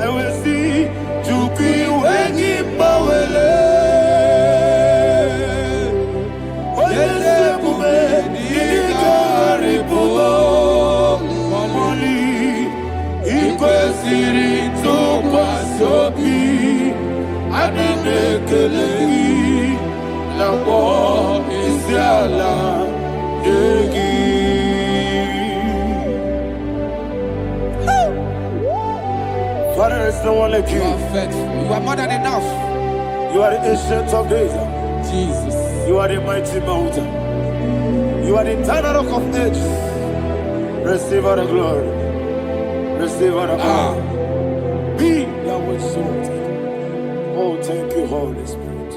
Speaker 5: Ewesi Chuku wengi bawele Father, there's no one like you.
Speaker 4: You are faithful. You are more than enough.
Speaker 5: You are the ancient of days.
Speaker 4: Jesus.
Speaker 5: You are the mighty mountain. You are the eternal rock of ages. Receive all the glory. Receive all the power. Be thou exalted. Oh, thank you, Holy Spirit.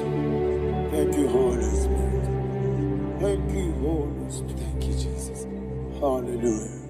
Speaker 5: Thank you, Holy Spirit. Thank you, Holy Spirit.
Speaker 4: Thank you, Jesus.
Speaker 5: Hallelujah.